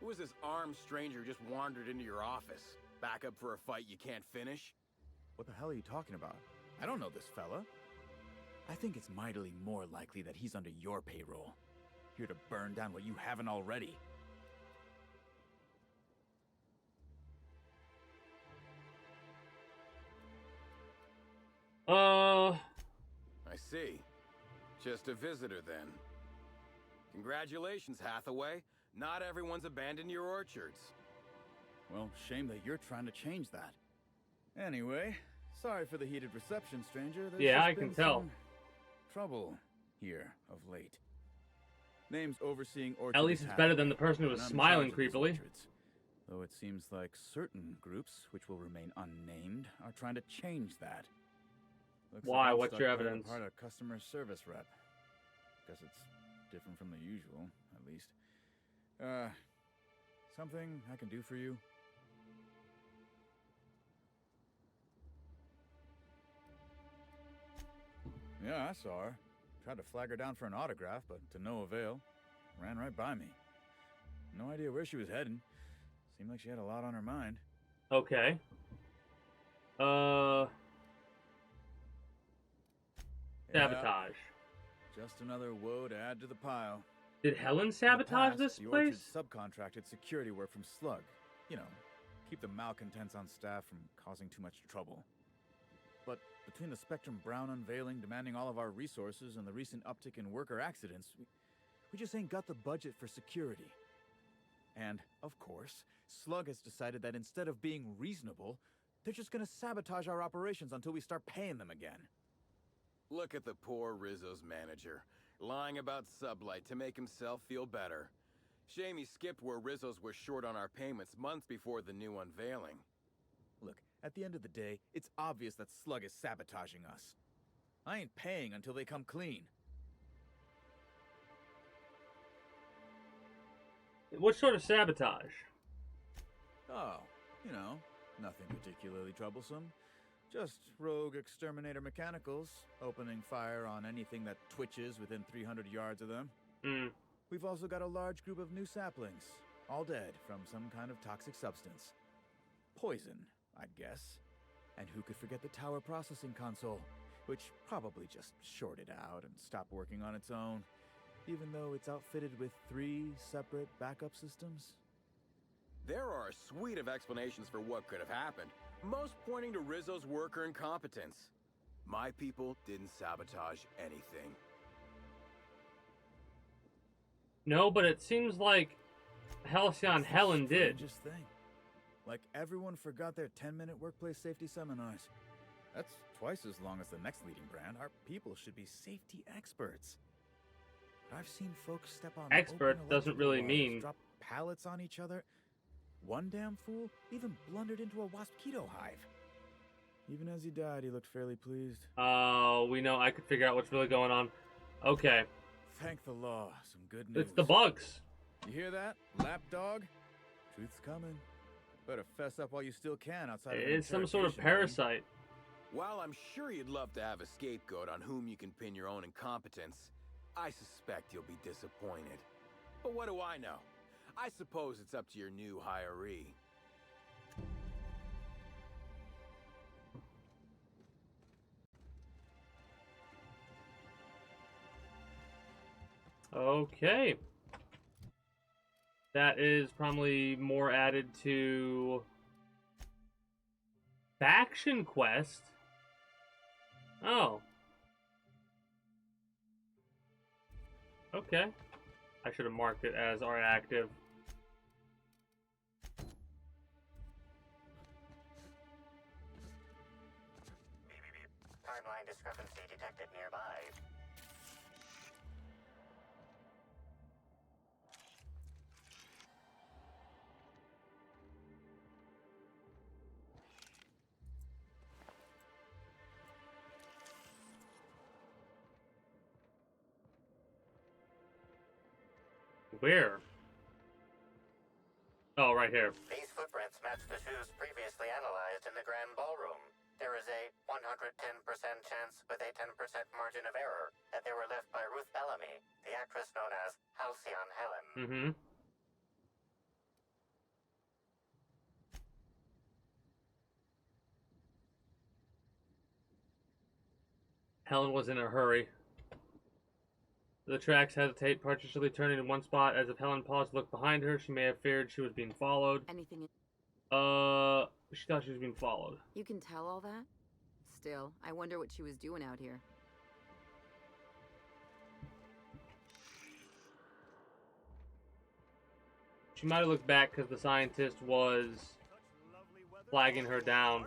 [SPEAKER 10] Who is this armed stranger who just wandered into your office? Back up for a fight you can't finish?
[SPEAKER 19] What the hell are you talking about? I don't know this fella. I think it's mightily more likely that he's under your payroll. Here to burn down what you haven't already.
[SPEAKER 10] I see. Just a visitor, then. Congratulations, Hathaway. Not everyone's abandoned your orchards.
[SPEAKER 19] Well, shame that you're trying to change that. Anyway, sorry for the heated reception, stranger. There's
[SPEAKER 1] Yeah,
[SPEAKER 19] just
[SPEAKER 1] I can
[SPEAKER 19] been
[SPEAKER 1] tell.
[SPEAKER 19] some trouble here of late. Name's overseeing orchards.
[SPEAKER 1] At least it's better than the person who was smiling creepily.
[SPEAKER 19] Though it seems like certain groups, which will remain unnamed, are trying to change that. Looks
[SPEAKER 1] Why?
[SPEAKER 19] like I'm
[SPEAKER 1] What's
[SPEAKER 19] stuck
[SPEAKER 1] your
[SPEAKER 19] playing the
[SPEAKER 1] evidence?
[SPEAKER 19] part of customer service rep. Guess it's different from the usual, at least. Something I can do for you? Yeah, I saw her. Tried to flag her down for an autograph, but to no avail. Ran right by me. No idea where she was heading. Seemed like she had a lot on her mind.
[SPEAKER 1] Okay. Sabotage.
[SPEAKER 19] Just another woe to add to the pile.
[SPEAKER 1] Did Helen
[SPEAKER 19] In the
[SPEAKER 1] sabotage
[SPEAKER 19] past,
[SPEAKER 1] this
[SPEAKER 19] the
[SPEAKER 1] place?
[SPEAKER 19] Orchard subcontracted security work from Slug. You know, keep the malcontents on staff from causing too much trouble. But between the Spectrum Brown unveiling demanding all of our resources and the recent uptick in worker accidents, we just ain't got the budget for security. And, of course, Slug has decided that instead of being reasonable, they're just gonna sabotage our operations until we start paying them again.
[SPEAKER 10] Look at the poor Rizzo's manager, lying about Sublight to make himself feel better. Shame he skipped where Rizzo's was short on our payments months before the new unveiling.
[SPEAKER 19] Look, at the end of the day, it's obvious that Slug is sabotaging us. I ain't paying until they come clean.
[SPEAKER 1] What sort of sabotage?
[SPEAKER 19] Oh, you know, nothing particularly troublesome. Just rogue exterminator mechanicals, opening fire on anything that twitches within 300 yards of them. We've also got a large group of new saplings, all dead from some kind of toxic substance. Poison, I'd guess. And who could forget the tower processing console, which probably just shorted out and stopped working on its own, even though it's outfitted with 3 separate backup systems?
[SPEAKER 10] There are a suite of explanations for what could have happened, most pointing to Rizzo's worker incompetence. My people didn't sabotage anything.
[SPEAKER 1] No, but it seems like Halcyon Helen did.
[SPEAKER 19] Strangest thing. Like everyone forgot their 10-minute workplace safety seminars. That's twice as long as the next leading brand. Our people should be safety experts. But I've seen folks step on
[SPEAKER 1] Expert
[SPEAKER 19] open
[SPEAKER 1] doesn't really
[SPEAKER 19] electrical wires,
[SPEAKER 1] mean-
[SPEAKER 19] drop pallets on each other. One damn fool even blundered into a wasp-keto hive. Even as he died, he looked fairly pleased.
[SPEAKER 1] Oh, we know. I could figure out what's really going on. Okay.
[SPEAKER 19] Thank the law. Some good news.
[SPEAKER 1] It's the bugs.
[SPEAKER 19] You hear that, lapdog? Truth's coming. Better fess up while you still can outside of an
[SPEAKER 1] It's some sort of
[SPEAKER 19] interrogation room.
[SPEAKER 1] parasite.
[SPEAKER 10] While I'm sure you'd love to have a scapegoat on whom you can pin your own incompetence, I suspect you'll be disappointed. But what do I know? I suppose it's up to your new hiree.
[SPEAKER 1] Okay. That is probably more added to Faction Quest. Oh. Okay. I should have marked it as our active.
[SPEAKER 16] Timeline discrepancy detected nearby.
[SPEAKER 1] Where? Oh, right here.
[SPEAKER 16] These footprints match the shoes previously analyzed in the Grand Ballroom. There is a 110% chance with a 10% margin of error that they were left by Ruth Bellamy, the actress known as Halcyon Helen.
[SPEAKER 1] Mm-hmm. Helen was in a hurry. The tracks hesitate, partially turning in one spot. As if Helen paused to look behind her, she may have feared she was being followed.
[SPEAKER 8] Anything?
[SPEAKER 1] She thought she was being followed.
[SPEAKER 8] You can tell all that? Still, I wonder what she was doing out here.
[SPEAKER 1] She might have looked back because the scientist was flagging her down.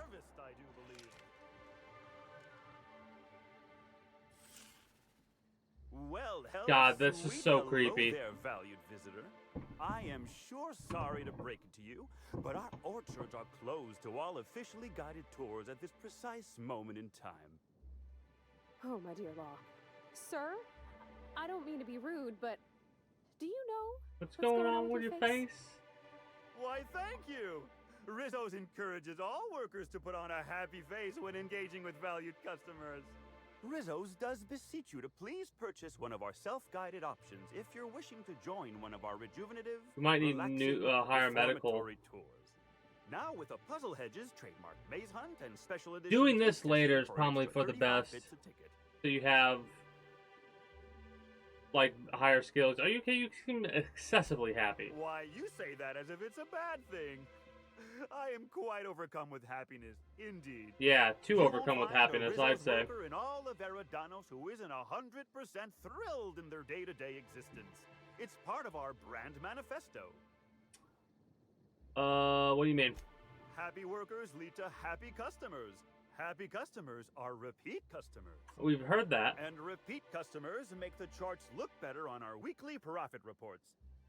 [SPEAKER 20] Well,
[SPEAKER 1] God, this is so creepy.
[SPEAKER 20] There, valued visitor. I am sure sorry to break it to you, but our orchards are closed to all officially guided tours at this precise moment in time.
[SPEAKER 17] Oh, my dear Law. Sir, I don't mean to be rude, but do you know
[SPEAKER 1] what's going on with your face?
[SPEAKER 20] Why, thank you. Rizzo's encourages all workers to put on a happy face when engaging with valued customers. Rizzo's does beseech you to please purchase one of our self-guided options if you're wishing to join one of our rejuvenative,
[SPEAKER 1] you might need new higher medical
[SPEAKER 20] tours. Now with a Puzzle Hedges trademark maze hunt and special edition.
[SPEAKER 1] Doing this later is probably for the best. So you have like higher skills. Are you okay? You seem excessively happy.
[SPEAKER 20] Why, you say that as if it's a bad thing. I am quite overcome with happiness, indeed.
[SPEAKER 1] Yeah, too overcome with happiness, I'd say.
[SPEAKER 20] In all of Eridanos who isn't 100% thrilled in their day-to-day existence. It's part of our brand manifesto.
[SPEAKER 1] What do you mean?
[SPEAKER 20] Happy workers lead to happy customers. Happy customers are repeat customers.
[SPEAKER 1] We've heard that.
[SPEAKER 20] And repeat customers make the charts look better on our weekly profit reports.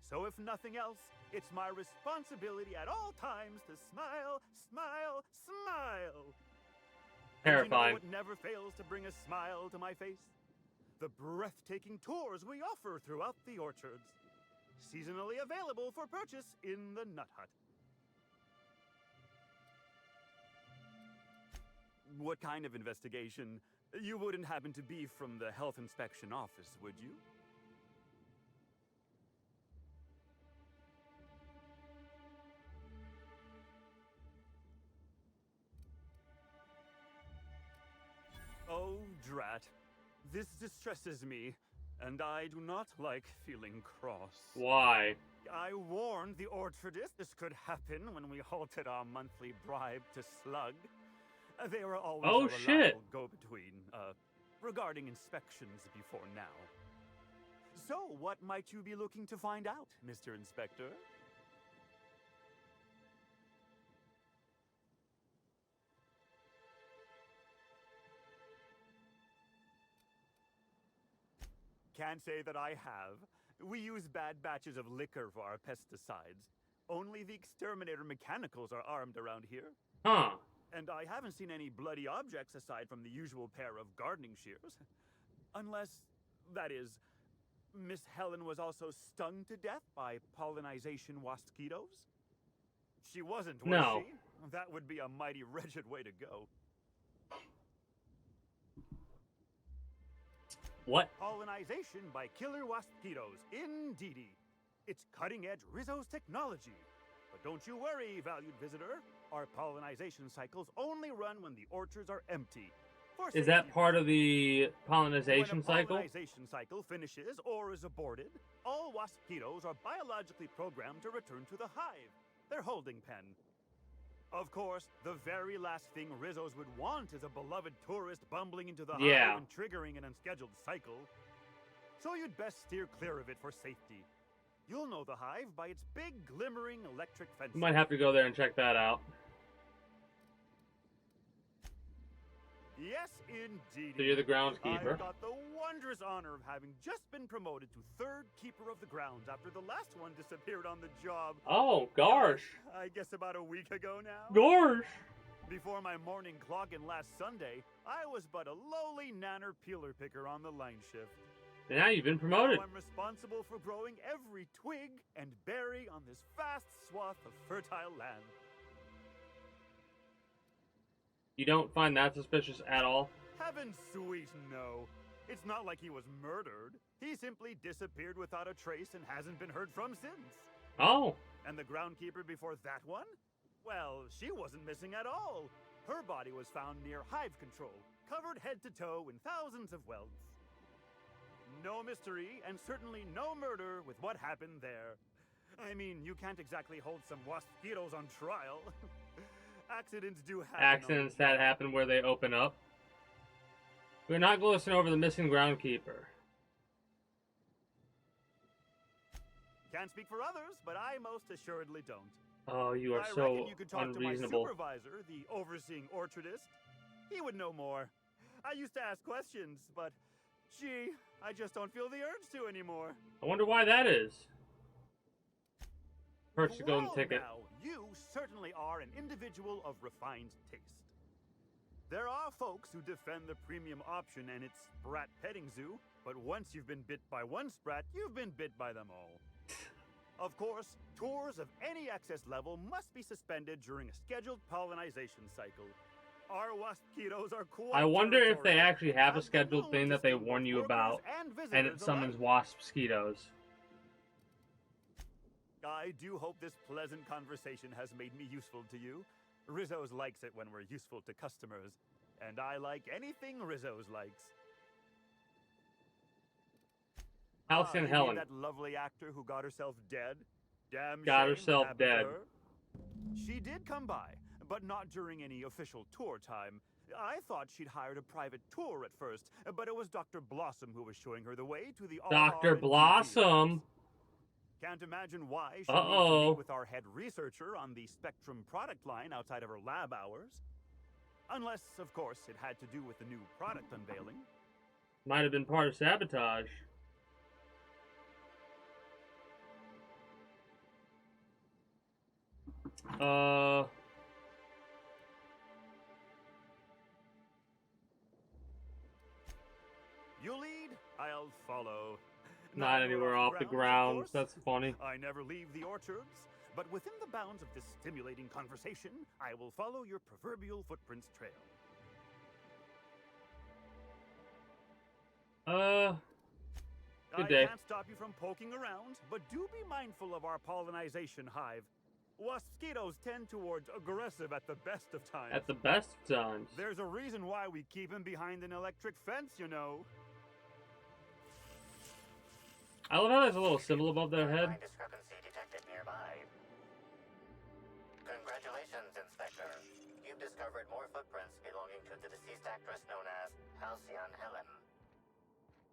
[SPEAKER 20] So if nothing else, it's my responsibility at all times to smile, smile, smile.
[SPEAKER 1] Terrifying.
[SPEAKER 20] And you know what never fails to bring a smile to my face? The breathtaking tours we offer throughout the orchards. Seasonally available for purchase in the Nut Hut. What kind of investigation? You wouldn't happen to be from the health inspection office, would you? Oh, drat. This distresses me, and I do not like feeling cross.
[SPEAKER 1] Why?
[SPEAKER 20] I warned the orchardist this could happen when we halted our monthly bribe to Slug. They were always a reliable go-between, regarding inspections before now. So, what might you be looking to find out, Mr. Inspector? Can't say that I have. We use bad batches of liquor for our pesticides. Only the exterminator mechanicals are armed around here.
[SPEAKER 1] Huh.
[SPEAKER 20] And I haven't seen any bloody objects aside from the usual pair of gardening shears. Unless, that is, Miss Helen was also stung to death by pollinization wasquitos? She wasn't, was she? That would be a mighty wretched way to go.
[SPEAKER 1] What?
[SPEAKER 20] Pollinization by killer wasquitos, indeedy. It's cutting-edge Rizzo's technology. But don't you worry, valued visitor. Our pollinization cycles only run when the orchards are empty.
[SPEAKER 1] Is that part of the pollinization cycle?
[SPEAKER 20] When a pollinization cycle finishes or is aborted, all wasquitos are biologically programmed to return to the hive, their holding pen. Of course, the very last thing Rizzo's would want is a beloved tourist bumbling into the hive and triggering an unscheduled cycle. So you'd best steer clear of it for safety. You'll know the hive by its big, glimmering electric fence.
[SPEAKER 1] You might have to go there and check that out.
[SPEAKER 20] Yes, indeed.
[SPEAKER 1] So you're the groundskeeper.
[SPEAKER 20] I've got the wondrous honor of having just been promoted to third keeper of the grounds after the last one disappeared on the job.
[SPEAKER 1] Oh, gosh.
[SPEAKER 20] I guess about a week ago now.
[SPEAKER 1] Gosh.
[SPEAKER 20] Before my morning clock-in last Sunday, I was but a lowly nanner peeler picker on the line shift.
[SPEAKER 1] And now you've been promoted.
[SPEAKER 20] Now I'm responsible for growing every twig and berry on this vast swath of fertile land.
[SPEAKER 1] You don't find that suspicious at all?
[SPEAKER 20] Heaven sweet, no. It's not like he was murdered. He simply disappeared without a trace and hasn't been heard from since.
[SPEAKER 1] Oh.
[SPEAKER 20] And the groundkeeper before that one? Well, she wasn't missing at all. Her body was found near hive control, covered head to toe in thousands of welts. No mystery, and certainly no murder with what happened there. I mean, you can't exactly hold some mosquitoes on trial. Accidents do happen.
[SPEAKER 1] Accidents that happen where they open up. We're not glossing over the missing groundkeeper.
[SPEAKER 20] Can't speak for others, but I most assuredly don't.
[SPEAKER 1] Oh, you are
[SPEAKER 20] I
[SPEAKER 1] so
[SPEAKER 20] reckon you could talk
[SPEAKER 1] unreasonable.
[SPEAKER 20] to my supervisor, the overseeing orchardist. He would know more. I used to ask questions, but gee, I just don't feel the urge to anymore.
[SPEAKER 1] I wonder why that is. Purchase the golden
[SPEAKER 20] Whoa,
[SPEAKER 1] ticket.
[SPEAKER 20] now, you certainly are an individual of refined taste. There are folks who defend the premium option and its sprat petting zoo, but once you've been bit by one sprat, you've been bit by them all. Of course, tours of any excess level must be suspended during a scheduled pollinization cycle. Our mosquitoes are quite
[SPEAKER 1] I wonder if they
[SPEAKER 20] territorial,
[SPEAKER 1] actually have a
[SPEAKER 20] and
[SPEAKER 1] scheduled
[SPEAKER 20] known
[SPEAKER 1] thing
[SPEAKER 20] to
[SPEAKER 1] that they
[SPEAKER 20] sting
[SPEAKER 1] warn
[SPEAKER 20] both
[SPEAKER 1] you
[SPEAKER 20] workers
[SPEAKER 1] about,
[SPEAKER 20] and
[SPEAKER 1] and it
[SPEAKER 20] visitors
[SPEAKER 1] summons
[SPEAKER 20] alike.
[SPEAKER 1] wasp mosquitoes.
[SPEAKER 20] I do hope this pleasant conversation has made me useful to you. Rizzo's likes it when we're useful to customers, and I like anything Rizzo's likes.
[SPEAKER 1] Allison
[SPEAKER 20] You mean
[SPEAKER 1] Helen.
[SPEAKER 20] that lovely actor who got herself dead? Damn
[SPEAKER 1] Got
[SPEAKER 20] shame
[SPEAKER 1] herself
[SPEAKER 20] happened to
[SPEAKER 1] dead.
[SPEAKER 20] her. She did come by, but not during any official tour time. I thought she'd hired a private tour at first, but it was Dr. Blossom who was showing her the way to the
[SPEAKER 1] Dr.
[SPEAKER 20] R&D
[SPEAKER 1] Blossom.
[SPEAKER 20] Can't imagine why she needs to
[SPEAKER 1] Uh-oh.
[SPEAKER 20] meet with our head researcher on the Spectrum product line outside of her lab hours. Unless, of course, it had to do with the new product unveiling.
[SPEAKER 1] Might have been part of sabotage.
[SPEAKER 20] You lead, I'll follow.
[SPEAKER 1] Not anywhere off the ground. That's funny.
[SPEAKER 20] I never leave the orchards, but within the bounds of this stimulating conversation, I will follow your proverbial footprints trail.
[SPEAKER 1] Good day.
[SPEAKER 20] I can't stop you from poking around, but do be mindful of our pollinization hive. Mosquitoes tend towards aggressive at the best of times.
[SPEAKER 1] At the best of times.
[SPEAKER 20] There's a reason why we keep him behind an electric fence, you know.
[SPEAKER 1] I love how there's a little symbol above their head.
[SPEAKER 16] Discrepancy detected nearby. Congratulations, Inspector. You've discovered more footprints belonging to the deceased actress known as Halcyon Helen.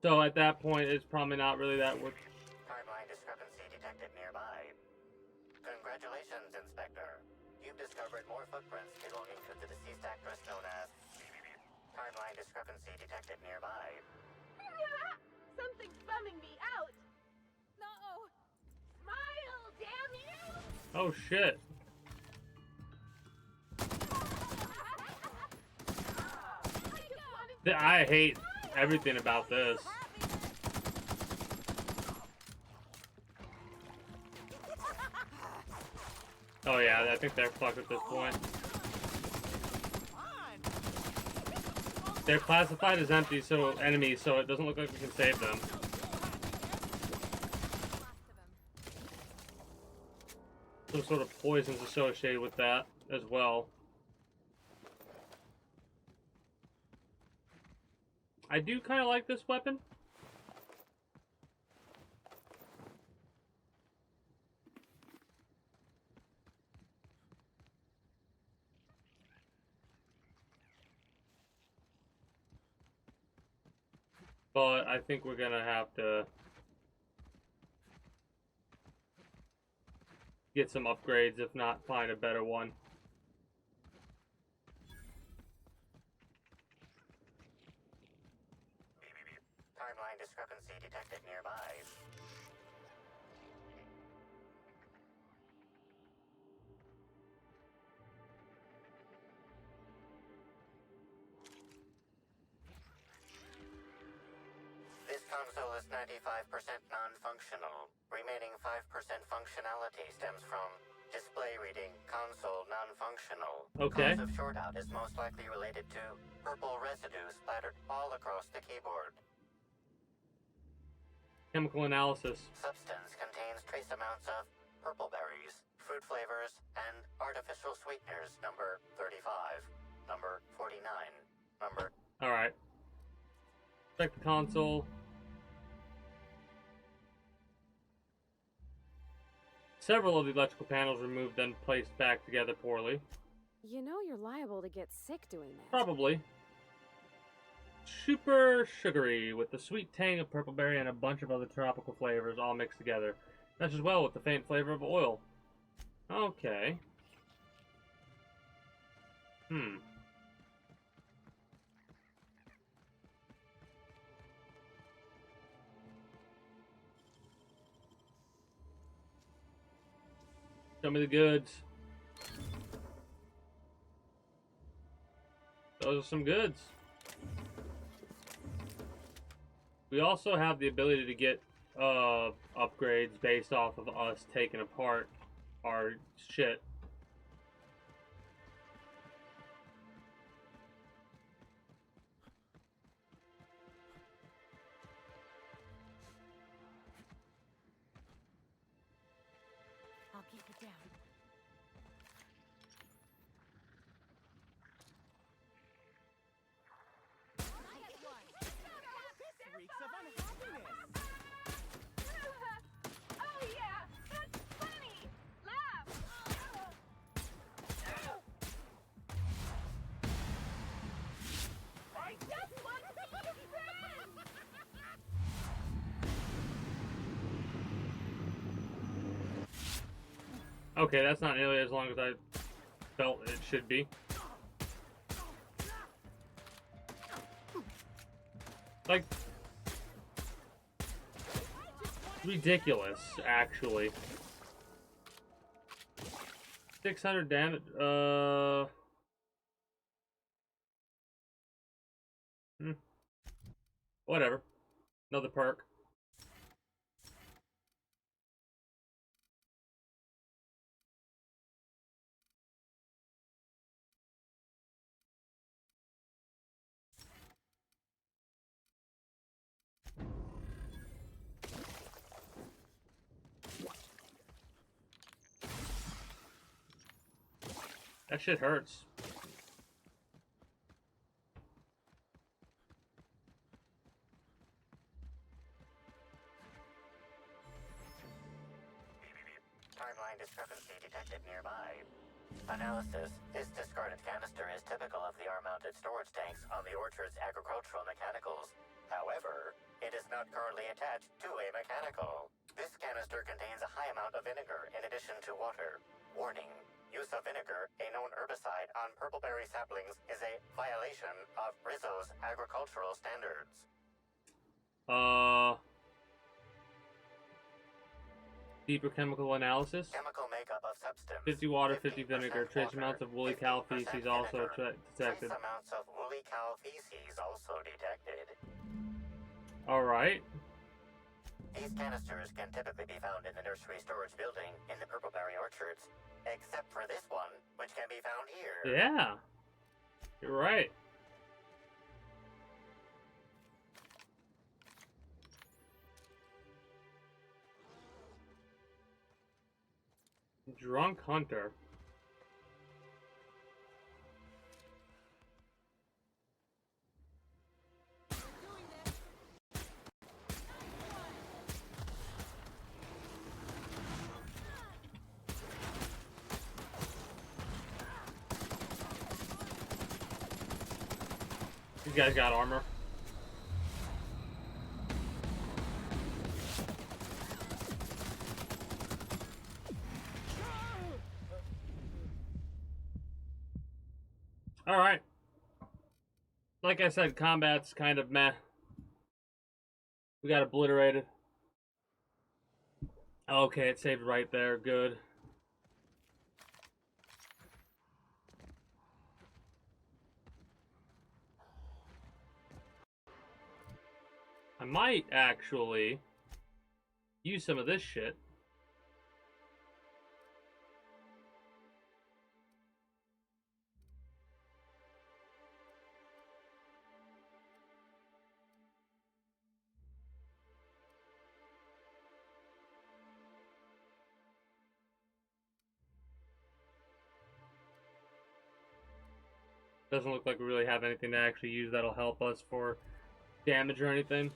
[SPEAKER 1] So at that point, it's probably not really that worth.
[SPEAKER 16] Timeline discrepancy detected nearby. Congratulations, Inspector. You've discovered more footprints belonging to the deceased actress known as... Timeline discrepancy detected nearby.
[SPEAKER 14] Something's bumming me out. No. Smile, damn you.
[SPEAKER 1] Oh shit. I hate everything about this. Oh yeah, I think they're fucked at this point. They're classified as empty, so enemies, so it doesn't look like we can save them. Some sort of poison's associated with that as well. I do kind of like this weapon. But I think we're gonna have to get some upgrades, if not find a better one.
[SPEAKER 16] Timeline discrepancy detected nearby. This console is 95% non-functional. Remaining 5% functionality stems from display reading console non-functional.
[SPEAKER 1] Okay.
[SPEAKER 16] Cause of shortout is most likely related to purple residue splattered all across the keyboard.
[SPEAKER 1] Chemical analysis.
[SPEAKER 16] Substance contains trace amounts of purple berries, fruit flavors, and artificial sweeteners. Number 35, number 49, number...
[SPEAKER 1] Alright. Check the console. Several of the electrical panels removed, then placed back together poorly.
[SPEAKER 17] You know you're liable to get sick doing that.
[SPEAKER 1] Probably. Super sugary, with the sweet tang of purple berry and a bunch of other tropical flavors all mixed together. Matches well with the faint flavor of oil. Okay. Show me the goods. Those are some goods. We also have the ability to get upgrades based off of us taking apart our shit.
[SPEAKER 17] I'll keep it down.
[SPEAKER 3] Reeks of unhappiness.
[SPEAKER 14] Oh yeah, that's funny. Laugh. I just want to be your friend.
[SPEAKER 1] Okay, that's not nearly as long as I felt it should be. Like, ridiculous, actually. 600 damage, whatever. Another perk. That shit hurts.
[SPEAKER 16] Timeline discrepancy detected nearby. Analysis. This discarded canister is typical of the R-mounted storage tanks on the orchard's agricultural mechanicals. However, it is not currently attached to a mechanical. This canister contains a high amount of vinegar in addition to water. Warning. Use of vinegar, a known herbicide on purpleberry saplings, is a violation of Rizzo's agricultural standards.
[SPEAKER 1] Deeper chemical analysis.
[SPEAKER 16] Chemical makeup of substance.
[SPEAKER 1] 50 water, 50 vinegar. Trace amounts of woolly cow feces also detected.
[SPEAKER 16] Trace amounts of woolly cow feces also detected.
[SPEAKER 1] Alright.
[SPEAKER 16] These canisters can typically be found in the nursery storage building in the purpleberry orchards, except for this one, which can be found here.
[SPEAKER 1] Yeah. You're right. Drunk Hunter. These guys got armor. Alright. Like I said, combat's kind of meh. We got obliterated. Okay, it saved right there. Good. I might actually use some of this shit. Doesn't look like we really have anything to actually use that'll help us for damage or anything.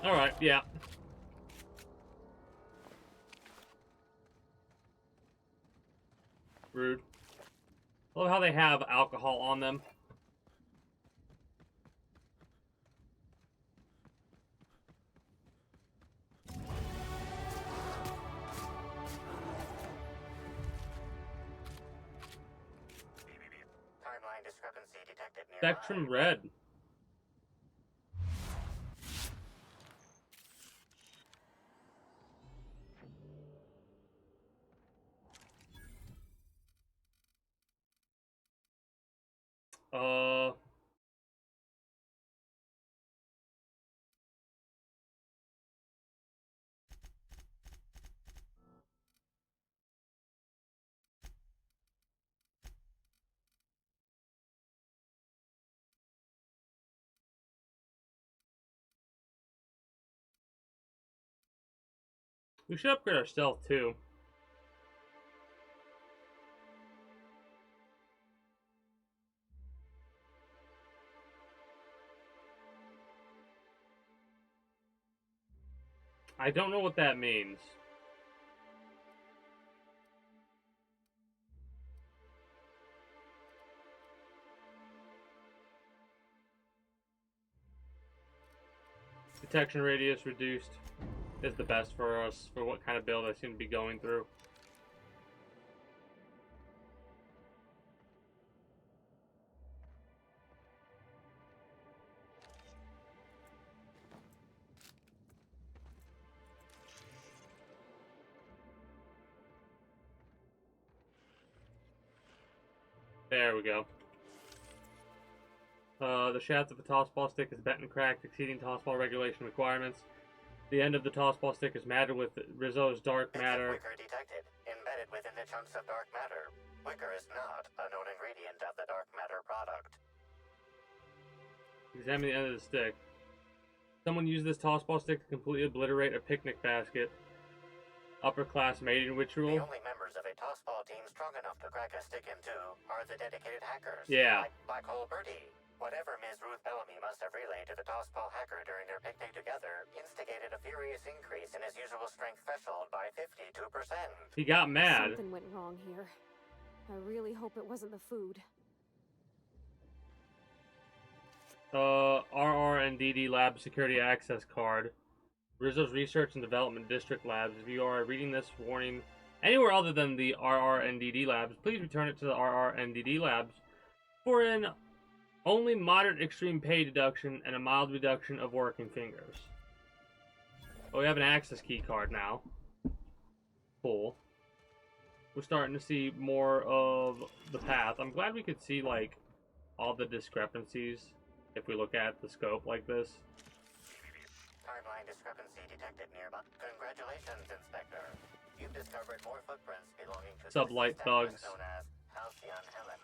[SPEAKER 1] Alright, yeah. Rude. Love how they have alcohol on them.
[SPEAKER 16] Timeline discrepancy detected nearby.
[SPEAKER 1] Spectrum red. We should upgrade our stealth too. I don't know what that means. Detection radius reduced is the best for us for what kind of build I seem to be going through. There we go. The shaft of the tossball stick is bent and cracked, exceeding tossball regulation requirements. The end of the tossball stick is matted with Rizzo's dark matter.
[SPEAKER 16] Wicker detected, embedded within the chunks of dark matter. Wicker is not a known ingredient of the dark matter product.
[SPEAKER 1] Examine the end of the stick. Someone used this tossball stick to completely obliterate a picnic basket. Upper class mating ritual.
[SPEAKER 16] The only members of a tossball team strong enough to crack a stick into are the dedicated hackers.
[SPEAKER 1] Yeah.
[SPEAKER 16] Like Black Hole Birdie. Whatever Ms. Ruth Bellamy must have relayed to the tossball hacker during their picnic together instigated a furious increase in his usual strength threshold by 52%.
[SPEAKER 1] He got mad.
[SPEAKER 17] Something went wrong here. I really hope it wasn't the food.
[SPEAKER 1] RR&DD Lab Security Access Card. Rizzo's Research and Development District Labs. If you are reading this warning anywhere other than the RR&DD Labs, please return it to the RR&DD Labs for an only moderate extreme pay deduction and a mild reduction of working fingers. Oh, we have an access key card now. Cool. We're starting to see more of the path. I'm glad we could see, like, all the discrepancies if we look at the scope like this.
[SPEAKER 16] Timeline discrepancy detected nearby. Congratulations, Inspector. You've discovered more footprints belonging to
[SPEAKER 1] Sublight thugs.
[SPEAKER 16] known as Halcyon Helen.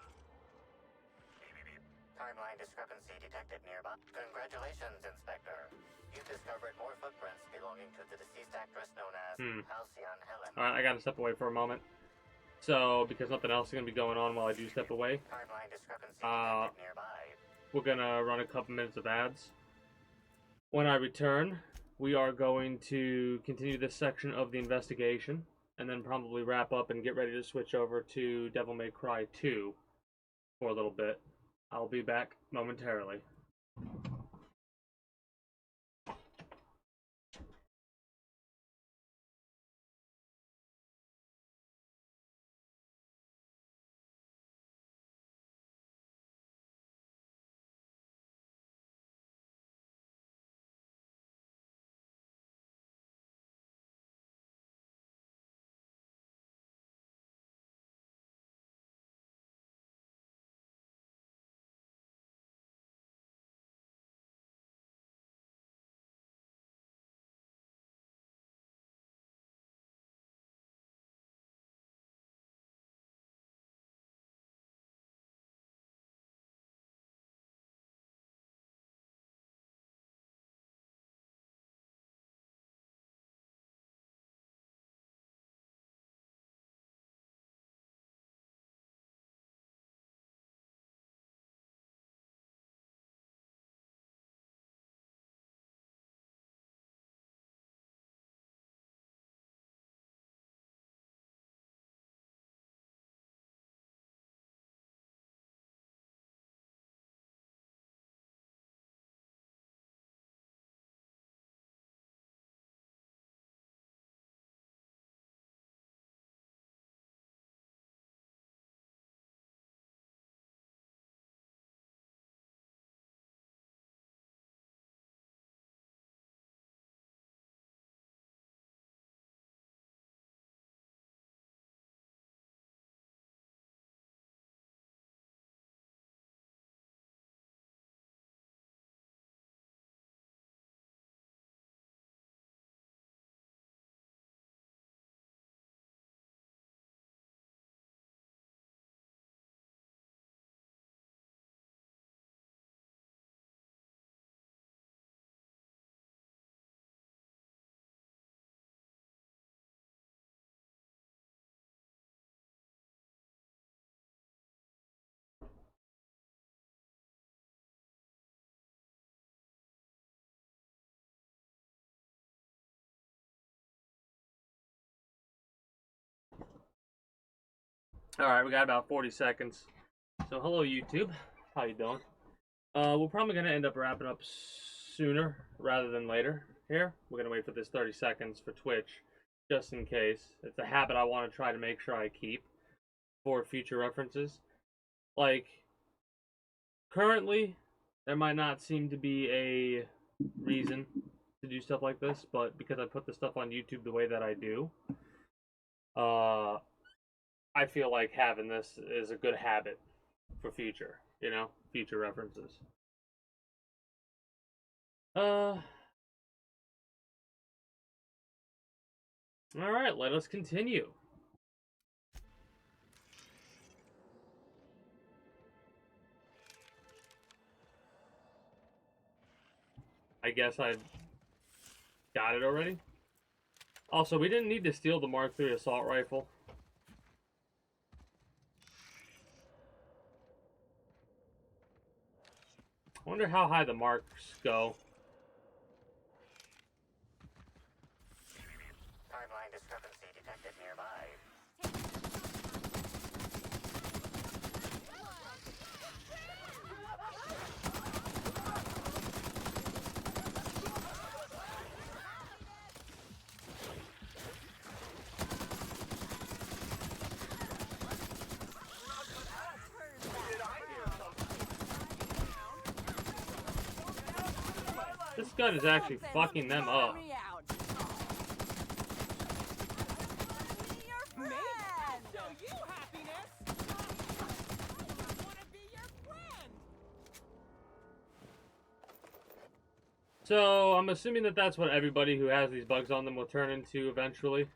[SPEAKER 16] Timeline discrepancy detected nearby. Congratulations, Inspector. You've discovered more footprints belonging to the deceased actress known as Halcyon Helen.
[SPEAKER 1] Alright, I gotta step away for a moment. So, because nothing else is gonna be going on while I do step away,
[SPEAKER 16] Timeline discrepancy detected nearby.
[SPEAKER 1] we're gonna run a couple minutes of ads. When I return, we are going to continue this section of the investigation, and then probably wrap up and get ready to switch over to Devil May Cry 2 for a little bit. I'll be back momentarily. Alright, we got about 40 seconds. So, hello YouTube. How you doing? We're probably going to end up wrapping up sooner rather than later here. We're going to wait for this 30 seconds for Twitch, just in case. It's a habit I want to try to make sure I keep for future references. Like, currently, there might not seem to be a reason to do stuff like this, but because I put the stuff on YouTube the way that I do, I feel like having this is a good habit for future, you know, future references. Alright, let us continue. I guess I got it already. Also, we didn't need to steal the Mark III assault rifle. I wonder how high the marks go.
[SPEAKER 16] Timeline discrepancy detected nearby.
[SPEAKER 1] This gun is actually fucking them up. So, I'm assuming that that's what everybody who has these bugs on them will turn into eventually.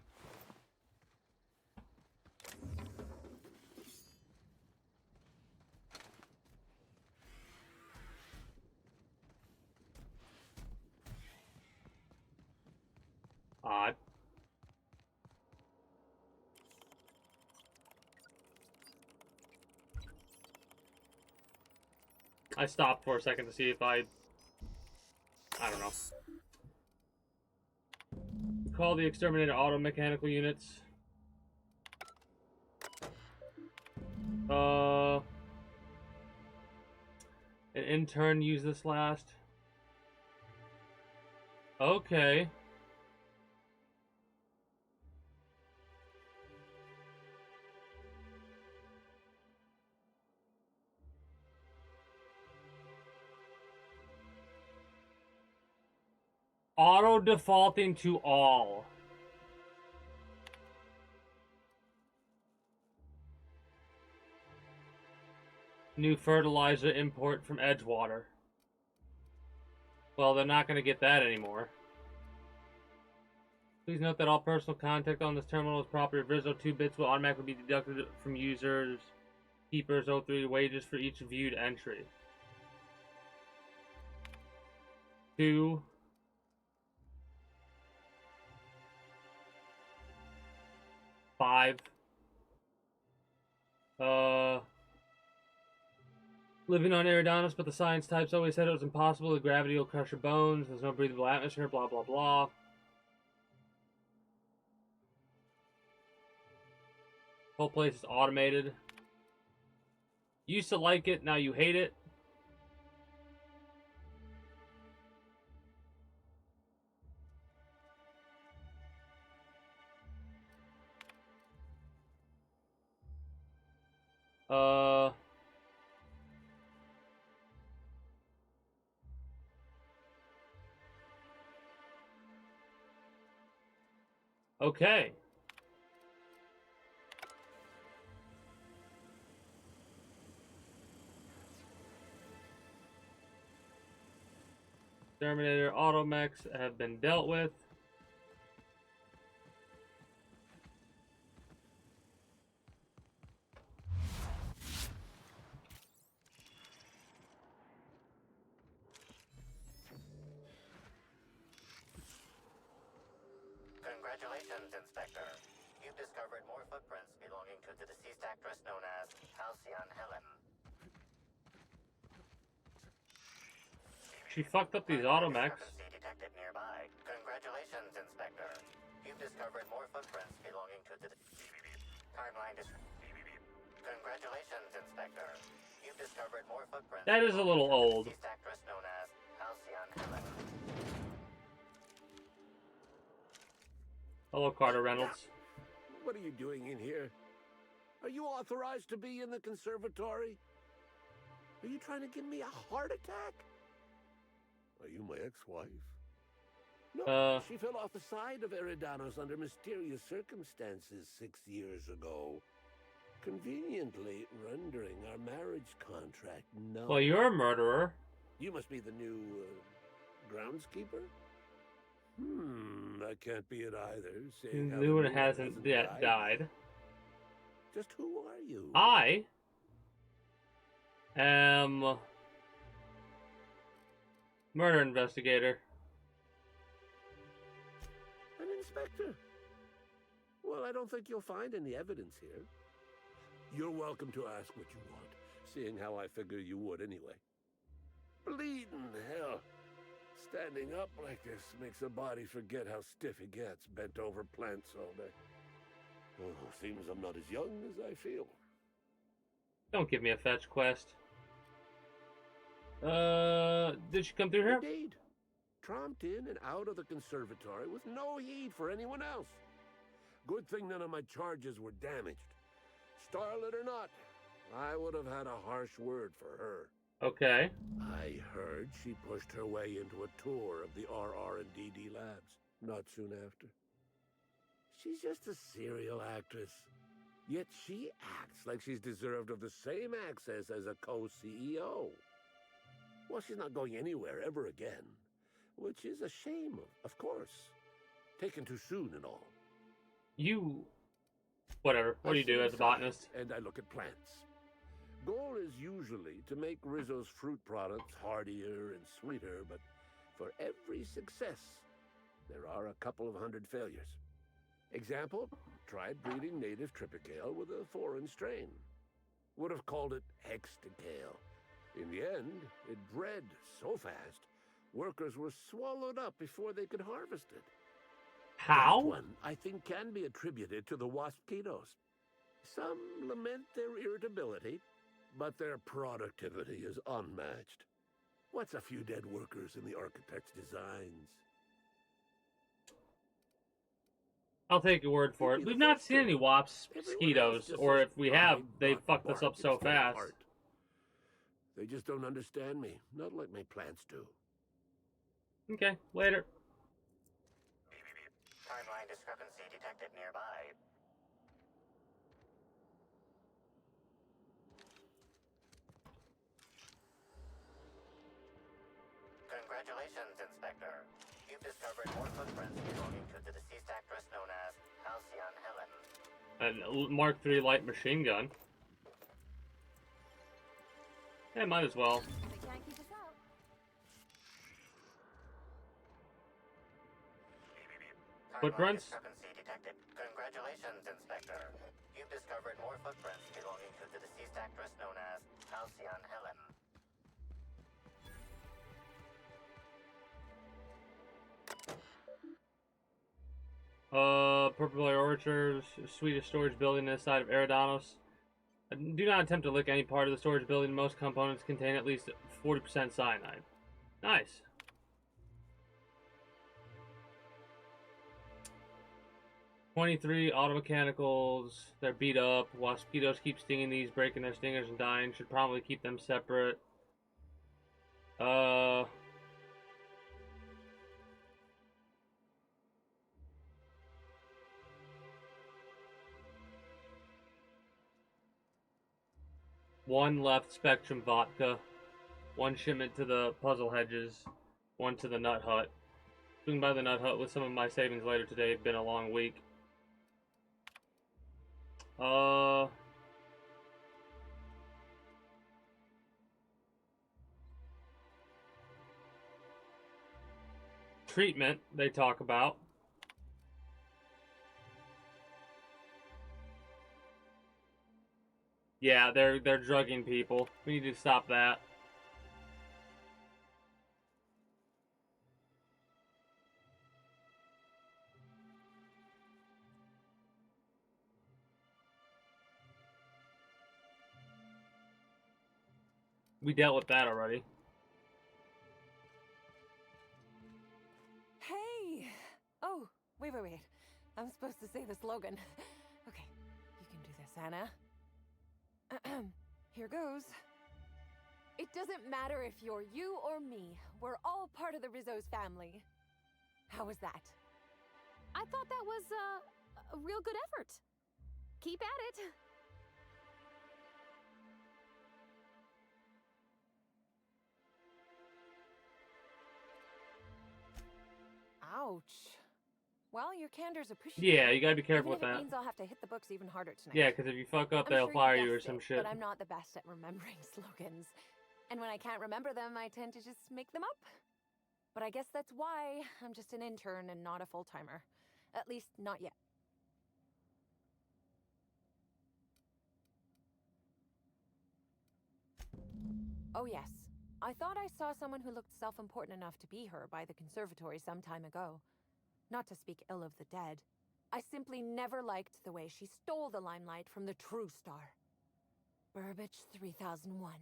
[SPEAKER 1] Odd. I stopped for a second to see if I don't know. Call the exterminator auto mechanical units. An intern used this last. Okay. Auto defaulting to all. New fertilizer import from Edgewater. Well, they're not going to get that anymore. Please note that all personal contact on this terminal is property of Rizzo. 2 bits will automatically be deducted from users, keepers, 03 wages for each viewed entry. 2. Five. Living on Eridanus, but the science types always said it was impossible. The gravity will crush your bones. There's no breathable atmosphere, blah, blah, blah. Whole place is automated. Used to like it, now you hate it. Okay. Terminator automechs have been dealt with.
[SPEAKER 16] Congratulations, Inspector. You've discovered more footprints belonging to the deceased actress known as Halcyon Helen.
[SPEAKER 1] She fucked up these automechs.
[SPEAKER 16] Detected nearby. Congratulations, Inspector. You've discovered more footprints belonging to the timeline. Congratulations, Inspector. You've discovered more footprints.
[SPEAKER 1] That is a little old.
[SPEAKER 16] Deceased actress known as Halcyon Helen.
[SPEAKER 1] Hello, Carter Reynolds.
[SPEAKER 12] What are you doing in here? Are you authorized to be in the conservatory? Are you trying to give me a heart attack? Are you my ex-wife? No, she fell off the side of Eridanos under mysterious circumstances 6 years ago, conveniently rendering our marriage contract null.
[SPEAKER 1] Well, you're a murderer.
[SPEAKER 12] You must be the new groundskeeper? That can't be it either. Seeing how
[SPEAKER 1] New one
[SPEAKER 12] the
[SPEAKER 1] hasn't yet died.
[SPEAKER 12] Just who are you?
[SPEAKER 1] I am murder investigator.
[SPEAKER 12] An inspector. Well, I don't think you'll find any evidence here. You're welcome to ask what you want, seeing how I figure you would anyway. Bleeding hell. Standing up like this makes a body forget how stiff he gets, bent over plants all day. Oh, seems I'm not as young as I feel.
[SPEAKER 1] Don't give me a fetch quest. Did she come through here?
[SPEAKER 12] Indeed. Tromped in and out of the conservatory with no heed for anyone else. Good thing none of my charges were damaged. Starlet or not, I would have had a harsh word for her.
[SPEAKER 1] Okay.
[SPEAKER 12] I heard she pushed her way into a tour of the RR&DD labs not soon after. She's just a serial actress. Yet she acts like she's deserved of the same access as a co-CEO. Well, she's not going anywhere ever again, which is a shame, of course. Taken too soon and all.
[SPEAKER 1] You... Whatever. What do you do as a botanist?
[SPEAKER 12] And I look at plants. Goal is usually to make Rizzo's fruit products hardier and sweeter, but for every success, there are a couple of hundred failures. Example, tried breeding native Tripicale with a foreign strain. Would have called it Hexticale. In the end, it bred so fast, workers were swallowed up before they could harvest it.
[SPEAKER 1] How?
[SPEAKER 12] That one, I think, can be attributed to the wasp-ketos. Some lament their irritability, but their productivity is unmatched. What's a few dead workers in the architect's designs?
[SPEAKER 1] I'll take your word for it. We've not seen any wasps, mosquitoes, or if we have, they fucked us up so fast.
[SPEAKER 12] They just don't understand me, not like my plants do.
[SPEAKER 1] Okay, later.
[SPEAKER 16] Timeline discrepancy detected nearby. Congratulations, Inspector. You've discovered more footprints belonging to the deceased actress known as Halcyon Helen.
[SPEAKER 1] A Mark III light machine gun. Yeah, might as well.
[SPEAKER 17] They can't keep us out.
[SPEAKER 1] Footprints?
[SPEAKER 16] Discrepancy detected. Congratulations, Inspector. You've discovered more footprints belonging to the deceased actress known as Halcyon Helen.
[SPEAKER 1] Purple Berry Orchard, sweetest storage building this side of Eridanos. Do not attempt to lick any part of the storage building. Most components contain at least 40% cyanide. Nice. "23 auto mechanicals. They're beat up. Mosquitoes keep stinging these, breaking their stingers and dying. Should probably keep them separate. One left Spectrum vodka, one shipment to the Puzzle Hedges, one to the Nut Hut. Swing by the Nut Hut with some of my savings later today. It's been a long week. Treatment they talk about. Yeah, they're drugging people. We need to stop that. We dealt with that already.
[SPEAKER 17] Hey! Oh, wait. I'm supposed to say the slogan. Okay, you can do this, Anna. Here goes. It doesn't matter if you're you or me. We're all part of the Rizzo's family. How was that?
[SPEAKER 8] I thought that was a real good effort. Keep at it.
[SPEAKER 17] Ouch. Well, your candor's appreciated.
[SPEAKER 1] Yeah, you gotta be careful
[SPEAKER 17] even
[SPEAKER 1] with
[SPEAKER 17] if it
[SPEAKER 1] that.
[SPEAKER 17] means I'll have to hit the books even harder tonight.
[SPEAKER 1] Yeah, because if you fuck up,
[SPEAKER 17] I'm
[SPEAKER 1] they'll
[SPEAKER 17] sure
[SPEAKER 1] fire
[SPEAKER 17] you
[SPEAKER 1] you or
[SPEAKER 17] guessed
[SPEAKER 1] some
[SPEAKER 17] it,
[SPEAKER 1] shit.
[SPEAKER 17] But I'm not the best at remembering slogans. And when I can't remember them, I tend to just make them up. But I guess that's why I'm just an intern and not a full-timer. At least, not yet. Oh yes, I thought I saw someone who looked self-important enough to be her by the conservatory some time ago. Not to speak ill of the dead. I simply never liked the way she stole the limelight from the true star. Burbage 3001.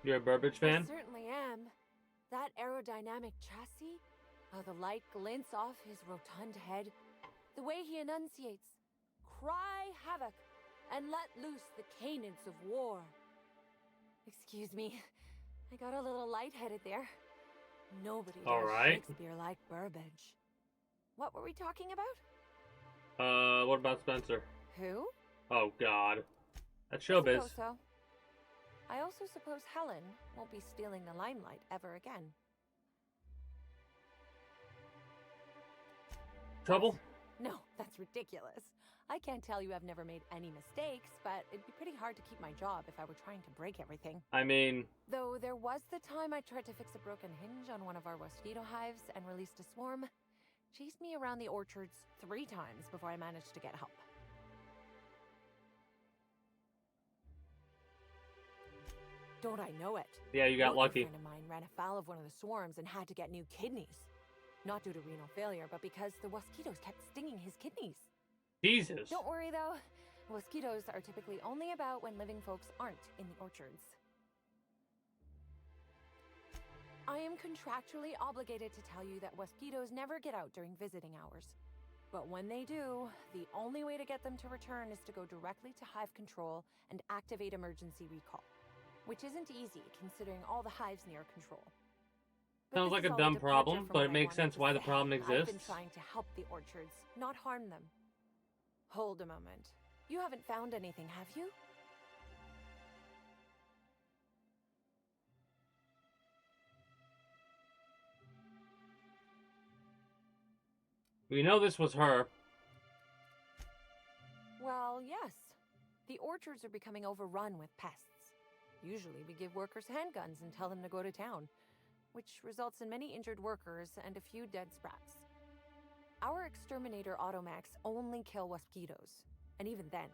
[SPEAKER 1] You're a Burbage
[SPEAKER 17] I
[SPEAKER 1] fan?
[SPEAKER 17] certainly am. That aerodynamic chassis, how the light glints off his rotund head, the way he enunciates, cry havoc, and let loose the cadence of war. Excuse me, I got a little lightheaded there. Nobody does Shakespeare like Burbage. What were we talking about?
[SPEAKER 1] What about Spencer?
[SPEAKER 17] Who?
[SPEAKER 1] Oh, God. That's
[SPEAKER 17] I
[SPEAKER 1] showbiz.
[SPEAKER 17] suppose so. I also suppose Helen won't be stealing the limelight ever again.
[SPEAKER 1] Trouble?
[SPEAKER 17] No, that's ridiculous. I can't tell you I've never made any mistakes, but it'd be pretty hard to keep my job if I were trying to break everything.
[SPEAKER 1] I mean...
[SPEAKER 17] Though there was the time I tried to fix a broken hinge on one of our mosquito hives and released a swarm. Chased me around the orchards 3 times before I managed to get help. Don't I know it?
[SPEAKER 1] Yeah, you got lucky.
[SPEAKER 17] A friend of mine ran afoul of one of the swarms and had to get new kidneys. Not due to renal failure, but because the mosquitoes kept stinging his kidneys.
[SPEAKER 1] Jesus.
[SPEAKER 17] Don't worry though. Mosquitoes are typically only about when living folks aren't in the orchards. I am contractually obligated to tell you that mosquitoes never get out during visiting hours. But when they do, the only way to get them to return is to go directly to hive control and activate emergency recall. Which isn't easy, considering all the hives near control.
[SPEAKER 1] Sounds like a dumb problem, but it makes sense why the problem exists.
[SPEAKER 17] I've been trying to help the orchards, not harm them. Hold a moment. You haven't found anything, have you?
[SPEAKER 1] We know this was her.
[SPEAKER 17] Well, yes. The orchards are becoming overrun with pests. Usually we give workers handguns and tell them to go to town, which results in many injured workers and a few dead sprats. Our exterminator automax only kill mosquitoes, and even then,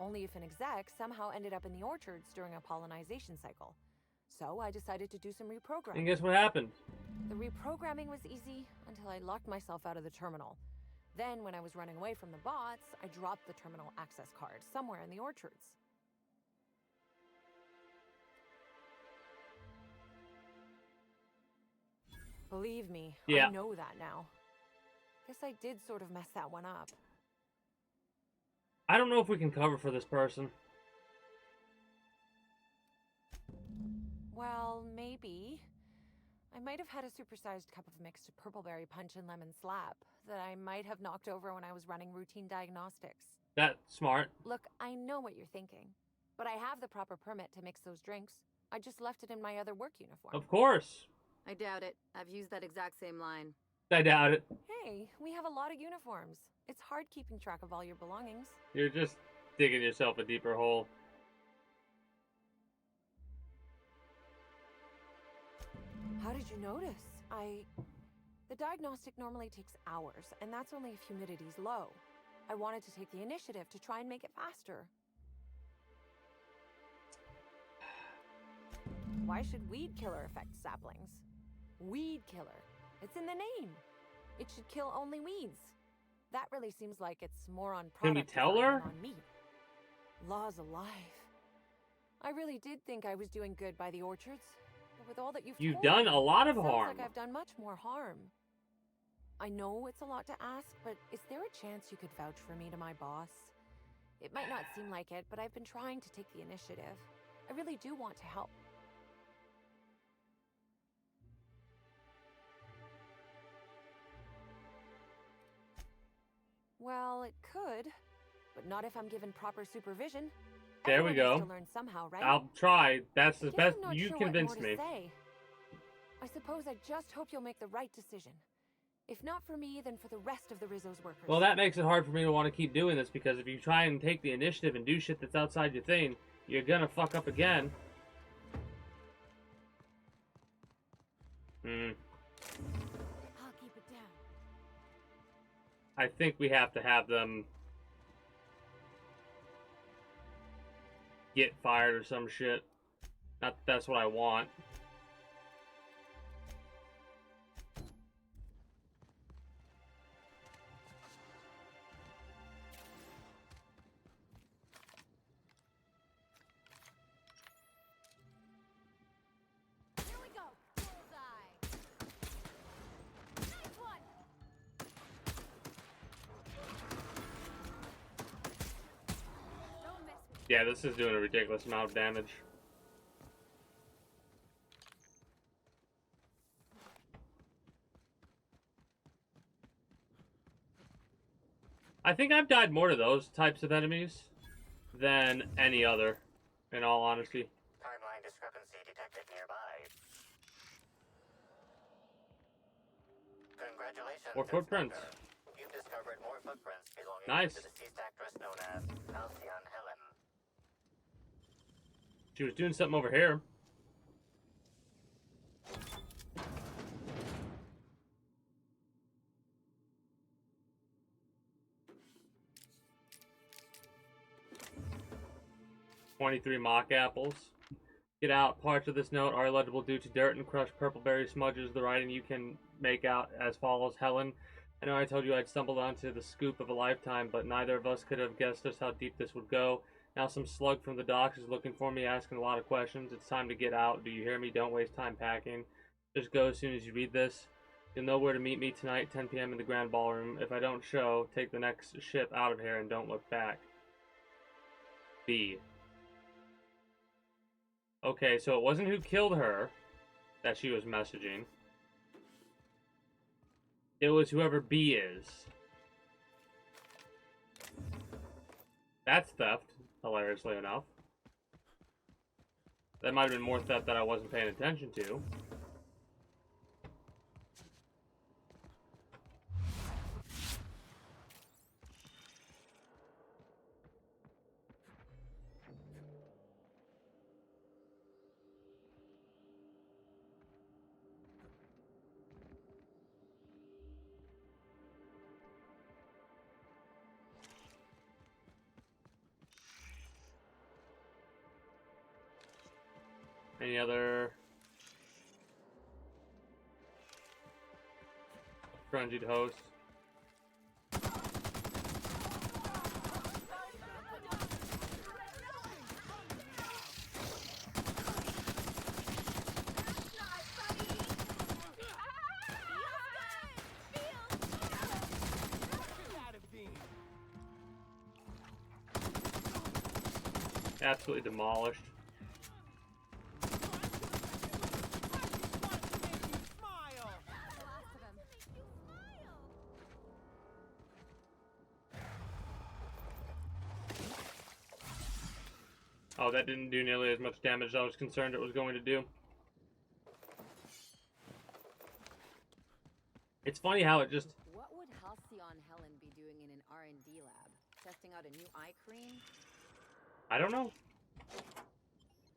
[SPEAKER 17] only if an exec somehow ended up in the orchards during a pollinization cycle. So I decided to do some reprogramming.
[SPEAKER 1] And guess what happened?
[SPEAKER 17] The reprogramming was easy until I locked myself out of the terminal. Then, when I was running away from the bots, I dropped the terminal access card somewhere in the orchards. Believe me,
[SPEAKER 1] yeah.
[SPEAKER 17] I know that now. Guess I did sort of mess that one up.
[SPEAKER 1] I don't know if we can cover for this person.
[SPEAKER 17] Well, maybe. I might have had a supersized cup of mixed purpleberry punch and lemon slap that I might have knocked over when I was running routine diagnostics.
[SPEAKER 1] That's smart.
[SPEAKER 17] Look, I know what you're thinking, but I have the proper permit to mix those drinks. I just left it in my other work uniform.
[SPEAKER 1] Of course.
[SPEAKER 8] I doubt it. I've used that exact same line.
[SPEAKER 1] I doubt it.
[SPEAKER 17] Hey, we have a lot of uniforms. It's hard keeping track of all your belongings.
[SPEAKER 1] You're just digging yourself a deeper hole.
[SPEAKER 17] How did you notice? The diagnostic normally takes hours, and that's only if humidity's low. I wanted to take the initiative to try and make it faster. Why should weed killer affect saplings? Weed killer. It's in the name. It should kill only weeds. That really seems like it's more on product
[SPEAKER 1] Can we tell her?
[SPEAKER 17] than on me.
[SPEAKER 18] Law's alive. I really did think I was doing good by the orchards. But with all that
[SPEAKER 1] You've
[SPEAKER 18] told
[SPEAKER 1] done
[SPEAKER 18] me,
[SPEAKER 1] a lot of
[SPEAKER 18] sounds
[SPEAKER 1] harm.
[SPEAKER 18] like I've done much more harm. I know it's a lot to ask, but is there a chance you could vouch for me to my boss? It might not seem like it, but I've been trying to take the initiative. I really do want to help. Well, it could, but not if I'm given proper supervision.
[SPEAKER 1] There we
[SPEAKER 18] Everyone needs
[SPEAKER 1] go.
[SPEAKER 18] to learn somehow, right?
[SPEAKER 1] I'll try. That's the
[SPEAKER 18] I guess
[SPEAKER 1] best.
[SPEAKER 18] I'm not
[SPEAKER 1] You
[SPEAKER 18] sure
[SPEAKER 1] convinced
[SPEAKER 18] what more
[SPEAKER 1] me.
[SPEAKER 18] to say. I suppose I just hope you'll make the right decision. If not for me, then for the rest of the Rizzo's workers.
[SPEAKER 1] Well, that makes it hard for me to want to keep doing this, because if you try and take the initiative and do shit that's outside your thing, you're gonna fuck up again.
[SPEAKER 18] I'll keep it down.
[SPEAKER 1] I think we have to have them get fired or some shit. Not that that's what I want.
[SPEAKER 8] Here we go. Bullseye. Nice one. Don't mess with
[SPEAKER 1] Yeah, this is doing a ridiculous amount of damage. I think I've died more to those types of enemies than any other, in all honesty.
[SPEAKER 16] Timeline discrepancy detected nearby. Congratulations,
[SPEAKER 1] More footprints.
[SPEAKER 16] Inspector. You've discovered more footprints belonging
[SPEAKER 1] Nice.
[SPEAKER 16] to the deceased actress known as Halcyon Helen.
[SPEAKER 1] She was doing something over here. "23 mock apples. Get out. Parts of this note are illegible due to dirt and crushed purple-berry smudges. The writing you can make out as follows. Helen, I know I told you I'd stumbled onto the scoop of a lifetime, but neither of us could have guessed just how deep this would go. Now some slug from the docks is looking for me, asking a lot of questions. It's time to get out. Do you hear me? Don't waste time packing. Just go as soon as you read this. You'll know where to meet me tonight, 10 p.m. in the Grand Ballroom. If I don't show, take the next ship out of here and don't look back. B." Okay, so it wasn't who killed her that she was messaging. It was whoever B is. That's theft, hilariously enough. That might have been more theft that I wasn't paying attention to. Any other frenzied host? Absolutely demolished. Oh, that didn't do nearly as much damage as I was concerned it was going to do. It's funny how it just...
[SPEAKER 21] What would Halcyon Helen be doing in an R&D lab? Testing out a new eye cream?
[SPEAKER 1] I don't know.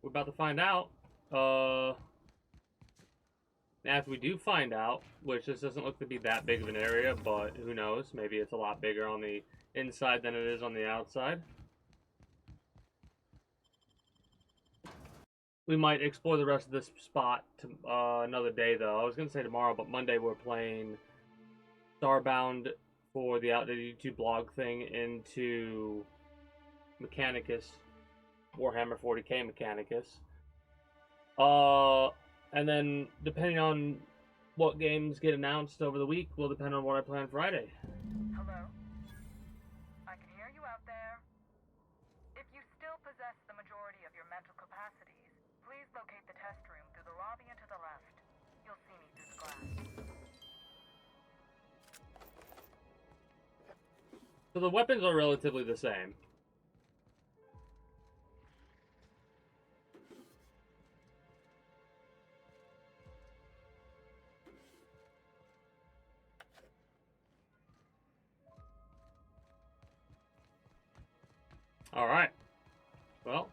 [SPEAKER 1] We're about to find out. After we do find out, which this doesn't look to be that big of an area, but who knows? Maybe it's a lot bigger on the inside than it is on the outside. We might explore the rest of this spot to, another day, though. I was going to say tomorrow, but Monday we're playing Starbound for the outdated YouTube blog thing into Mechanicus, Warhammer 40k Mechanicus. And then depending on what games get announced over the week will depend on what I plan Friday.
[SPEAKER 4] Hello? I can hear you out there. If you still possess the majority of your mental capacities, please locate the test room through the lobby and to the left. You'll see me through the glass.
[SPEAKER 1] So the weapons are relatively the same. Alright. Well,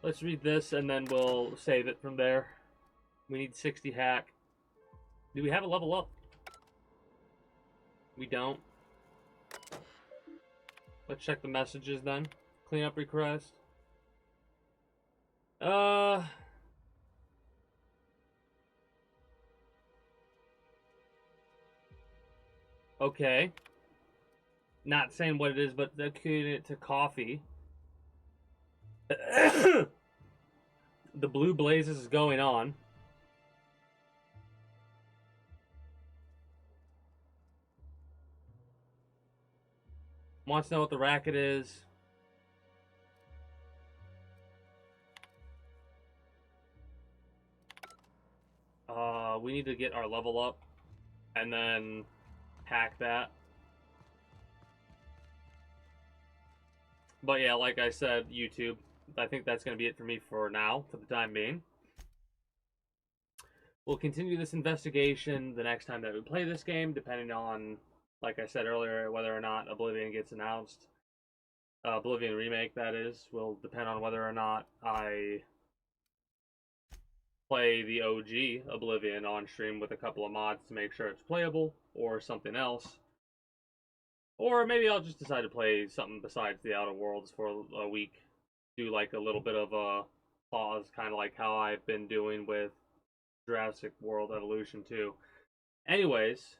[SPEAKER 1] let's read this and then we'll save it from there. We need 60 hack. Do we have a level up? We don't. Let's check the messages then. Cleanup request. Okay. Not saying what it is, but they're equating it to coffee. The blue blazes is going on. Wants to know what the racket is. We need to get our level up and then hack that. But yeah, like I said, YouTube, I think that's going to be it for me for now, for the time being. We'll continue this investigation the next time that we play this game, depending on, like I said earlier, whether or not Oblivion gets announced. Oblivion Remake, that is, will depend on whether or not I play the OG Oblivion on stream with a couple of mods to make sure it's playable, or something else. Or maybe I'll just decide to play something besides the Outer Worlds for a week. Do like a little bit of a pause, kind of like how I've been doing with Jurassic World Evolution 2. Anyways,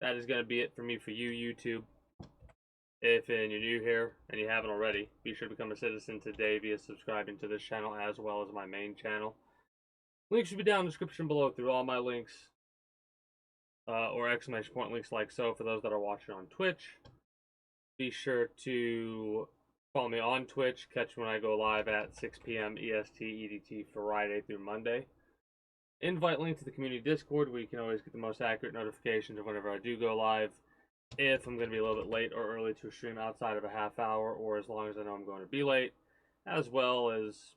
[SPEAKER 1] that is going to be it for me for you, YouTube. If you're new here and you haven't already, be sure to become a citizen today via subscribing to this channel as well as my main channel. Links should be down in the description below through all my links. Or exclamation point links like so for those that are watching on Twitch. Be sure to follow me on Twitch. Catch when I go live at 6 p.m. EST EDT Friday through Monday. Invite link to the community Discord where you can always get the most accurate notifications of whenever I do go live. If I'm going to be a little bit late or early to stream outside of a half hour, or as long as I know I'm going to be late, as well as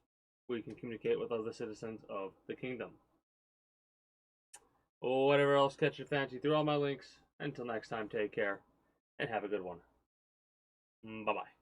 [SPEAKER 1] we can communicate with other citizens of the kingdom. Or whatever else catch your fancy through all my links. Until next time, take care and have a good one. Bye-bye.